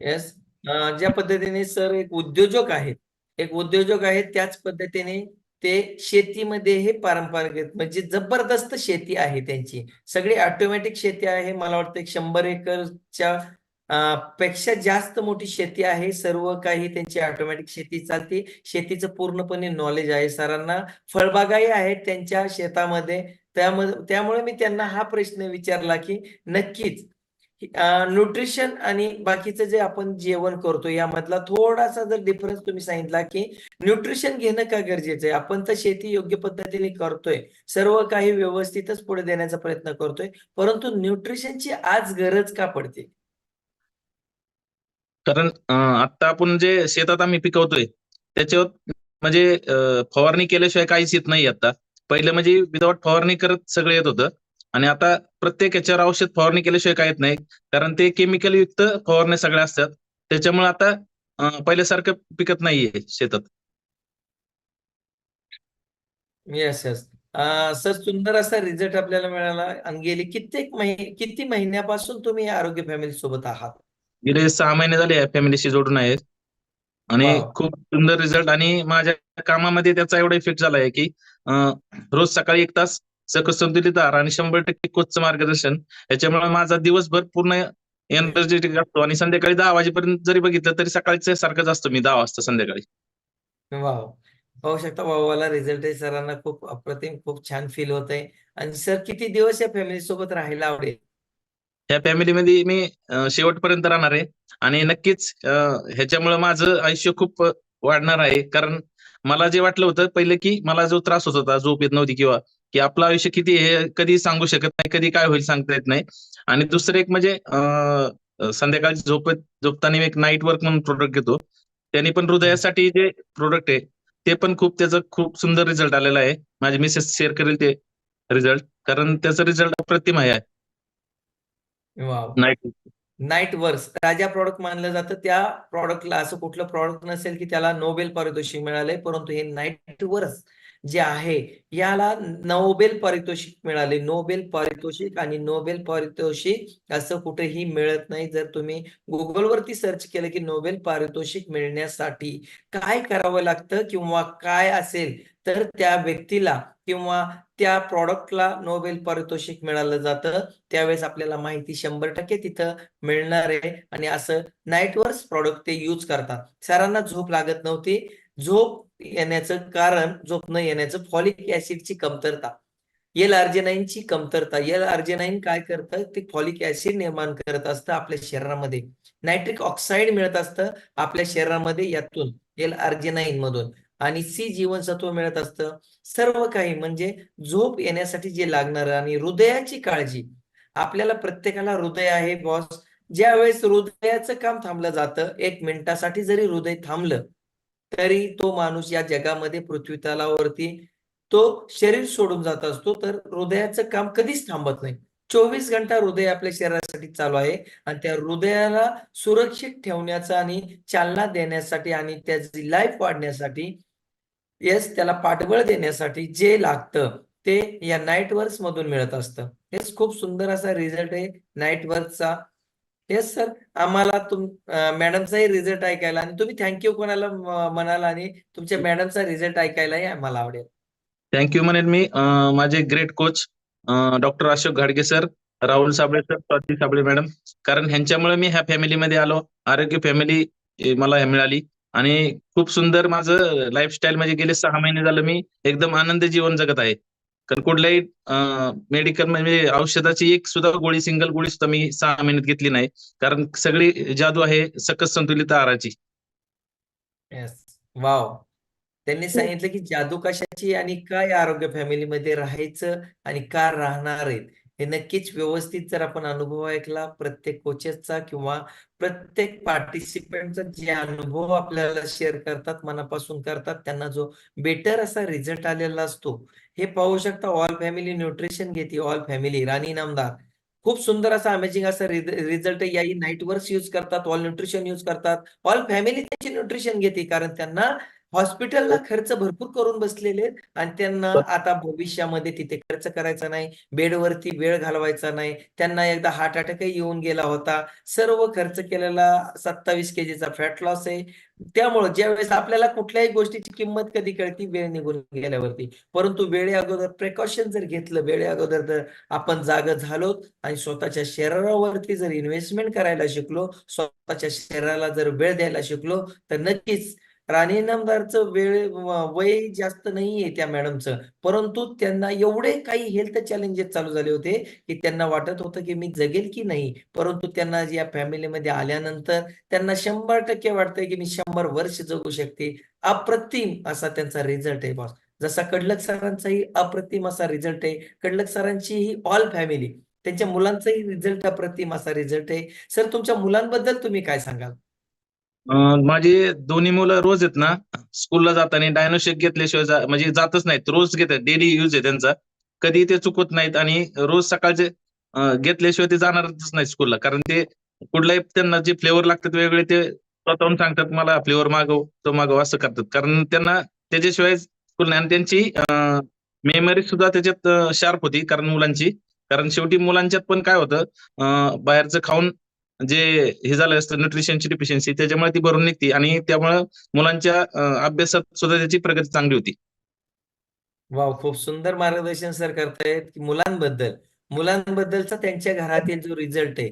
येस. ज्या पद्धतीने सर एक उद्योजक आहेत, त्याच पद्धतीने ते शेतीमध्ये हे पारंपरिक म्हणजे जबरदस्त शेती आहे त्यांची. सगळी ऑटोमॅटिक शेती आहे. मला वाटतं 100 एकरच्या पेक्षा जास्त मोठी शेती आहे. सर्व काही त्यांची ऑटोमॅटिक शेती चालते. शेतीचं पूर्णपणे नॉलेज आहे सरांना. फळबागाही आहेत त्यांच्या शेतामध्ये. त्यामुळे मी त्यांना हा प्रश्न विचारला की नक्कीच न्यूट्रिशन आणि बाकीचं जे आपण जेवण करतो यामधला थोडासा जर डिफरन्स तुम्ही सांगितला की न्यूट्रिशन घेणं का गरजेचं आहे. आपण तर शेती योग्य पद्धतीने करतोय, सर्व काही व्यवस्थितच पुढे देण्याचा प्रयत्न करतोय, परंतु न्यूट्रिशनची आज गरज का पडते? कारण आता आपण जे शेतात आम्ही पिकवतोय त्याच्यावर म्हणजे फवारणी केल्याशिवाय काहीच येत नाही आता. पहिलं म्हणजे विदाऊट फवारणी करत सगळं येत होतं आणि आता प्रत्येक याच्यावर औषध फवारणी केल्याशिवाय काय येत नाही. कारण ते केमिकल युक्त फवारण्या सगळ्या असतात. त्याच्यामुळे आता पहिल्यासारखं पिकत नाहीये शेतात. Yes yes. सर, सुंदर असा रिझल्ट आपल्याला मिळाला आणि गेली किती महिन्यापासून तुम्ही आरोग्य फॅमिली सोबत आहात? गेले 6 महिने झाले या फॅमिलीशी जोडून आहेत आणि वाव. खूप सुंदर रिझल्ट. आणि माझ्या कामामध्ये त्याचा एवढा इफेक्ट झालाय की रोज सकाळी 1 तास सकस संतुलित आहार आणि 100% कोचचं मार्गदर्शन, याच्यामुळे माझा दिवसभर पूर्ण एनर्जेटिक असतो. आणि संध्याकाळी 10 वाजेपर्यंत जरी बघितलं तरी सकाळच्या सारखंच असतं मी 10 वाजता संध्याकाळी. वाव. पाहू शकता वावाला रिझल्ट आहे सरांना, खूप अप्रतिम, खूप छान फील होत आहे. आणि सर किती दिवस या फॅमिली सोबत राहायला आवडेल? ह्या फॅमिलीमध्ये मी शेवटपर्यंत राहणार आहे आणि नक्कीच ह्याच्यामुळे माझं आयुष्य खूप वाढणार आहे. कारण मला जे वाटलं होतं पहिलं, की मला जो त्रास होत होता, झोप येत नव्हती किंवा की आपलं आयुष्य किती हे कधी सांगू शकत नाही, कधी काय होईल सांगता येत नाही. आणि दुसरं एक म्हणजे संध्याकाळची झोपताना मी एक नाईट वर्क म्हणून प्रोडक्ट घेतो. त्यांनी पण हृदयासाठी जे प्रोडक्ट आहे ते पण खूप त्याचा खूप सुंदर रिझल्ट आलेला आहे. माझी मिसेस शेअर करेल ते रिझल्ट, कारण त्याचा रिझल्ट अप्रतिम आहे. वाव. नाईट नाईट वर्क्स राजा प्रॉडक्ट मानलं जातं. त्या प्रॉडक्टला असं कुठलं प्रॉडक्ट नसेल की त्याला नोबेल पारितोषिक मिळालंय, परंतु हे नाईट वर्क्स जे आहे याला नोबेल पारितोषिक मिळाले. नोबेल पारितोषिक आणि नोबेल पारितोषिक असं कुठेही मिळत नाही. जर तुम्ही गुगलवरती सर्च केलं की नोबेल पारितोषिक मिळण्यासाठी काय करावं लागतं किंवा काय असेल, तर त्या व्यक्तीला किंवा त्या प्रॉडक्टला नोबेल पारितोषिक मिळालं जातं. त्यावेळेस आपल्याला माहिती 100% तिथं मिळणार आहे. आणि असं नाईट वर्क्स प्रॉडक्ट ते यूज करतात. सरांना झोप लागत नव्हती. झोप येण्याचं कारण, झोप न येण्याचं फॉलिक ऍसिडची कमतरता, एल अर्जिनाईनची कमतरता. एल अर्जिनाईन काय करतं, ते फॉलिक ऍसिड निर्माण करत असतं आपल्या शरीरामध्ये. नायट्रिक ऑक्साईड मिळत असतं आपल्या शरीरामध्ये यातून, एल अर्जिनाईन मधून. आणि सी जीवनसत्व मिळत असतं. सर्व काही म्हणजे झोप येण्यासाठी जे लागणार. आणि हृदयाची काळजी, आपल्याला प्रत्येकाला हृदय आहे बॉस. ज्या वेळेस हृदयाचं काम थांबलं जातं, 1 मिनिटासाठी जरी हृदय थांबलं तरी तो माणूस या जगामध्ये पृथ्वी तलावरती तो शरीर सोडून जात असतो. तर हृदयाचं काम कधीच थांबत नाही. 24 घंटा हृदय आपल्या शरीरासाठी चालू आहे. आणि त्या हृदयाला सुरक्षित ठेवण्याचा आणि चालना देण्यासाठी आणि त्याची लाईफ वाढण्यासाठी, येस, त्याला पाठबळ देण्यासाठी जे लागतं ते या नाईट वर्क्स मधून मिळत असतं. हेच खूप सुंदर असा रिझल्ट आहे नाईट वर्कचा. येस सर, आम्हाला मॅडमचाही रिझल्ट ऐकायला आणि तुम्ही थँक्यू कोणाला म्हणाल आणि तुमच्या मॅडमचा रिझल्ट ऐकायलाही आम्हाला आवडेल. थँक्यू म्हणेन मी माझे ग्रेट कोच डॉक्टर अशोक घाडगे sir, Rahul Sable sir, Swati Sable madam. कारण ह्यांच्यामुळे मी ह्या फॅमिलीमध्ये आलो. आरोग्य फॅमिली मला मिळाली आणि खूप सुंदर माझं लाईफस्टाईल, म्हणजे गेले 6 महिने झालं मी एकदम आनंदी जीवन जगत आहे. कारण कुठल्याही मेडिकल म्हणजे औषधाची एक सुद्धा गोळी, सिंगल गोळी सुद्धा मी 6 महिन्यात घेतली नाही. कारण सगळी जादू आहे सकस संतुलित आहाराची. Yes, wow. त्यांनी सांगितलं की जादू कशाची आणि काय आरोग्य फॅमिलीमध्ये राहायचं आणि का राहणार आहेत. हे नक्कीच व्यवस्थित जर आपण अनुभव ऐकला प्रत्येक कोचेसचा किंवा प्रत्येक पार्टिसिपेंटचा, जे अनुभव आपल्याला शेअर करतात, मनापासून करतात, त्यांना जो बेटर असा रिझल्ट आलेला असतो. हे पाहू शकता. ऑल फॅमिली न्यूट्रिशन घेते, ऑल फॅमिली राणी नामदार. खूप सुंदर असा अमेजिंग असा रिझल्ट. याही नाईट वर्क्स यूज करतात, ऑल न्यूट्रिशन यूज करतात. ऑल फॅमिली त्यांची न्यूट्रिशन घेते, कारण त्यांना हॉस्पिटलला खर्च भरपूर करून बसलेले आहेत आणि त्यांना आता भविष्यामध्ये तिथे खर्च करायचा नाही, बेडवरती वेळ घालवायचा नाही. त्यांना एकदा हार्ट अटॅकही येऊन गेला होता. सर्व खर्च केलेला 27 केजीचा फॅट लॉस आहे. त्यामुळे ज्यावेळेस आपल्याला कुठल्याही गोष्टीची किंमत कधी कळती, वेळ निघून गेल्यावरती. परंतु वेळे अगोदर प्रिकॉशन जर घेतलं, वेळे अगोदर जर आपण जाग झालो आणि स्वतःच्या शरीरावरती जर इन्व्हेस्टमेंट करायला शिकलो, स्वतःच्या शरीराला जर वेळ द्यायला शिकलो, तर नक्कीच राणी इनामदारचं वय जास्त नाहीये त्या मॅडमचं, परंतु त्यांना एवढे काही हेल्थ चॅलेंजेस चालू झाले होते की त्यांना वाटत होतं की मी जगेल की नाही. परंतु त्यांना या फॅमिलीमध्ये आल्यानंतर त्यांना 100% वाटतंय की मी 100 वर्ष जगू शकते. अप्रतिम असा त्यांचा रिझल्ट आहे बॉस. जसा कडलक सरांचाही अप्रतिम असा रिझल्ट आहे. कडलक सरांची ही ऑल फॅमिली, त्यांच्या मुलांचाही रिझल्ट अप्रतिम असा रिझल्ट आहे. सर, तुमच्या मुलांबद्दल तुम्ही काय सांगाल? माझी दोन्ही मुलं रोज आहेत ना, स्कूलला जाताना डायनोशेक घेतल्याशिवाय म्हणजे जातच नाहीत. रोज घेतात, डेली यूज आहे त्यांचा. कधी ते चुकत नाहीत आणि रोज सकाळचे घेतल्याशिवाय ते जाणारच नाही स्कूलला. कारण ते कुठलाही त्यांना जे फ्लेवर लागतात वेगवेगळे, ते स्वतःहून सांगतात मला फ्लेवर मागव, तो मागव, असं करतात. कारण त्यांना त्याच्याशिवाय स्कूल नाही. आणि त्यांची मेमरी सुद्धा त्याच्यात शार्प होती, कारण मुलांची. कारण शेवटी मुलांच्यात पण काय होतं, बाहेरचं खाऊन जे हे झालं असतं न्यूट्रिशनची डिफिशियन्सी, त्याच्यामुळे ती भरून निघते आणि त्यामुळे मुलांच्या अभ्यासात सुद्धा त्याची प्रगती चांगली होती. वाव, खूप सुंदर मार्गदर्शन सर करतायत की मुलांबद्दलचा त्यांच्या घरातील जो रिझल्ट आहे.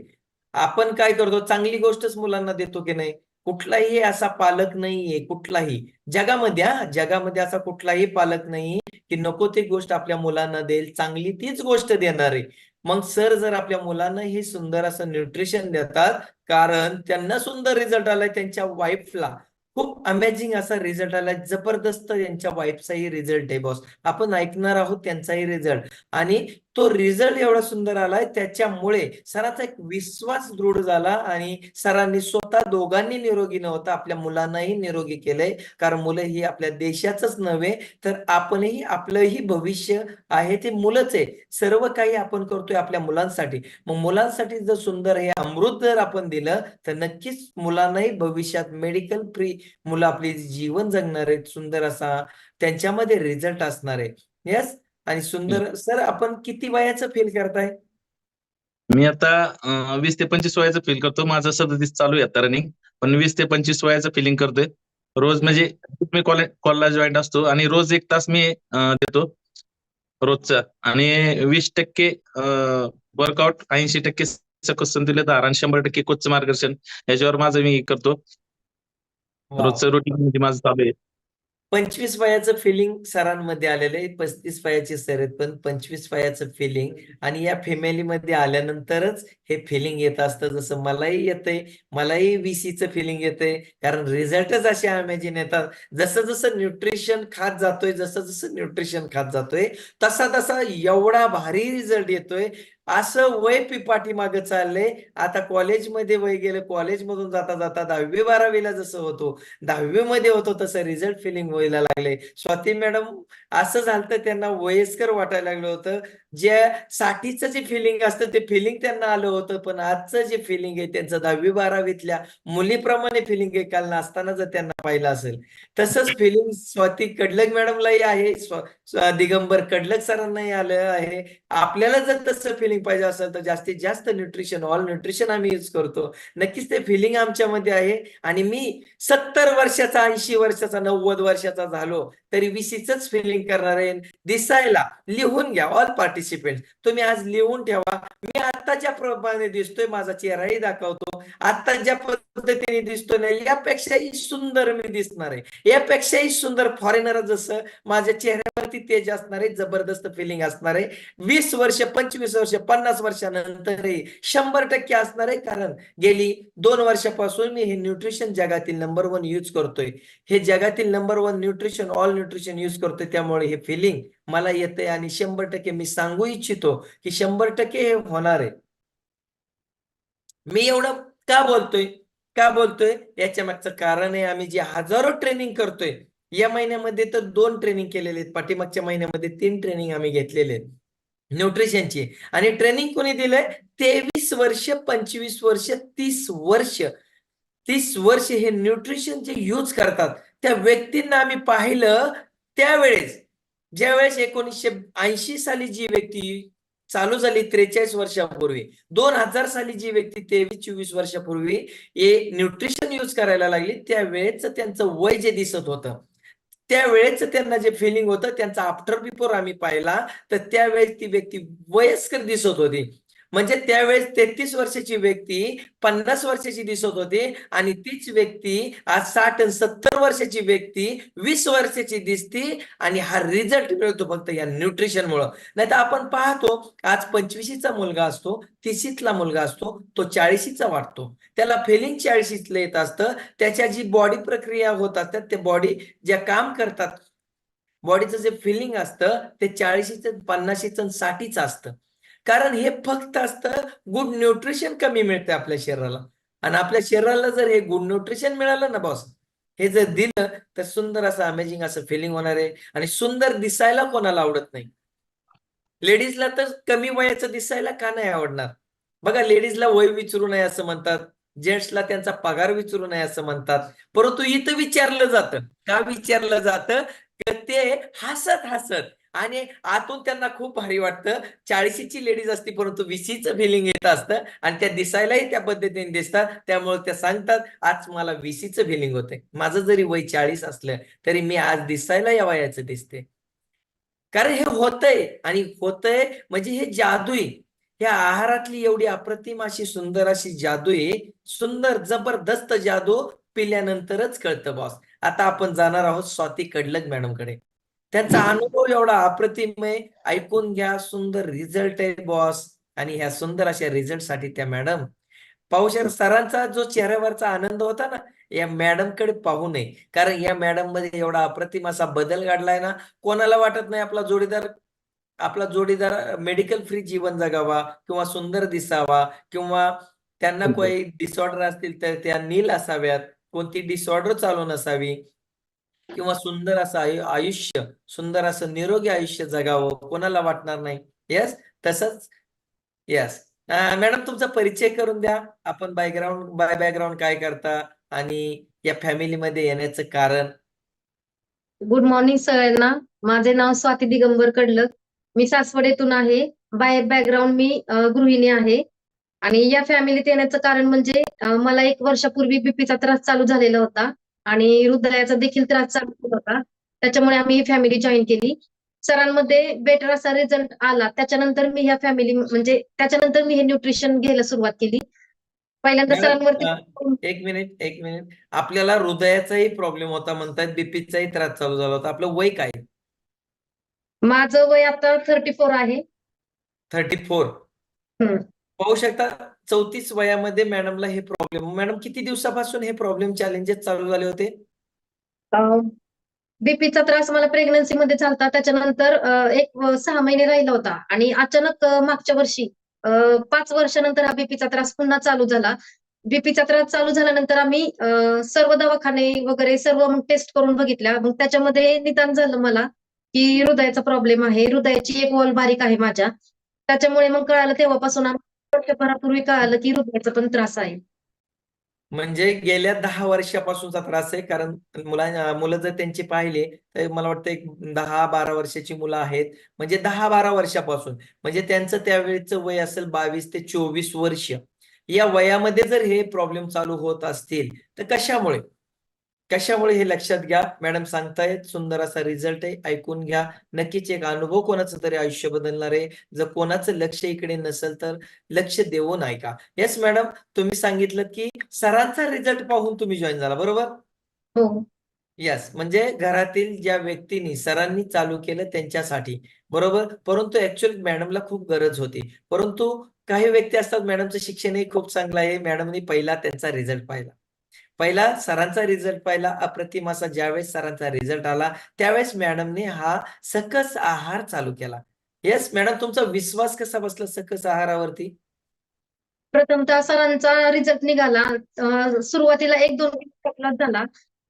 आपण काय करतो, चांगली गोष्टच मुलांना देतो की नाही. कुठलाही असा पालक नाहीये, कुठलाही जगामध्ये असा कुठलाही पालक नाही की नको ती गोष्ट आपल्या मुलांना देईल, चांगली तीच गोष्ट देणार आहे. मग सर जर आपल्या मुलांना हे सुंदर असं न्यूट्रिशन देतात, कारण त्यांना सुंदर रिझल्ट आलाय, त्यांच्या वाईफला खूप अमेझिंग असा रिझल्ट आलाय, जबरदस्त त्यांच्या वाईफचाही रिझल्ट आहे बॉस. आपण ऐकणार आहोत त्यांचाही रिझल्ट, आणि तो रिझल्ट एवढा सुंदर आलाय त्याच्यामुळे सरांचा एक विश्वास दृढ झाला, आणि सरांनी स्वतः दोघांनी निरोगी नव्हता आपल्या मुलांनाही निरोगी केलंय. कारण मुलं ही आपल्या देशाचंच नव्हे तर आपणही, आपलंही भविष्य आहे ते मुलंच आहे. सर्व काही आपण करतोय आपल्या मुलांसाठी. मग मुलांसाठी जर सुंदर हे अमृत जर आपण दिलं तर नक्कीच मुलांनाही भविष्यात मेडिकल फ्री मुलं आपली जीवन जगणार आहेत, सुंदर असा त्यांच्यामध्ये रिझल्ट असणार आहे. येस. आणि सुंदर सर, आपण किती वयाचं फील करताय? मी आता 20 ते 25 वयाचं फील करतो. माझं 37 चालू आहे आता रनिंग, पण 20 ते 25 वयाचं फिलिंग करतोय रोज. म्हणजे मी कॉलेज जॉईन असतो आणि रोज 1 तास मी देतो रोजचा, आणि 20% वर्कआउट, 80% सकस संतुलित आहार आणि 100% कोचचं मार्गदर्शन याच्यावर माझं मी करतो. वाव. रोजचं रुटीन मध्ये माझं चालू आहे. 25 वयाचं फिलिंग सरांमध्ये आलेलं आहे. 35 वयाची सर आहेत, पण 25 वयाचं फिलिंग, आणि या फॅमिलीमध्ये आल्यानंतरच हे फिलिंग येत असतं. जसं मलाही येतंय, मलाही VCचं फिलिंग येतंय, कारण रिझल्टच असे अमेजिंग येतात. जसं जसं न्यूट्रिशन खात जातोय, तसा तसा एवढा भारी रिझल्ट येतोय. असं वय पाठीमागं चाललंय. आता कॉलेजमध्ये वय गेलं, कॉलेजमधून जाता जाता 10वी 12वीला जसं होतो, 10वी मध्ये होतो, तसं रिझल्ट फिलिंग व्हायला लागले. स्वाती मॅडम असं झालं, त्यांना वयस्कर वाटायला लागलं होतं. जे 60चं जे फिलिंग असतं ते फिलिंग त्यांना आलं होतं, पण आजचं जे फिलिंग आहे त्यांचं 10वी 12वीतल्या मुलीप्रमाणे फिलिंग आहे. काल नाचताना जर त्यांना पाहिलं असेल तसंच फिलिंग स्वाती कडलक मॅडमलाही आहे, दिगंबर कडलक सरांनाही आलं आहे. आपल्याला जर तसं फिलिंग पाहिजे असेल तर जास्तीत जास्त न्यूट्रिशन, ऑल न्यूट्रिशन आम्ही यूज करतो. नक्कीच ते फिलिंग आमच्यामध्ये आहे. आणि मी 70 वर्षाचा, 80 वर्षाचा, 90 वर्षाचा झालो तरी VCचंच फिलिंग करणार आहे. दिसायला लिहून घ्या ऑल पार्टिसिपेंट, तुम्ही आज लिहून ठेवा. मी आता ज्या प्रमाणे दिसतोय, माझा चेहराही दाखवतो, आता ज्या पद्धतीने दिसतोय ना, यापेक्षाही सुंदर मी दिसणार आहे. यापेक्षाही सुंदर फॉरेनर जसं माझ्या चेहऱ्यावरती तेज असणार आहे, जबरदस्त फिलिंग असणार आहे. 20 वर्ष, 25 वर्ष, 50 वर्षानंतरही 100% असणार आहे. कारण गेली 2 वर्षापासून मी हे न्यूट्रिशन जगातील नंबर 1 यूज करतोय. हे जगातील number 1 nutrition, all nutrition use करतोय. त्यामुळे हे फिलिंग मला येतंय, आणि 100% मी सांगू इच्छितो की 100% हे होणार आहे. मी एवढं का बोलतोय याच्या मागचं कारण आहे, आम्ही जे हजारो ट्रेनिंग करतोय, या महिन्यामध्ये तर 2 ट्रेनिंग केलेले आहेत, पाठीमागच्या महिन्यामध्ये 3 ट्रेनिंग आम्ही घेतलेले आहेत न्यूट्रिशनची. आणि ट्रेनिंग कोणी दिलंय? 23 वर्ष, 25 वर्ष, 30 वर्ष हे न्यूट्रिशन जे यूज करतात त्या व्यक्तींना आम्ही पाहिलं. त्यावेळेस ज्यावेळेस 1980 साली जी व्यक्ती चालू झाली, 43 वर्षापूर्वी, 2000 साली जी व्यक्ती 23-24 वर्षापूर्वी हे न्यूट्रिशन यूज करायला लागली, त्यावेळेस त्यांचं वय जे दिसत होतं, त्यावेळेस त्यांना जे फिलिंग होतं, त्यांचा आफ्टर बिफोर आम्ही पाहिला तर त्यावेळेस ती व्यक्ती वयस्कर दिसत होती. म्हणजे त्यावेळेस 33 वर्षाची व्यक्ती 50 वर्षाची दिसत होती, आणि तीच व्यक्ती आज 60-70 वर्षाची व्यक्ती 20 वर्षाची दिसती. आणि हा रिझल्ट मिळतो फक्त या न्यूट्रिशन मुळे. नाही तर आपण पाहतो आज 25चा मुलगा असतो, 30ला मुलगा असतो, तो 40चा वाटतो, त्याला फिलिंग 40ला येत असतं. त्याच्या जी बॉडी प्रक्रिया होत असतात, ते बॉडी ज्या काम करतात, बॉडीचं जे फिलिंग असतं ते 40चं, 50चं, 60चं असतं. कारण हे फक्त असतं गुड न्यूट्रिशन कमी मिळते आपल्या शरीराला. आणि आपल्या शरीराला जर हे गुड न्यूट्रिशन मिळालं ना बॉस, हे जर दिलं तर सुंदर असं अमेजिंग असं फिलिंग होणार आहे. आणि सुंदर दिसायला कोणाला आवडत नाही? लेडीजला तर कमी वयाचं दिसायला का नाही आवडणार? बघा, लेडीजला वय विचारू नये असं म्हणतात, जेंट्सला त्यांचा पगार विचारू नये असं म्हणतात, परंतु इथं विचारलं जातं. का विचारलं जातं? ते हसत हसत, आणि आतून त्यांना खूप भारी वाटतं. 40ची लेडीज असते परंतु 20चं फिलिंग येत असतं, आणि त्या दिसायलाही त्या पद्धतीने दिसतात. त्यामुळे त्या सांगतात आज मला 20चं फिलिंग होतंय. माझं जरी वय 40 असलं तरी मी आज दिसायला या वयाचं दिसते. कारण हे होतंय, आणि होतंय म्हणजे हे जादू आहे. या आहारातली एवढी अप्रतिम अशी सुंदर अशी जादू आहे, सुंदर जबरदस्त जादू पिल्यानंतरच कळतं बॉस. आता आपण जाणार आहोत स्वाती कडलग मॅडमकडे. त्यांचा अनुभव एवढा अप्रतिम आहे, ऐकून घ्या. सुंदर रिझल्ट आहे बॉस. आणि ह्या सुंदर अशा रिझल्टसाठी त्या मॅडम पाहू शकता. सरांचा जो चेहऱ्यावरचा आनंद होता ना, या मॅडमकडे पाहू नये. कारण या मॅडम मध्ये एवढा अप्रतिम असा बदल घडलाय ना, कोणाला वाटत नाही आपला जोडीदार मेडिकल फ्री जीवन जगावा किंवा सुंदर दिसावा किंवा त्यांना काही डिसऑर्डर असतील तर त्या नील असाव्यात, कोणती डिसऑर्डर चालू नसावी किंवा सुंदर असं आयुष्य, सुंदर असं निरोगी आयुष्य जगावं कोणाला वाटणार नाही. येस, तसंच. येस. मॅडम तुमचा परिचय करून द्या. आपण बॅकग्राऊंड काय करता आणि या फॅमिलीमध्ये येण्याचं कारण. गुड मॉर्निंग सगळ्यांना. माझे नाव स्वाती दिगंबर कडलक. मी सासवडीतून आहे. बाय बॅकग्राऊंड मी गृहिणी आहे. आणि या फॅमिलीत येण्याचं कारण म्हणजे मला 1 वर्षापूर्वी बीपीचा त्रास चालू झालेला होता आणि हृदयाचा देखील त्रास चालू होता. त्याच्यामुळे आम्ही ही फॅमिली जॉईन केली. सरांमध्ये बेटर असा रिझल्ट आला. त्याच्यानंतर मी ह्या फॅमिली म्हणजे त्याच्यानंतर मी हे न्यूट्रिशन घ्यायला सुरुवात केली. पहिल्यांदा मॅडम सरांवरती एक मिनिट. आपल्याला हृदयाचाही प्रॉब्लेम होता म्हणतात, बीपीचाही त्रास चालू झाला होता. आपलं वय काय? माझं वय आता 34 आहे. 34. हम्म. पाहू शकता 34 वयामध्ये मॅडमला हे प्रॉब्लेम. मॅडम किती दिवसापासून हे प्रॉब्लेम चॅलेंजेस चालू झाले होते? बीपीचा त्रास मला प्रेग्नन्सी मध्ये झालता. त्याच्यानंतर 6 महिने राहिला होता आणि अचानक मागच्या वर्षी 5 वर्षानंतर हा बीपीचा त्रास पुन्हा चालू झाला. बीपीचा त्रास चालू झाल्यानंतर आम्ही सर्व दवाखाने वगैरे सर्व मग टेस्ट करून बघितल्या. मग त्याच्यामध्ये निदान झालं मला की हृदयाचा प्रॉब्लेम आहे. हृदयाची एक वॉल बारीक आहे माझ्या. त्याच्यामुळे मग कळालं तेव्हापासून वर्षभरापूर्वी कळालं की हृदयाचा पण त्रास आहे. म्हणजे गेल्या 10 वर्षापासूनचा त्रास आहे. कारण मुलं जर त्यांची पाहिले तर मला वाटतं एक 10-12 वर्षाची मुलं आहेत. म्हणजे 10-12 वर्षापासून, म्हणजे त्यांचं त्यावेळेचं वय असेल 22 ते 24 वर्ष. या वयामध्ये जर हे प्रॉब्लेम चालू होत असतील तर कशामुळे हे लक्षात घ्या. मॅडम सांगतायत सुंदर असा रिझल्ट आहे, ऐकून घ्या. नक्कीच एक अनुभव कोणाचं तरी आयुष्य बदलणार आहे. जर कोणाचं लक्ष इकडे नसेल तर लक्ष देऊ नाही का. येस मॅडम, तुम्ही सांगितलं की सरांचा रिझल्ट पाहून तुम्ही जॉईन झाला, बरोबर? हो. येस, म्हणजे घरातील ज्या व्यक्तींनी सरांनी चालू केलं त्यांच्यासाठी, बरोबर. परंतु ऍक्च्युअली मॅडमला खूप गरज होती. परंतु काही व्यक्ती असतात, मॅडमचं शिक्षणही खूप चांगलं आहे, मॅडमनी पहिला त्यांचा रिझल्ट पहिला सरांचा रिझल्ट पाहिला, अप्रतिम असा. ज्यावेळेस सरांचा रिझल्ट आला त्यावेळेस मॅडमने हा सकस आहार चालू केला. येस मॅडम, तुमचा विश्वास कसा बसला सकस आहारावरती? प्रथमतः सरांचा रिझल्ट निघाला. सुरुवातीला 1-2 दिवस झाला.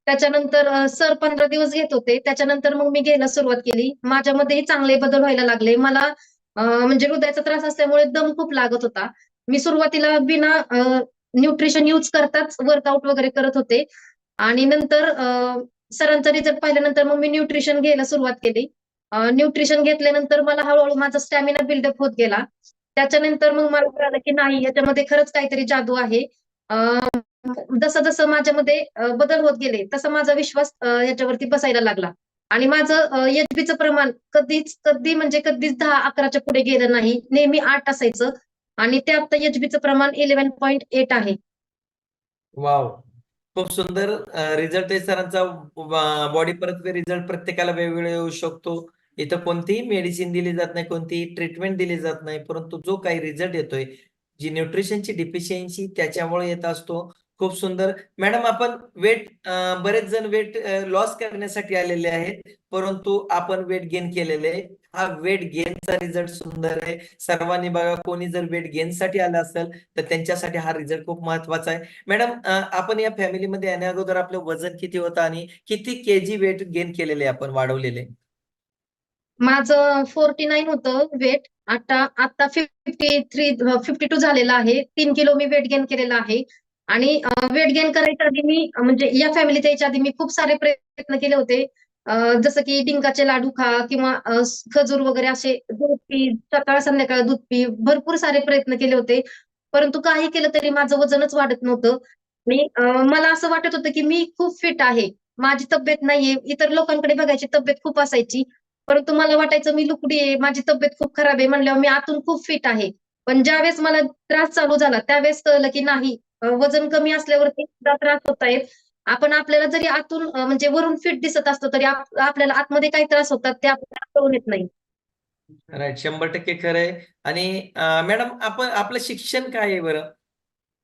त्याच्यानंतर सर 15 दिवस घेत होते. त्याच्यानंतर मग मी घ्यायला सुरुवात केली. माझ्यामध्येही चांगले बदल व्हायला लागले. मला म्हणजे हृदयाचा त्रास असल्यामुळे दम खूप लागत होता. मी सुरुवातीला बिना न्यूट्रिशन यूज करताच वर्कआउट वगैरे करत होते आणि नंतर सरांचा रिझल्ट पाहिल्यानंतर मग मी न्यूट्रिशन घ्यायला सुरुवात केली. न्यूट्रिशन घेतल्यानंतर मला हळूहळू माझा स्टॅमिना बिल्डअप होत गेला. त्याच्यानंतर मग मला कळालं की नाही, याच्यामध्ये खरंच काहीतरी जादू आहे. जसं जसं माझ्यामध्ये बदल होत गेले तसा माझा विश्वास याच्यावरती बसायला लागला आणि माझं एचबीचं प्रमाण कधीच 10-11च्या पुढे गेलं नाही. नेहमी 8 असायचं आणि ते आता एचबीचं प्रमाण 11.8 आहे. वाव, खूप सुंदर रिझल्ट आहे सरांचा. बॉडी परत रिझल्ट प्रत्येकाला वेगवेगळा येऊ शकतो. इथं कोणतीही मेडिसिन दिली जात नाही, कोणतीही ट्रीटमेंट दिली जात नाही. परंतु जो काही रिझल्ट येतोय, जी न्यूट्रिशनची डिफिशियन्सी त्याच्यामुळे येत असतो. खूप सुंदर. मॅडम, आपण बरेच जण वेट लॉस करण्यासाठी आलेले आहेत, परंतु आपण वेट गेन केलेले आहे. हा वेट गेनचा रिझल्ट सुंदर आहे. सर्वांनी बघा, कोणी जर वेट गेनसाठी आलं असेल तर त्यांच्यासाठी हा रिझल्ट खूप महत्वाचा आहे. मॅडम, आपण या फॅमिलीमध्ये येण्या अगोदर आपलं वजन किती होतं आणि किती केजी वेट गेन केलेले आपण वाढवलेले? माझं 49 होतं वेट. आता 52 झालेलं आहे. 3 किलो मी वेट गेन केलेलं आहे. आणि वेट गेन करायच्या आधी मी म्हणजे या फॅमिलीत यायच्या आधी मी खूप सारे प्रयत्न केले होते. जसं की डिंकाचे लाडू खा किंवा खजूर वगैरे असे दूध पी, सकाळ संध्याकाळ दूध पी, भरपूर सारे प्रयत्न केले होते. परंतु काही केलं तरी माझं वजनच वाढत नव्हतं. आणि मला असं वाटत होतं की मी खूप फिट आहे, माझी तब्येत नाहीये. इतर लोकांकडे बघायची तब्येत खूप असायची, परंतु मला वाटायचं मी लुकडी आहे, माझी तब्येत खूप खराब आहे. म्हणल्यावर मी आतून खूप फिट आहे. पण ज्यावेळेस मला त्रास चालू झाला त्यावेळेस कळलं की नाही, वजन कमी असल्यावरती सुद्धा त्रास होत आहेत आपण आपल्याला जरी आतून म्हणजे वरून फिट दिसत असतो तरी आपल्याला आतमध्ये काही त्रास होतात ते आपल्याला कळून येत नाही. राईट, 100% खरं आहे. आणि मॅडम आपण आपलं शिक्षण काय आहे बरं?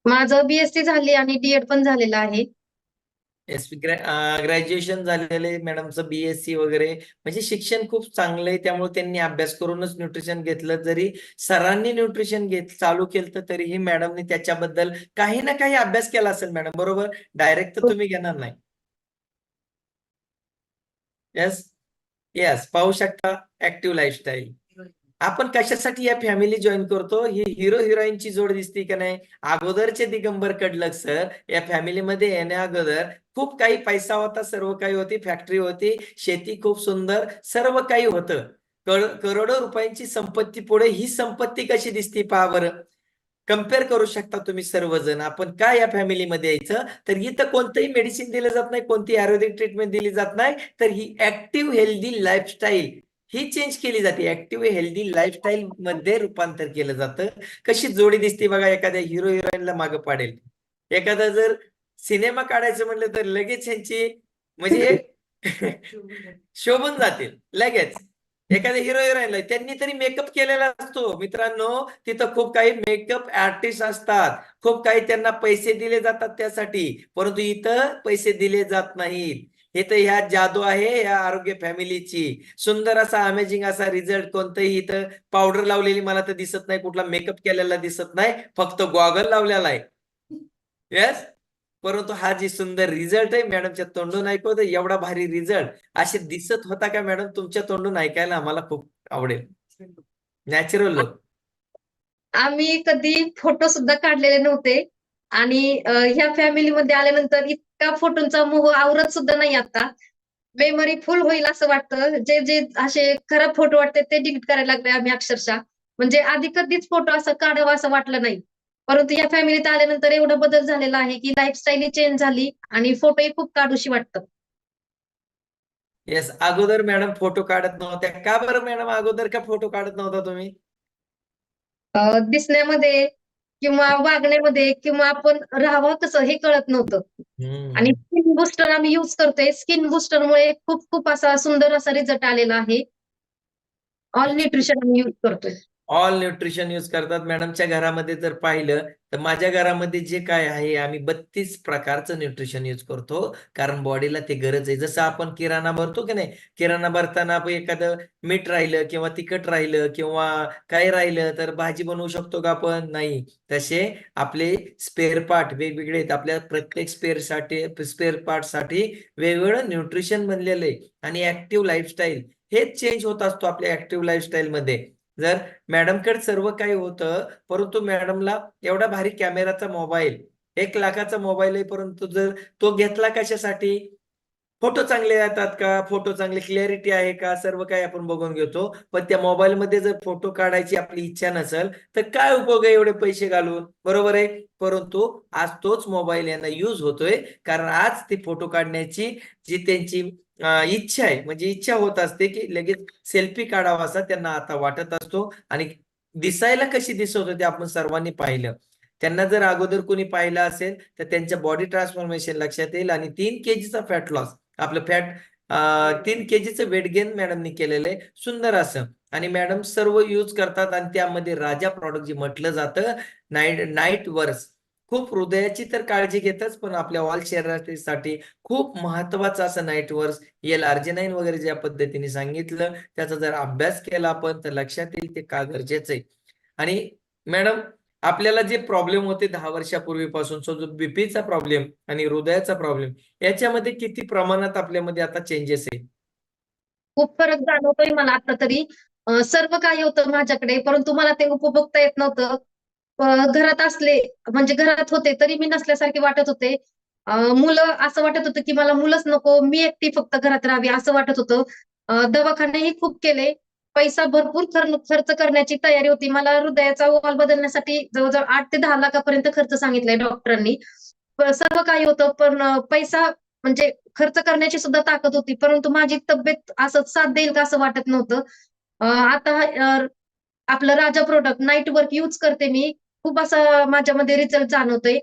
माझं BSc झाली आणि D.Ed पण झालेलं आहे. ग्रॅज्युएशन झालेलं आहे मॅडमचं, BSc वगैरे, म्हणजे शिक्षण खूप चांगलं आहे. त्यामुळे त्यांनी अभ्यास करूनच न्यूट्रिशन घेतलं. जरी सरांनी न्यूट्रिशन चालू केलं तरीही मॅडमनी त्याच्याबद्दल काही ना काही अभ्यास केला असेल मॅडम, बरोबर? डायरेक्ट तर तुम्ही घेणार नाही. येस येस, पाहू शकता ऍक्टिव्ह लाईफस्टाईल. आपण कशासाठी या फॅमिली जॉईन करतो? ही हिरो हिरोईनची जोड दिसते का नाही? अगोदरचे दिगंबर कडलक सर या फॅमिलीमध्ये येण्या अगोदर खूप काही पैसा होता, सर्व काही होती, फॅक्टरी होती, शेती खूप सुंदर, सर्व काही होतं. करोडो रुपयांची संपत्ती पुढे ही संपत्ती कशी दिसते पहा बरं. कम्पेअर करू शकता तुम्ही सर्वजण. आपण काय या फॅमिलीमध्ये यायचं तर इथं कोणतंही मेडिसिन दिलं जात नाही, कोणती आयुर्वेदिक ट्रीटमेंट दिली जात नाही, तर ही ऍक्टिव्ह हेल्दी लाईफस्टाईल ही चेंज केली जाते. ऍक्टिव्ह हेल्दी लाईफस्टाईल मध्ये रूपांतर केलं जातं. कशी जोडी दिसते बघा, एखाद्या हिरो हिरोईनला मागं पाडेल. एखादा जर सिनेमा काढायचं म्हटलं तर लगेच ह्यांची म्हणजे शोभून जातील लगेच. एखाद्या हिरो हिरोईनला त्यांनी तरी मेकअप केलेला असतो मित्रांनो. तिथं खूप काही मेकअप आर्टिस्ट असतात, खूप काही त्यांना पैसे दिले जातात त्यासाठी, परंतु इथं पैसे दिले जात नाहीत. हे तर ह्या जादू आहे या आरोग्य फॅमिलीची. सुंदर असा अमेझिंग असा रिझल्ट. कोणतंही इथं पावडर लावलेली मला तर दिसत नाही, कुठला मेकअप केलेला दिसत नाही, फक्त गॉगल लावलेला आहे. येस, परंतु हा जी सुंदर रिझल्ट आहे मॅडमच्या तोंडून ऐकवतो, एवढा भारी रिझल्ट असे दिसत होता का मॅडम? तुमच्या तोंडून ऐकायला आम्हाला खूप आवडेल. Natural look. आम्ही कधी फोटो सुद्धा काढलेले नव्हते आणि ह्या फॅमिलीमध्ये आल्यानंतर इतका फोटोंचा मोह आवरत सुद्धा नाही आता. मेमरी फुल होईल असं वाटतं. जे जे असे खराब फोटो वाटते ते डिलीट करायला लागले आम्ही अक्षरशः. म्हणजे आधी कधीच फोटो असं काढावा असं वाटलं नाही. परंतु या फॅमिलीत आल्यानंतर एवढा बदल झालेला आहे की लाईफस्टाईल चेंज झाली आणि फोटोही खूप काढूशी वाटतात. येस, अगोदर मॅडम फोटो काढत नव्हत्या का बरं मॅडम? अगोदर का फोटो काढत नव्हता तुम्ही? दिसण्यामध्ये किंवा वागण्यामध्ये किंवा आपण राहावं कसं हे कळत नव्हतं. आणि स्किन बुस्टर आम्ही युज करतोय. स्किन बुस्टरमुळे खूप खूप असा सुंदर असा रिझल्ट आलेला आहे. ऑल न्यूट्रिशन आम्ही युज करतोय. ऑल न्यूट्रिशन यूज करतात. मॅडमच्या घरामध्ये जर पाहिलं तर माझ्या घरामध्ये जे काय आहे आम्ही 32 प्रकारचं न्यूट्रिशन यूज करतो, कारण बॉडीला ते गरज आहे. जसं आपण किराणा भरतो की नाही, किराणा भरताना आपण एखादं मीठ राहिलं किंवा तिखट राहिलं किंवा काय राहिलं तर भाजी बनवू शकतो का आपण? नाही. तसे आपले स्पेअर पार्ट वेगवेगळे आहेत. आपल्या प्रत्येक स्पेअर पार्टसाठी वेगवेगळं न्यूट्रिशन बनलेलं आहे. आणि ऍक्टिव्ह लाईफस्टाईल हेच चेंज होत असतो आपल्या ऍक्टिव्ह लाईफस्टाईल मध्ये. जर मॅडमकडे सर्व काही होतं, परंतु मॅडमला एवढा भारी कॅमेराचा मोबाईल, 1 लाखाचा मोबाईल आहे, परंतु जर तो घेतला कशासाठी? फोटो चांगले येतात का? फोटो चांगली क्लॅरिटी आहे का? सर्व काही आपण बघून घेतो. पण त्या मोबाईलमध्ये जर फोटो काढायची आपली इच्छा नसेल तर काय उपयोग आहे एवढे पैसे घालून? बरोबर आहे. परंतु आज तोच मोबाईल यांना युज होतोय, कारण आज ती फोटो काढण्याची जी त्यांची इच्छा आहे, म्हणजे इच्छा होत असते की लगेच सेल्फी काढावा असा त्यांना आता वाटत असतो. आणि दिसायला कशी दिसत होते आपण सर्वांनी पाहिलं. त्यांना जर अगोदर कोणी पाहिलं असेल तर त्यांच्या बॉडी ट्रान्सफॉर्मेशन लक्षात येईल. आणि 3 kgचा फॅट लॉस, आपलं फॅट 3 kgचं वेट गेन मॅडमनी केलेलं आहे, सुंदर असं. आणि मॅडम सर्व यूज करतात आणि त्यामध्ये राजा प्रॉडक्ट जे म्हटलं जातं नाईट वर्स, खूप हृदयाची तर काळजी घेतच, पण आपल्या ऑल शरीरासाठी खूप महत्वाचं असं नाईट वर्स L-आर्जिनाइन वगैरे ज्या पद्धतीने सांगितलं, त्याचा जर अभ्यास केला आपण तर लक्षात येईल ते का गरजेचं आहे. आणि मॅडम आपल्याला जे प्रॉब्लेम होते 10 वर्षापूर्वीपासून, जो बीपीचा प्रॉब्लेम आणि हृदयाचा प्रॉब्लेम, याच्यामध्ये किती प्रमाणात आपल्यामध्ये आता चेंजेस आहे? खूप फरक जाणवतोय मला आता तरी. सर्व काही होतं माझ्याकडे, परंतु मला ते उपभोगता येत नव्हतं. घरात असले म्हणजे घरात होते तरी मी नसल्यासारखे वाटत होते. मुलं असं वाटत होतं की मला मुलंच नको, मी एकटी फक्त घरात राहावी असं वाटत होतं. दवाखानेही खूप केले. पैसा भरपूर खर्च करण्याची तयारी होती. मला हृदयाचा वॉल बदलण्यासाठी जवळजवळ 8 ते 10 लाखापर्यंत खर्च सांगितलाय डॉक्टरांनी. सर्व काही होतं, पण पैसा म्हणजे खर्च करण्याची सुद्धा ताकद होती, परंतु माझी तब्येत असं साथ देईल का असं वाटत नव्हतं. आता आपलं राजा प्रोडक्ट नाईट वर्क यूज करते मी. खूप असा माझ्यामध्ये रिझल्ट जाणवतोय.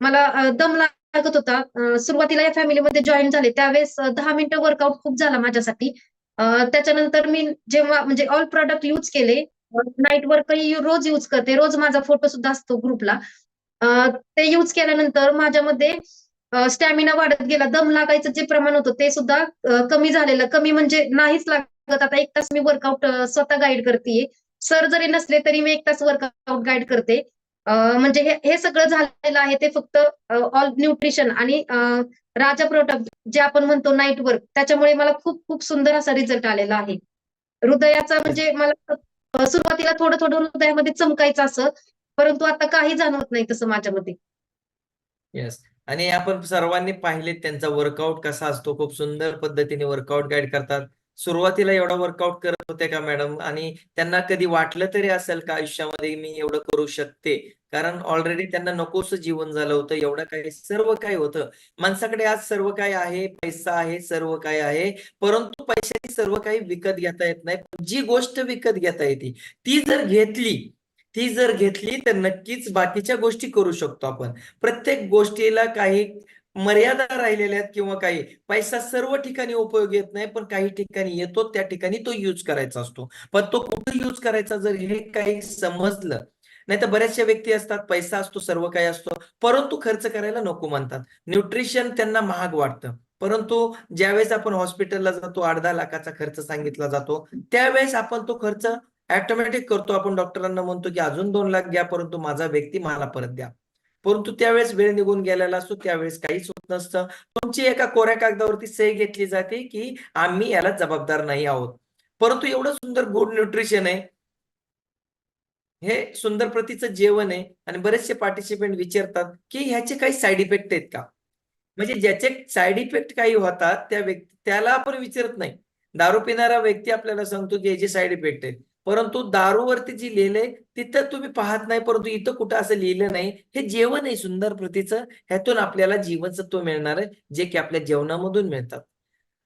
मला दम लागत होता. सुरुवातीला या फॅमिलीमध्ये जॉईन झाले त्यावेळेस 10 मिनिटं वर्कआउट खूप झाला माझ्यासाठी. त्याच्यानंतर मी जेव्हा म्हणजे ऑल प्रॉडक्ट यूज केले, नाईट वर्कही रोज यूज करते. रोज माझा फोटो सुद्धा असतो ग्रुपला. ते यूज केल्यानंतर माझ्यामध्ये स्टॅमिना वाढत गेला. दम लागायचं जे प्रमाण होतं ते सुद्धा कमी झालेलं. कमी म्हणजे नाहीच लागत. आता 1 तास मी वर्कआउट स्वतः गाईड करतेय. सर जरी नसले तरी मी 1 तास वर्कआउट गाईड करते. म्हणजे हे सगळं झालेलं आहे ते फक्त ऑल न्यूट्रिशन आणि राजा प्रोडक्ट जे आपण म्हणतो नाईट वर्क, त्याच्यामुळे मला खूप खूप सुंदर असा रिझल्ट आलेला आहे. हृदयाचा म्हणजे मला सुरुवातीला थोडं थोडं हृदयामध्ये चमकायचं असं, परंतु आता काही जाणवत नाही तसं माझ्यामध्ये. येस. आणि आपण सर्वांनी पाहिले त्यांचा वर्कआउट कसा असतो. खूप सुंदर पद्धतीने वर्कआउट गाईड करतात. सुरुवातीला एवढा वर्कआउट करत होते का मॅडम? आणि त्यांना कधी वाटलं तरी असेल का आयुष्यामध्ये मी एवढं करू शकते? कारण ऑलरेडी त्यांना नकोसं जीवन झालं होतं. एवढं काही सर्व काही होतं. माणसाकडे आज सर्व काही आहे, पैसा आहे, सर्व काही आहे. परंतु पैशाने सर्व काही विकत घेता येत नाही. जी गोष्ट विकत घेता येते ती जर घेतली तर नक्कीच बाकीच्या गोष्टी करू शकतो आपण. प्रत्येक गोष्टीला काही मर्यादा राहिलेल्या आहेत किंवा काही पैसा सर्व ठिकाणी उपयोग येत नाही, पण काही ठिकाणी येतो, त्या ठिकाणी तो यूज करायचा असतो. पण तो कुठे यूज करायचा जर हे काही समजलं, नाही तर बऱ्याचशा व्यक्ती असतात, पैसा असतो, सर्व काही असतो, परंतु खर्च करायला नको म्हणतात. न्यूट्रिशन त्यांना महाग वाटतं. परंतु ज्यावेळेस आपण हॉस्पिटलला जातो, 8-10 लाखाचा खर्च सांगितला जातो, त्यावेळेस आपण तो खर्च ऑटोमॅटिक करतो. आपण डॉक्टरांना म्हणतो की अजून 2 लाख घ्या, परंतु माझा व्यक्ती मला परत द्या. परंतु त्यावेळेस वेळ निघून गेलेला असतो, त्यावेळेस काहीच होत नसतं. तुमची एका कोऱ्या कागदावरती सही घेतली जाते की आम्ही याला जबाबदार नाही आहोत. परंतु एवढं सुंदर गुड न्यूट्रिशन आहे, हे सुंदर प्रतीचं जेवण आहे आणि बरेचसे पार्टिसिपेंट विचारतात की ह्याचे काही साईड इफेक्ट आहेत का? म्हणजे ज्याचे साईड इफेक्ट काही होतात त्याला आपण विचारत नाही. दारू पिणारा व्यक्ती आपल्याला सांगतो की याचे साईड इफेक्ट आहेत. परंतु दारूवरती जी लिहिलंय तिथं तुम्ही पाहत नाही, परंतु इथं कुठं असं लिहिलं नाही. हे जेवण आहे सुंदर प्रतीचं, ह्यातून आपल्याला जीवनसत्व मिळणार आहे, जे की आपल्या जेवणामधून मिळतात.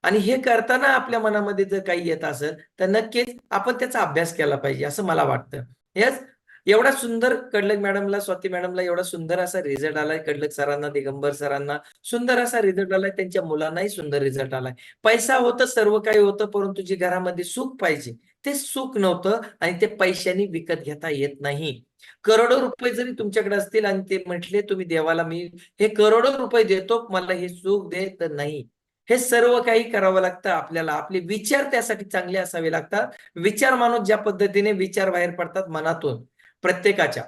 आणि हे करताना आपल्या मनामध्ये जर काही येत असेल तर नक्कीच आपण त्याचा अभ्यास केला पाहिजे असं मला वाटतं. यस. एवढा सुंदर कडलक मॅडमला, स्वाती मॅडमला एवढा सुंदर असा रिझल्ट आलाय, कडलक सरांना, दिगंबर सरांना सुंदर असा रिझल्ट आलाय, त्यांच्या मुलांनाही सुंदर रिझल्ट आलाय. पैसा होतं, सर्व काही होतं, परंतु जे घरामध्ये सुख पाहिजे ते सुख नव्हतं आणि ते पैशाने विकत घेता येत नाही. करोडो रुपये जरी तुमच्याकडे असतील आणि ते म्हटले तुम्ही देवाला मी हे करोडो रुपये देतो, मला हे सुख दे, तर नाही. हे सर्व काही करावं लागतं आपल्याला. आपले विचार त्यासाठी चांगले असावे लागतात. विचार माणूस ज्या पद्धतीने विचार बाहेर पडतात मनातून प्रत्येकाच्या,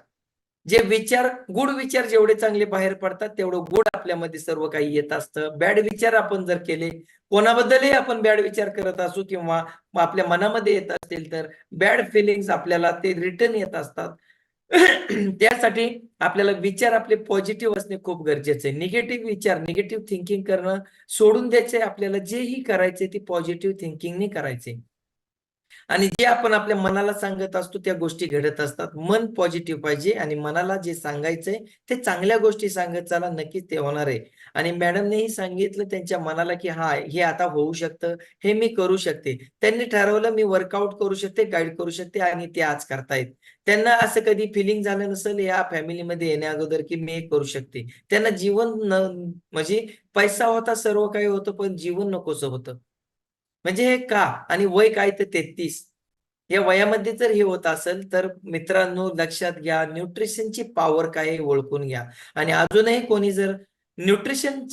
जे विचार गुड विचार जेवढे चांगले बाहेर पडतात तेवढं गुड आपल्यामध्ये सर्व काही येत असतं. बॅड विचार आपण जर केले, कोणाबद्दलही आपण बॅड विचार करत असू किंवा आपल्या मनामध्ये येत असतील तर बॅड फिलिंग्स आपल्याला ते रिटर्न येत असतात. त्यासाठी आपल्याला विचार आपले पॉझिटिव्ह असणे खूप गरजेचे आहे. निगेटिव्ह विचार, निगेटिव्ह थिंकिंग करणं सोडून द्यायचंय. आपल्याला जेही करायचे ते पॉझिटिव्ह थिंकिंगने करायचे. आणि जे आपण आपल्या मनाला सांगत असतो त्या गोष्टी घडत असतात. मन पॉझिटिव्ह पाहिजे आणि मनाला जे सांगायचंय ते चांगल्या गोष्टी सांगत चला, नक्कीच ते होणार आहे. आणि मॅडमनेही सांगितलं त्यांच्या मनाला की हा हे आता होऊ शकतं, हे मी करू शकते. त्यांनी ठरवलं मी वर्कआउट करू शकते, गाईड करू शकते आणि ते आज करतायत. त्यांना असं कधी फिलिंग झालं नसेल या फॅमिलीमध्ये येण्या अगोदर की मी हे करू शकते. त्यांना जीवन म्हणजे पैसा होता, सर्व काही होतं, पण जीवन नकोसं होतं. म्हणजे हे का? आणि वय काय तर 33. या वयामध्ये जर हे होत असेल तर मित्रांनो लक्षात घ्या, न्यूट्रिशनची पॉवर काय हे ओळखून घ्या. आणि अजूनही कोणी जर न्यूट्रिशन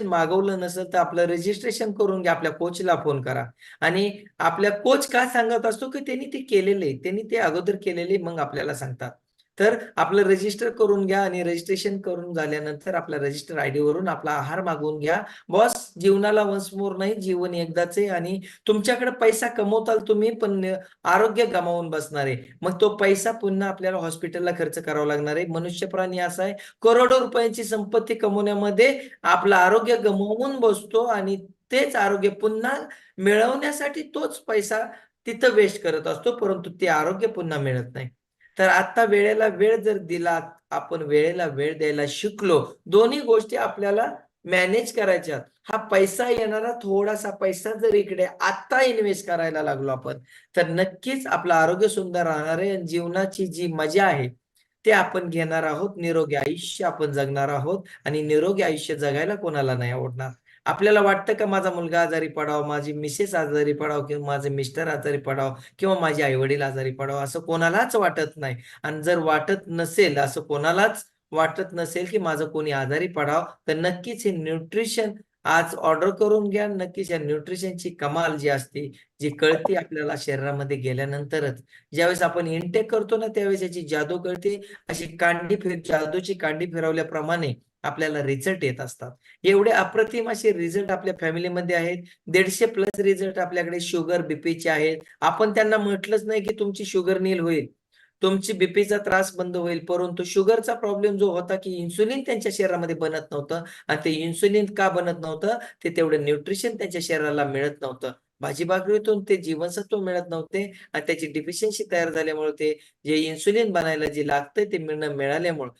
मागवलं नसेल तर आपलं रजिस्ट्रेशन करून घ्या. आपल्या कोचला फोन करा. आणि आपल्या कोच का सांगत असतो की त्यांनी ते केलेलं आहे, त्यांनी ते अगोदर केलेले मग आपल्याला सांगतात. तर आपलं रजिस्टर करून घ्या आणि रजिस्ट्रेशन करून झाल्यानंतर आपल्या रजिस्टर आयडी वरून आपला आहार मागवून घ्या. बॉस, जीवनाला वन्स मोर नाही, जीवन एकदाच आहे. आणि तुमच्याकडे पैसा कमवताल तुम्ही, पण आरोग्य गमावून बसणार आहे. मग तो पैसा पुन्हा आपल्याला हॉस्पिटलला खर्च करावा लागणार आहे. मनुष्य प्राणी असा आहे, करोडो रुपयांची संपत्ती कमवण्यामध्ये आपलं आरोग्य गमावून बसतो आणि तेच आरोग्य पुन्हा मिळवण्यासाठी तोच पैसा तिथं वेस्ट करत असतो, परंतु ते आरोग्य पुन्हा मिळत नाही. तर आता वेळेला वेळ जर दिला, आपण वेळेला वेळ द्यायला शिकलो, दोन्ही गोष्टी आपल्याला मॅनेज करायच्यात. हा पैसा येणारा थोडासा पैसा जर इकडे आता इन्व्हेस्ट करायला लागलो आपण, तर नक्कीच आपलं आरोग्य सुंदर राहणार आहे. जीवनाची जी मजा आहे ते आपण घेणार आहोत. निरोगी आयुष्य आपण जगणार आहोत आणि निरोगी आयुष्य जगायला कोणाला नाही आवडणार. आपल्याला वाटतं का माझा मुलगा आजारी पडावा, माझी मिसेस आजारी पडावं किंवा माझे मिस्टर आजारी पडावं किंवा माझे आई वडील आजारी पडावं, असं कोणालाच वाटत नाही. आणि जर वाटत नसेल, असं कोणालाच वाटत नसेल की माझं कोणी आजारी पडावं, तर नक्कीच हे न्यूट्रिशन आज ऑर्डर करून घ्या. नक्कीच या न्यूट्रिशनची कमाल जी असते, जी कळते आपल्याला शरीरामध्ये गेल्यानंतरच. ज्यावेळेस आपण इनटेक करतो ना, त्यावेळेस याची जादू कळते. अशी जादूची कांडी फिरवल्याप्रमाणे आपल्याला रिझल्ट येत असतात. एवढे अप्रतिम असे रिझल्ट आपल्या फॅमिलीमध्ये आहेत. 150+ रिझल्ट आपल्याकडे शुगर बीपीचे आहेत. आपण त्यांना म्हटलंच नाही की तुमची शुगर नील होईल, तुमची बीपीचा त्रास बंद होईल, परंतु शुगरचा प्रॉब्लेम जो होता की इन्सुलिन त्यांच्या शरीरामध्ये बनत नव्हतं. आणि ते इन्सुलिन का बनत नव्हतं, ते तेवढं न्यूट्रिशन त्यांच्या शरीराला मिळत नव्हतं. भाजी भाकरीतून ते जीवनसत्व मिळत नव्हते आणि त्याची डिफिशियन्सी तयार झाल्यामुळे ते जे इन्सुलिन बनायला जे लागतं ते मिळाल्यामुळं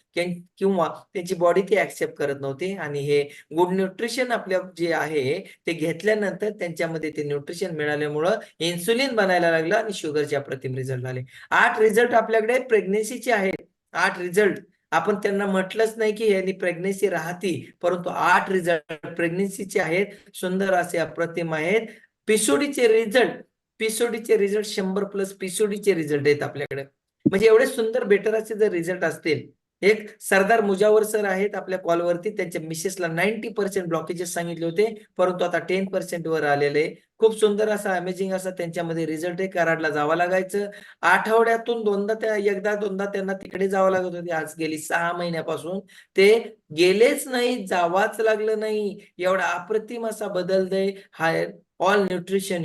किंवा त्यांची बॉडी ती ऍक्सेप्ट करत नव्हती. आणि हे गुड न्यूट्रिशन आपल्या जे आहे ते घेतल्यानंतर त्यांच्यामध्ये ते न्यूट्रिशन मिळाल्यामुळं इन्सुलिन बनायला लागलं आणि शुगरचे अप्रतिम रिझल्ट आले. 8 रिझल्ट आपल्याकडे प्रेग्नेन्सीचे आहेत. 8 रिझल्ट आपण त्यांना म्हटलंच नाही की यांनी प्रेग्नेन्सी राहती, परंतु 8 रिझल्ट प्रेग्नेन्सीचे आहेत. सुंदर असे अप्रतिम आहेत. पीसीओडीचे रिझल्ट 100+ पीसीओडीचे रिझल्ट आहेत आपल्याकडे. म्हणजे एवढे सुंदर बेटर असे जर रिझल्ट असतील. एक सरदार मुजावर सर आहेत आपल्या कॉलवरती, त्यांच्या मिसेसला 90% ब्लॉकेजेस सांगितले होते, परंतु आता 10% वर आलेले. खूप सुंदर असा अमेझिंग असा त्यांच्यामध्ये रिझल्ट आहे. कराडला जावं लागायचं. आठवड्यातून एकदा दोनदा त्यांना तिकडे जावं लागत होते. आज गेली 6 महिन्यापासून ते गेलेच नाही, जावाच लागलं नाही. एवढा अप्रतिम असा बदलतंय. हा ऑल न्यूट्रिशन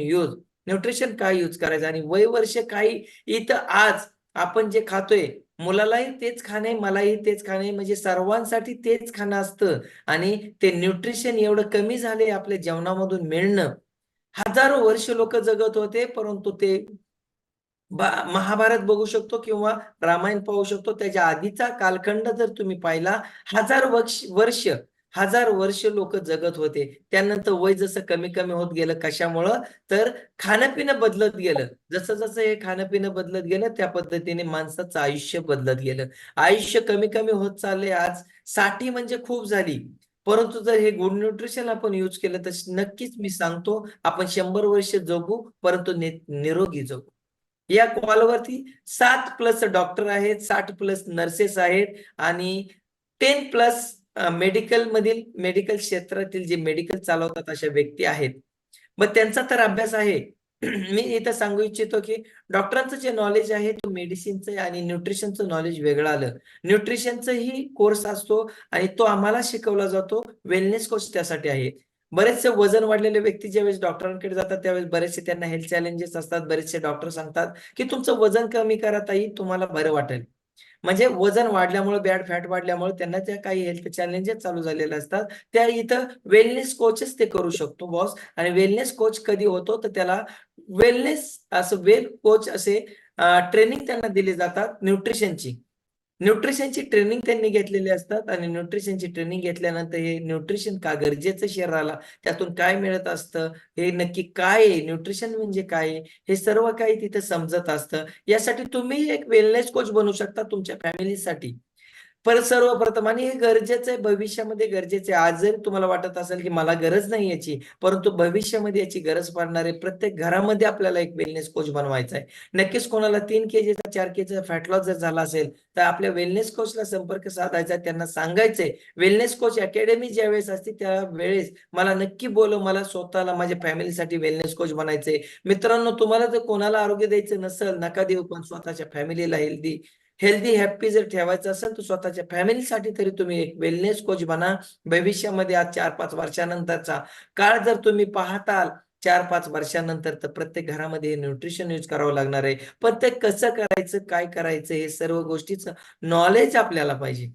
न्यूट्रिशन काय यूज करायचं आणि वर्ष काही इथं आज आपण जे खातोय, मुलालाही तेच खाणे, मलाही तेच खाणे, म्हणजे सर्वांसाठी तेच खाणं असतं. आणि ते न्यूट्रिशन एवढं कमी झाले आपल्या जेवणामधून मिळणं. हजारो वर्ष लोक जगत होते, परंतु ते महाभारत बघू शकतो किंवा रामायण पाहू शकतो, त्याच्या आधीचा कालखंड जर तुम्ही पाहिला, हजार वर्ष लोक जगत होते. त्यानंतर वय जसं कमी कमी होत गेलं, कशामुळं, तर खाणंपिणं बदलत गेलं. जसं जसं हे खाणंपिणं बदलत गेलं, त्या पद्धतीने माणसाचं आयुष्य बदलत गेलं. आयुष्य कमी कमी होत चालले. आज 60 म्हणजे खूप झाली. परंतु जर हे गुड न्यूट्रिशन आपण यूज केलं तर नक्कीच मी सांगतो आपण 100 वर्ष जगू, परंतु निरोगी जगू. या कॉलवरती 7+ डॉक्टर आहेत, 60+ नर्सेस आहेत आणि 10+ मेडिकल क्षेत्रातील जे मेडिकल चालवतात अशा व्यक्ती आहेत. मग त्यांचा तर अभ्यास आहे. मी इथं सांगू इच्छितो की डॉक्टरांचं जे नॉलेज आहे तो मेडिसिनचं आणि न्यूट्रिशनचं नॉलेज वेगळं आलं. न्यूट्रिशनचाही कोर्स असतो आणि तो आम्हाला शिकवला जातो. वेलनेस कोर्स त्यासाठी आहे. बरेचसे वजन वाढलेले व्यक्ती ज्यावेळेस डॉक्टरांकडे जातात त्यावेळेस बरेचसे त्यांना हेल्थ चॅलेंजेस असतात. बरेचसे डॉक्टर सांगतात की तुमचं वजन कमी करा ताई, तुम्हाला बरं वाटेल. म्हणजे वजन वाढल्यामुळे, बॅड फॅट वाढल्यामुळे त्यांना त्या काही हेल्थ चॅलेंजेस चालू झालेले असतात. त्या इथं वेलनेस कोचच ते करू शकतो बॉस. आणि वेलनेस कोच कधी होतो तर त्याला कोच असे ट्रेनिंग त्यांना दिली जातात न्यूट्रिशनची ट्रेनिंग त्यांनी घेतलेली असतात. आणि न्यूट्रिशनची ट्रेनिंग घेतल्यानंतर हे न्यूट्रिशन का गरजेचं शरीराला, त्यातून काय मिळत असतं, हे नक्की काय आहे, न्यूट्रिशन म्हणजे काय, हे सर्व काही तिथे समजत असतं. यासाठी तुम्ही एक वेलनेस कोच बनू शकता तुमच्या फॅमिलीसाठी. पर सर्वप्रथम, आणि हे गरजेचं आहे, भविष्यामध्ये गरजेचं आहे. आज जरी तुम्हाला वाटत असेल की मला गरज नाही याची, परंतु भविष्यामध्ये याची गरज पडणार आहे. प्रत्येक घरामध्ये आपल्याला एक वेलनेस कोच बनवायचा आहे. नक्कीच कोणाला 3 kgचा 4 kgचा फॅट लॉस जर झाला असेल तर आपल्या वेलनेस कोचला संपर्क साधायचा. त्यांना सांगायचंय वेलनेस कोच अकॅडमी ज्या वेळेस असते त्या वेळेस मला नक्की बोलव, मला स्वतःला माझ्या फॅमिलीसाठी वेलनेस कोच बनायचंय. मित्रांनो, तुम्हाला जर कोणाला आरोग्य द्यायचं नसेल नका देऊ, पण स्वतःच्या फॅमिलीला हेल्दी हॅप्पी जर ठेवायचं असेल तर स्वतःच्या फॅमिलीसाठी तरी तुम्ही एक वेलनेस कोच बना. भविष्यामध्ये आज 4-5 वर्षानंतरचा काळ जर तुम्ही पाहताल, 4-5 वर्षानंतर, तर प्रत्येक घरामध्ये न्यूट्रिशन यूज करावं लागणार आहे. पण ते कसं करायचं, काय करायचं, हे सर्व गोष्टीचं नॉलेज आपल्याला पाहिजे.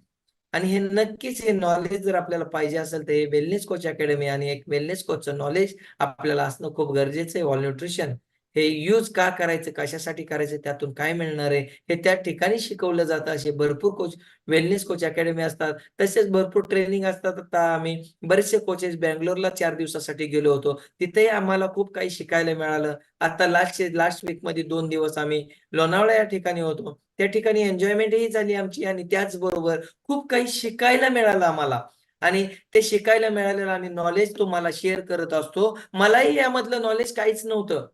आणि हे नक्कीच हे नॉलेज जर आपल्याला पाहिजे असेल तर हे वेलनेस कोच अकॅडमी आणि एक वेलनेस कोचचं नॉलेज आपल्याला असणं खूप गरजेचं आहे. ऑल न्यूट्रिशन हे यूज का करायचं, कशासाठी करायचं, त्यातून काय मिळणार आहे, हे त्या ठिकाणी शिकवलं जातं. असे भरपूर कोच, वेलनेस कोच अकॅडमी असतात. तसेच भरपूर ट्रेनिंग असतात. आता आम्ही बरेचसे कोचेस बँगलोरला 4 दिवसासाठी गेलो होतो. तिथेही आम्हाला खूप काही शिकायला मिळालं. आता लास्ट वीक मध्ये 2 दिवस आम्ही लोणावळा या ठिकाणी होतो. त्या ठिकाणी एन्जॉयमेंटही झाली आमची आणि त्याचबरोबर खूप काही शिकायला मिळालं आम्हाला आणि ते शिकायला मिळालेलं आणि नॉलेज तुम्हाला शेअर करत असतो. मलाही यामधलं नॉलेज काहीच नव्हतं.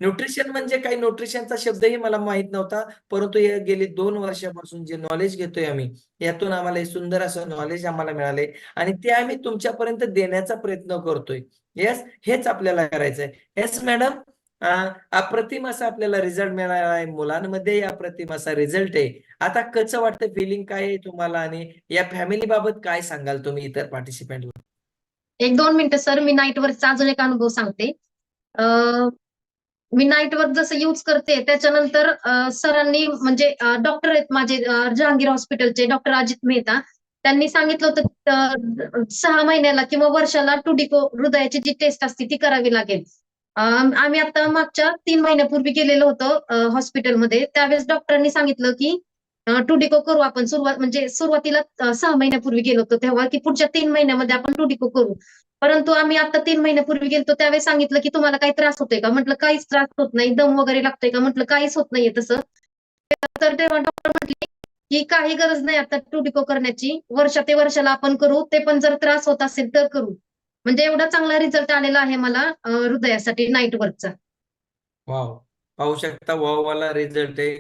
न्यूट्रिशन म्हणजे काही न्यूट्रिशनचा शब्दही मला माहित नव्हता. परंतु हे गेली 2 वर्षापासून जे नॉलेज घेतोय आम्ही, यातून आम्हाला हे सुंदर असं नॉलेज आम्हाला मिळालंय आणि ते आम्ही तुमच्यापर्यंत देण्याचा प्रयत्न करतोय. येस, हेच आपल्याला करायचंय. येस मॅडम, अप्रतिम असा आपल्याला रिझल्ट मिळाला आहे. मुलांमध्ये अप्रतिम असा रिझल्ट आहे. आता कसं वाटतं, फिलिंग काय आहे तुम्हाला आणि या फॅमिली बाबत काय सांगाल तुम्ही इतर पार्टिसिपंटला? 1-2 मिनिटं सर, मी नाईट वर्कचा अजून एक अनुभव सांगते. मी नाईट वर्क जसं यूज करते त्याच्यानंतर सरांनी म्हणजे डॉक्टर आहेत माझे जहांगीर हॉस्पिटलचे डॉक्टर अजित मेहता. त्यांनी सांगितलं होतं 6 महिन्याला किंवा वर्षाला टुडिको हृदयाची जी टेस्ट असते ती करावी लागेल. आम्ही आता मागच्या 3 महिन्यापूर्वी गेलेलो होतो हॉस्पिटलमध्ये. त्यावेळेस डॉक्टरांनी सांगितलं की टुडिको करू आपण. सुरुवातीला 6 महिन्यापूर्वी गेलो होतो तेव्हा की पुढच्या 3 महिन्यामध्ये आपण टुडिको करू. परंतु आम्ही आता 3 महिन्यापूर्वी गेलो त्यावेळेस सांगितलं की तुम्हाला काही त्रास होतोय का? म्हटलं काहीच त्रास होत नाही. दम वगैरे लागतोय का? म्हटलं काहीच होत नाहीये तसं. तर तेव्हा डॉक्टर म्हटले की काही गरज नाही आता टुडिको करण्याची. ते वर्षाला आपण करू. ते पण जर त्रास होत असेल तर करू. म्हणजे एवढा चांगला रिझल्ट आलेला आहे मला हृदयासाठी नाईट वर्कचा. वाव, पाहू शकता वाव वाला रिझल्ट आहे.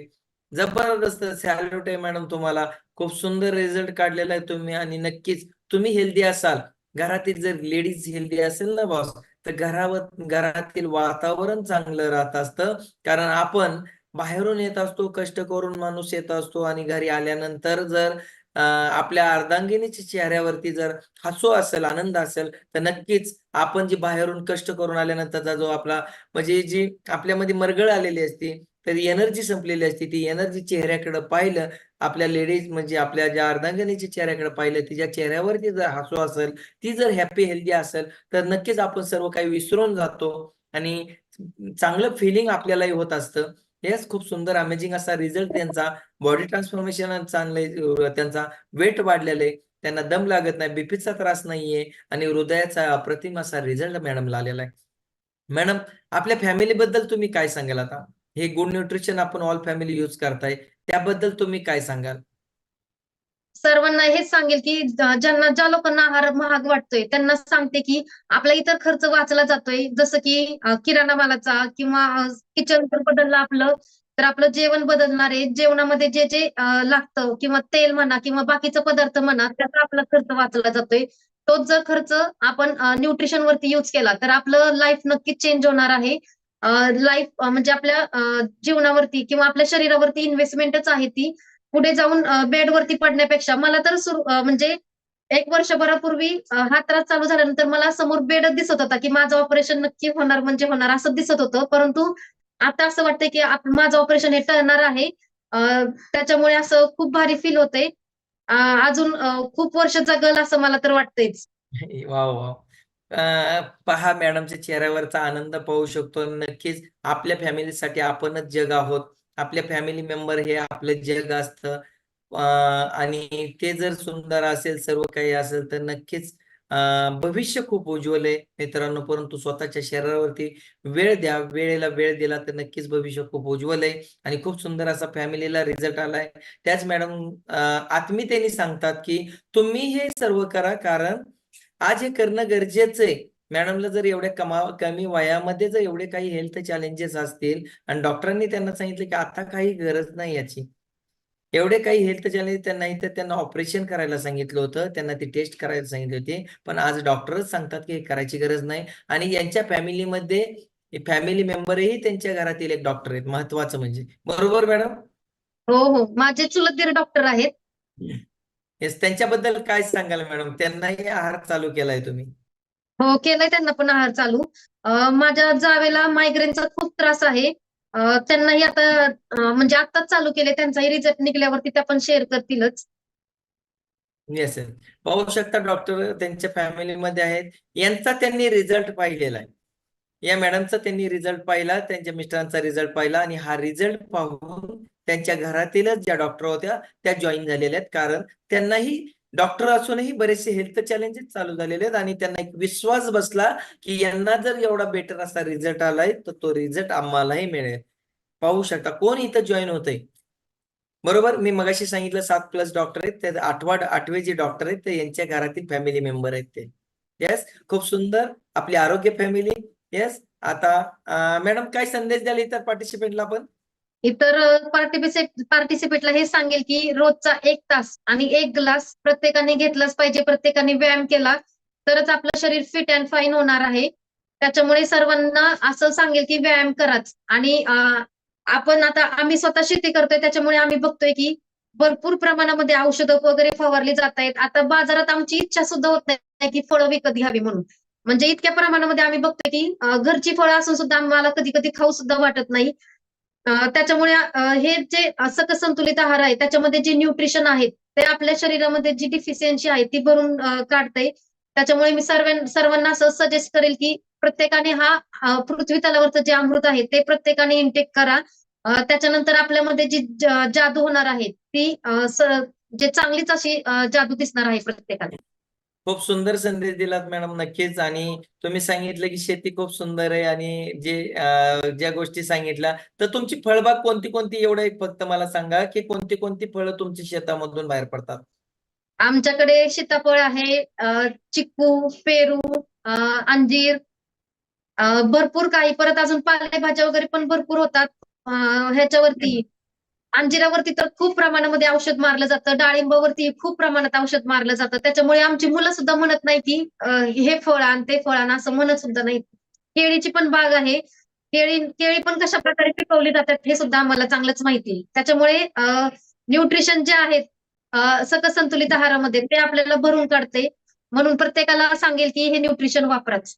जबरदस्त, सॅल्यूट आहे मॅडम तुम्हाला. खूप सुंदर रिझल्ट काढलेला आहे तुम्ही आणि नक्कीच तुम्ही हेल्दी असाल. घरातील जर लेडीज हेल्दी असेल ना बॉस, तर घरातील वातावरण चांगलं राहत असतं. कारण आपण बाहेरून येत असतो, कष्ट करून माणूस येत असतो आणि घरी आल्यानंतर जर आपल्या अर्धांगिनीच्या चेहऱ्यावरती जर हसू असेल, आनंद असेल, तर नक्कीच आपण जी बाहेरून कष्ट करून आल्यानंतरचा जो आपला म्हणजे जी आपल्यामध्ये मरगळ आलेली असते, तर एनर्जी संपलेली असते, ती एनर्जी चेहऱ्याकडे पाहिलं, आपल्या लेडीज म्हणजे आपल्या ज्या अर्धांगिनीच्या चेहऱ्याकडे पाहिलं, तिच्या चेहऱ्यावरती जर हसू असेल, ती जर हॅपी हेल्दी असेल, तर नक्कीच आपण सर्व काही विसरून जातो आणि चांगलं फिलिंग आपल्यालाही होत असतं. येस, खूप सुंदर अमेझिंग असा रिझल्ट त्यांचा. बॉडी ट्रान्सफॉर्मेशन चांगलं, त्यांचा वेट वाढलेलं आहे, त्यांना दम लागत नाही, बीपीचा त्रास नाहीये आणि हृदयाचा अप्रतिम असा रिझल्ट मॅडमला आलेला आहे. मॅडम, आपल्या फॅमिलीबद्दल तुम्ही काय सांगाल आता? हे गुड न्यूट्रिशन आपण ऑल फॅमिली यूज करताय, त्याबद्दल तुम्ही काय सांगाल? सर्वांना हेच सांगेल की ज्या लोकांना आहार महाग वाटतोय त्यांना सांगते की आपला इतर खर्च वाचला जातोय. जसं की किराणा मालाचा किंवा किचन जर बदललं आपलं तर आपलं जेवण बदलणार आहे. जेवणामध्ये जे जे लागतं किंवा तेल म्हणा किंवा बाकीचे पदार्थ म्हणा त्याचा आपला खर्च वाचला जातोय. तोच जर खर्च आपण न्यूट्रिशन वरती युज केला तर आपलं लाईफ नक्कीच चेंज होणार आहे. लाईफ म्हणजे आपल्या जीवनावरती किंवा आपल्या शरीरावरती इन्व्हेस्टमेंटच आहे ती. पुढे जाऊन बेडवरती पडण्यापेक्षा मला तर म्हणजे 1 वर्षभरापूर्वी हा त्रास चालू झाल्यानंतर मला समोर बेडच दिसत होता की माझं ऑपरेशन नक्की होणार म्हणजे होणार असं दिसत होतं. परंतु आता असं वाटतंय की माझं ऑपरेशन हे टळणार आहे. त्याच्यामुळे असं खूप भारी फील होतंय. अजून खूप वर्ष जगल असं मला तर वाटतंयच. Wow wow. पहा, मॅडमच्या चेहऱ्यावरचा आनंद पाहू शकतो. नक्कीच आपल्या फॅमिलीसाठी आपणच जग आहोत. आपल्या फॅमिली मेंबर हे आपलं जग असतं. आणि ते जर सुंदर असेल, सर्व काही असेल, तर नक्कीच भविष्य खूप उज्ज्वल आहे मित्रांनो. परंतु स्वतःच्या शरीरावरती वेळ द्या. वेळेला वेळ दिला तर नक्कीच भविष्य खूप उज्ज्वल आहे आणि खूप सुंदर असा फॅमिलीला रिझल्ट आलाय. त्याच मॅडम आत्मीयतेने सांगतात की तुम्ही हे सर्व करा, कारण आज हे करणं गरजेचं आहे. मॅडमला जर एवढ्या कमी वयामध्ये जर एवढे काही हेल्थ चॅलेंजेस असतील आणि डॉक्टरांनी त्यांना सांगितलं की आता काही गरज नाही याची, एवढे काही हेल्थ चॅलेंज त्यांना तर त्यांना ऑपरेशन करायला सांगितलं होतं, त्यांना ती टेस्ट करायला सांगितली होती, पण आज डॉक्टरच सांगतात की हे करायची गरज नाही. आणि यांच्या फॅमिलीमध्ये फॅमिली मेंबरही त्यांच्या घरातील एक डॉक्टर आहेत, महत्वाचं म्हणजे. बरोबर मॅडम? हो, हो. माझे चुलत दीर डॉक्टर आहेत. येस, त्यांच्याबद्दल काय सांगाल मॅडम? त्यांनाही आहार चालू केलाय तुम्ही? हो, केलंय त्यांना पण आहार चालू. माझ्या जावेला मायग्रेनचा खूप त्रास आहे. त्यांनाही आता म्हणजे आत्ताच चालू केले. त्यांचाही रिझल्ट निघाल्यावरती त्या पण शेअर करतीलच. येस येस, पाहू शकता डॉक्टर त्यांच्या फॅमिलीमध्ये आहेत. यांचा त्यांनी रिझल्ट पाहिलेला आहे. या मॅडमचा त्यांनी रिझल्ट पाहिला, त्यांच्या मिस्टरांचा रिझल्ट पाहिला आणि हा रिझल्ट पाहून त्यांच्या घरातीलच ज्या डॉक्टर होत्या त्या जॉईन झालेल्या आहेत. कारण त्यांनाही डॉक्टर असूनही बरेचसे हेल्थ चॅलेंजेस चालू झालेले आहेत आणि त्यांना एक विश्वास बसला की यांना जर एवढा बेटर असा रिझल्ट आलाय तर तो रिझल्ट आम्हालाही मिळेल. पाहू शकता कोण इथं जॉईन होतंय. बरोबर. मी मगाशी सांगितलं 7+ डॉक्टर आहेत, ते आठवे जे डॉक्टर आहेत ते यांच्या घरातील फॅमिली मेंबर आहेत ते. येस, खूप सुंदर. आपली आरोग्य फॅमिली. येस. आता मॅडम काय संदेश द्याल इतर पार्टिसिपेंटला आपण? इतर पार्टिसिपेटला हे सांगेल की रोजचा 1 तास आणि 1 ग्लास प्रत्येकाने घेतलाच पाहिजे. प्रत्येकाने व्यायाम केला तरच आपलं शरीर फिट अँड फाईन होणार आहे. त्याच्यामुळे सर्वांना असं सांगेल की व्यायाम कराच. आणि आपण आता आम्ही स्वतः शेती करतोय त्याच्यामुळे आम्ही बघतोय की भरपूर प्रमाणामध्ये औषधं वगैरे फवारली जात आहेत. आता बाजारात आमची इच्छा सुद्धा होत नाही की फळं विकत घ्यावी म्हणून. म्हणजे इतक्या प्रमाणामध्ये आम्ही बघतोय की घरची फळं असून सुद्धा आम्हाला कधी कधी खाऊ सुद्धा वाटत नाही. त्याच्यामुळे हे जे सकस संतुलित आहार आहे त्याच्यामध्ये जे न्यूट्रिशन आहेत ते आपल्या शरीरामध्ये जी डिफिशियन्सी आहे ती भरून काढतंय. त्याच्यामुळे मी सर्वांना असं सजेस्ट करेल की प्रत्येकाने हा पृथ्वी तलावरचं जे अमृत आहे ते प्रत्येकाने इनटेक करा. त्याच्यानंतर आपल्यामध्ये जी जादू होणार आहे ती जे चांगलीच अशी जादू दिसणार आहे प्रत्येकाने. खूप सुंदर संदेश दिलात मॅडम, नक्कीच. आणि तुम्ही सांगितलं की शेती खूप सुंदर आहे आणि ज्या गोष्टी सांगितल्या, तर तुमची फळबाग कोणती कोणती एवढं एक फक्त मला सांगा की कोणती कोणती फळं तुमच्या शेतामधून बाहेर पडतात? आमच्याकडे सीताफळ आहे, चिक्कू, पेरू, अंजीर, भरपूर काही. परत अजून पालेभाज्या वगैरे पण भरपूर होतात. ह्याच्यावरती अंजिरावरती तर खूप प्रमाणामध्ये औषध मारलं जातं. डाळिंबावरती खूप प्रमाणात औषध मारलं जातं. त्याच्यामुळे आमची मुलं सुद्धा म्हणत नाही की हे फळ आण ते फळ आण असं म्हणत सुद्धा नाही. केळीची पण बाग आहे. केळी पण कशा प्रकारे पिकवली जातात हे सुद्धा आम्हाला चांगलंच माहिती. त्याच्यामुळे न्यूट्रिशन जे आहेत सकस संतुलित आहारामध्ये ते आपल्याला भरून काढते. म्हणून प्रत्येकाला सांगेल की हे न्यूट्रिशन वापराच.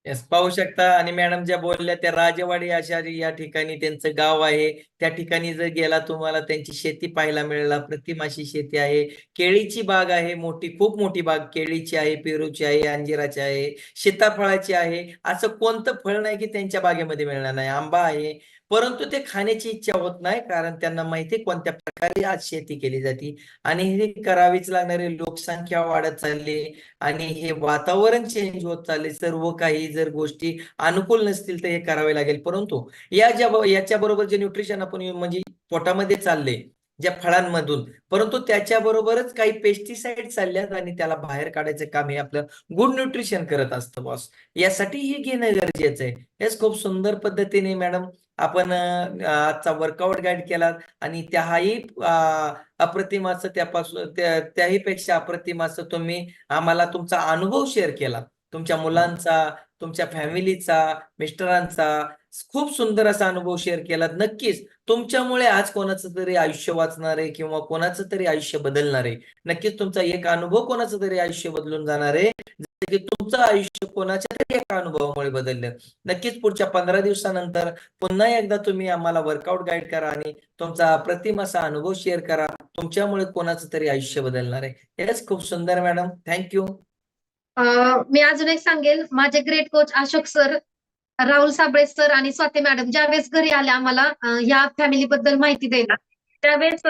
येस, पाहू शकता. आणि मॅडम ज्या बोलल्या त्या राजवाडी आचारी या ठिकाणी त्यांचं गाव आहे. त्या ठिकाणी जर गेला तुम्हाला त्यांची शेती पाहायला मिळेल. अप्रतिम अशी शेती आहे. केळीची बाग आहे, मोठी, खूप मोठी बाग केळीची आहे, पेरूची आहे, अंजिराची आहे, सीताफळाची आहे. असं कोणतं फळ नाही की त्यांच्या बागेमध्ये मिळणार नाही. आंबा आहे, परंतु ते खाण्याची इच्छा होत नाही कारण त्यांना माहिती कोणत्या प्रकारे आज शेती केली जाते. आणि हे करावीच लागणारी लोकसंख्या वाढत चालली आणि हे वातावरण चेंज होत चालले. सर्व काही जर गोष्टी अनुकूल नसतील तर हे करावे लागेल. परंतु याच्या बरोबर जे न्यूट्रिशन आपण म्हणजे पोटामध्ये चालले ज्या फळांमधून, परंतु त्याच्याबरोबरच काही पेस्टिसाइड चालल्यात आणि त्याला बाहेर काढायचं काम हे आपलं गुड न्यूट्रिशन करत असतं बॉस. यासाठी हे घेणं गरजेचं आहे. हेच खूप सुंदर पद्धतीने मॅडम आपण आजचा वर्कआउट गाईड केला आणि त्याही अप्रतिम असं त्याही पेक्षा अप्रतिम असं तुम्ही आम्हाला तुमचा अनुभव शेअर केला. तुमच्या मुलांचा, तुमच्या फॅमिलीचा, मिस्टरांचा खूप सुंदर असा अनुभव शेअर केला. नक्कीच तुमच्यामुळे आज कोणाचं तरी आयुष्य वाचणार आहे किंवा कोणाचं तरी आयुष्य बदलणार आहे. नक्कीच तुमचा एक अनुभव कोणाचं तरी आयुष्य बदलून जाणार आहे. जसं की तुमचं आयुष्य कोणाच्या तरी एका अनुभवामुळे बदललं. नक्कीच पुढच्या 15 दिवसानंतर पुन्हा एकदा तुम्ही आम्हाला वर्कआउट गाईड करा आणि तुमचा अप्रतिम असा अनुभव शेअर करा. तुमच्यामुळे कोणाचं तरी आयुष्य बदलणार आहे. हेच खूप सुंदर मॅडम, थँक्यू. मी अजून एक सांगेल, माझे great coach Ashok sir, Rahul Sable sir आणि स्वाती मॅडम ज्यावेळेस घरी आल्या आम्हाला ह्या फॅमिली बद्दल माहिती द्यायला, त्यावेळेस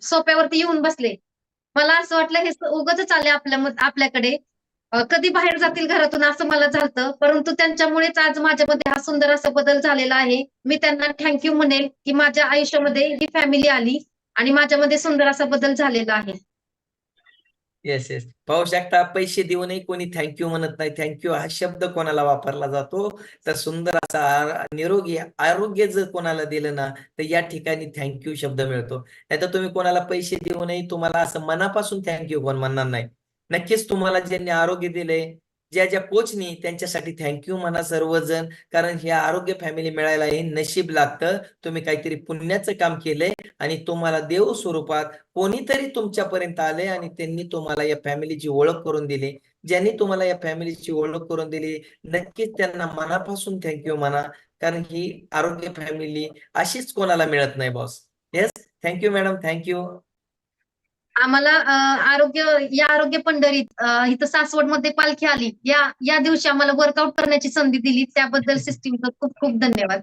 सोप्यावरती येऊन बसले. मला असं वाटलं हे उगाचच आले आपल्याकडे, कधी बाहेर जातील घरातून असं मला झालं. परंतु त्यांच्यामुळेच आज माझ्यामध्ये हा सुंदर असा बदल झालेला आहे. मी त्यांना थँक्यू म्हणेल की माझ्या आयुष्यामध्ये ही फॅमिली आली आणि माझ्यामध्ये सुंदर असा बदल झालेला आहे. येस येस, पाहू शकता. पैसे देऊनही कोणी थँक्यू म्हणत नाही. थँक्यू हा शब्द कोणाला वापरला जातो तर सुंदर असा निरोगी आरोग्य जर कोणाला दिलं ना तर या ठिकाणी थँक्यू शब्द मिळतो. नाही तर तुम्ही कोणाला पैसे देऊनही तुम्हाला असं मनापासून थँक्यू कोण म्हणणार नाही. नक्कीच तुम्हाला ज्यांनी आरोग्य दिले, ज्या कोचनी, त्यांच्यासाठी थँक्यू म्हणा सर्वजण. कारण हे आरोग्य फॅमिली मिळायला हे नशीब लागतं. तुम्ही काहीतरी पुण्याचं काम केलंय आणि तुम्हाला देव स्वरूपात कोणीतरी तुमच्यापर्यंत आले आणि त्यांनी तुम्हाला या फॅमिलीची ओळख करून दिली. ज्यांनी तुम्हाला या फॅमिलीची ओळख करून दिली नक्कीच त्यांना मनापासून थँक्यू म्हणा. कारण ही आरोग्य फॅमिली अशीच कोणाला मिळत नाही boss. Yes, thank you madam, thank you. आम्हाला आरोग्य पंढरीत इथं सासवडमध्ये पालखी आली, या दिवशी आम्हाला वर्कआउट करण्याची संधी दिली, त्याबद्दल सिस्टीमचा खूप खूप धन्यवाद.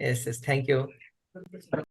Yes yes, thank you.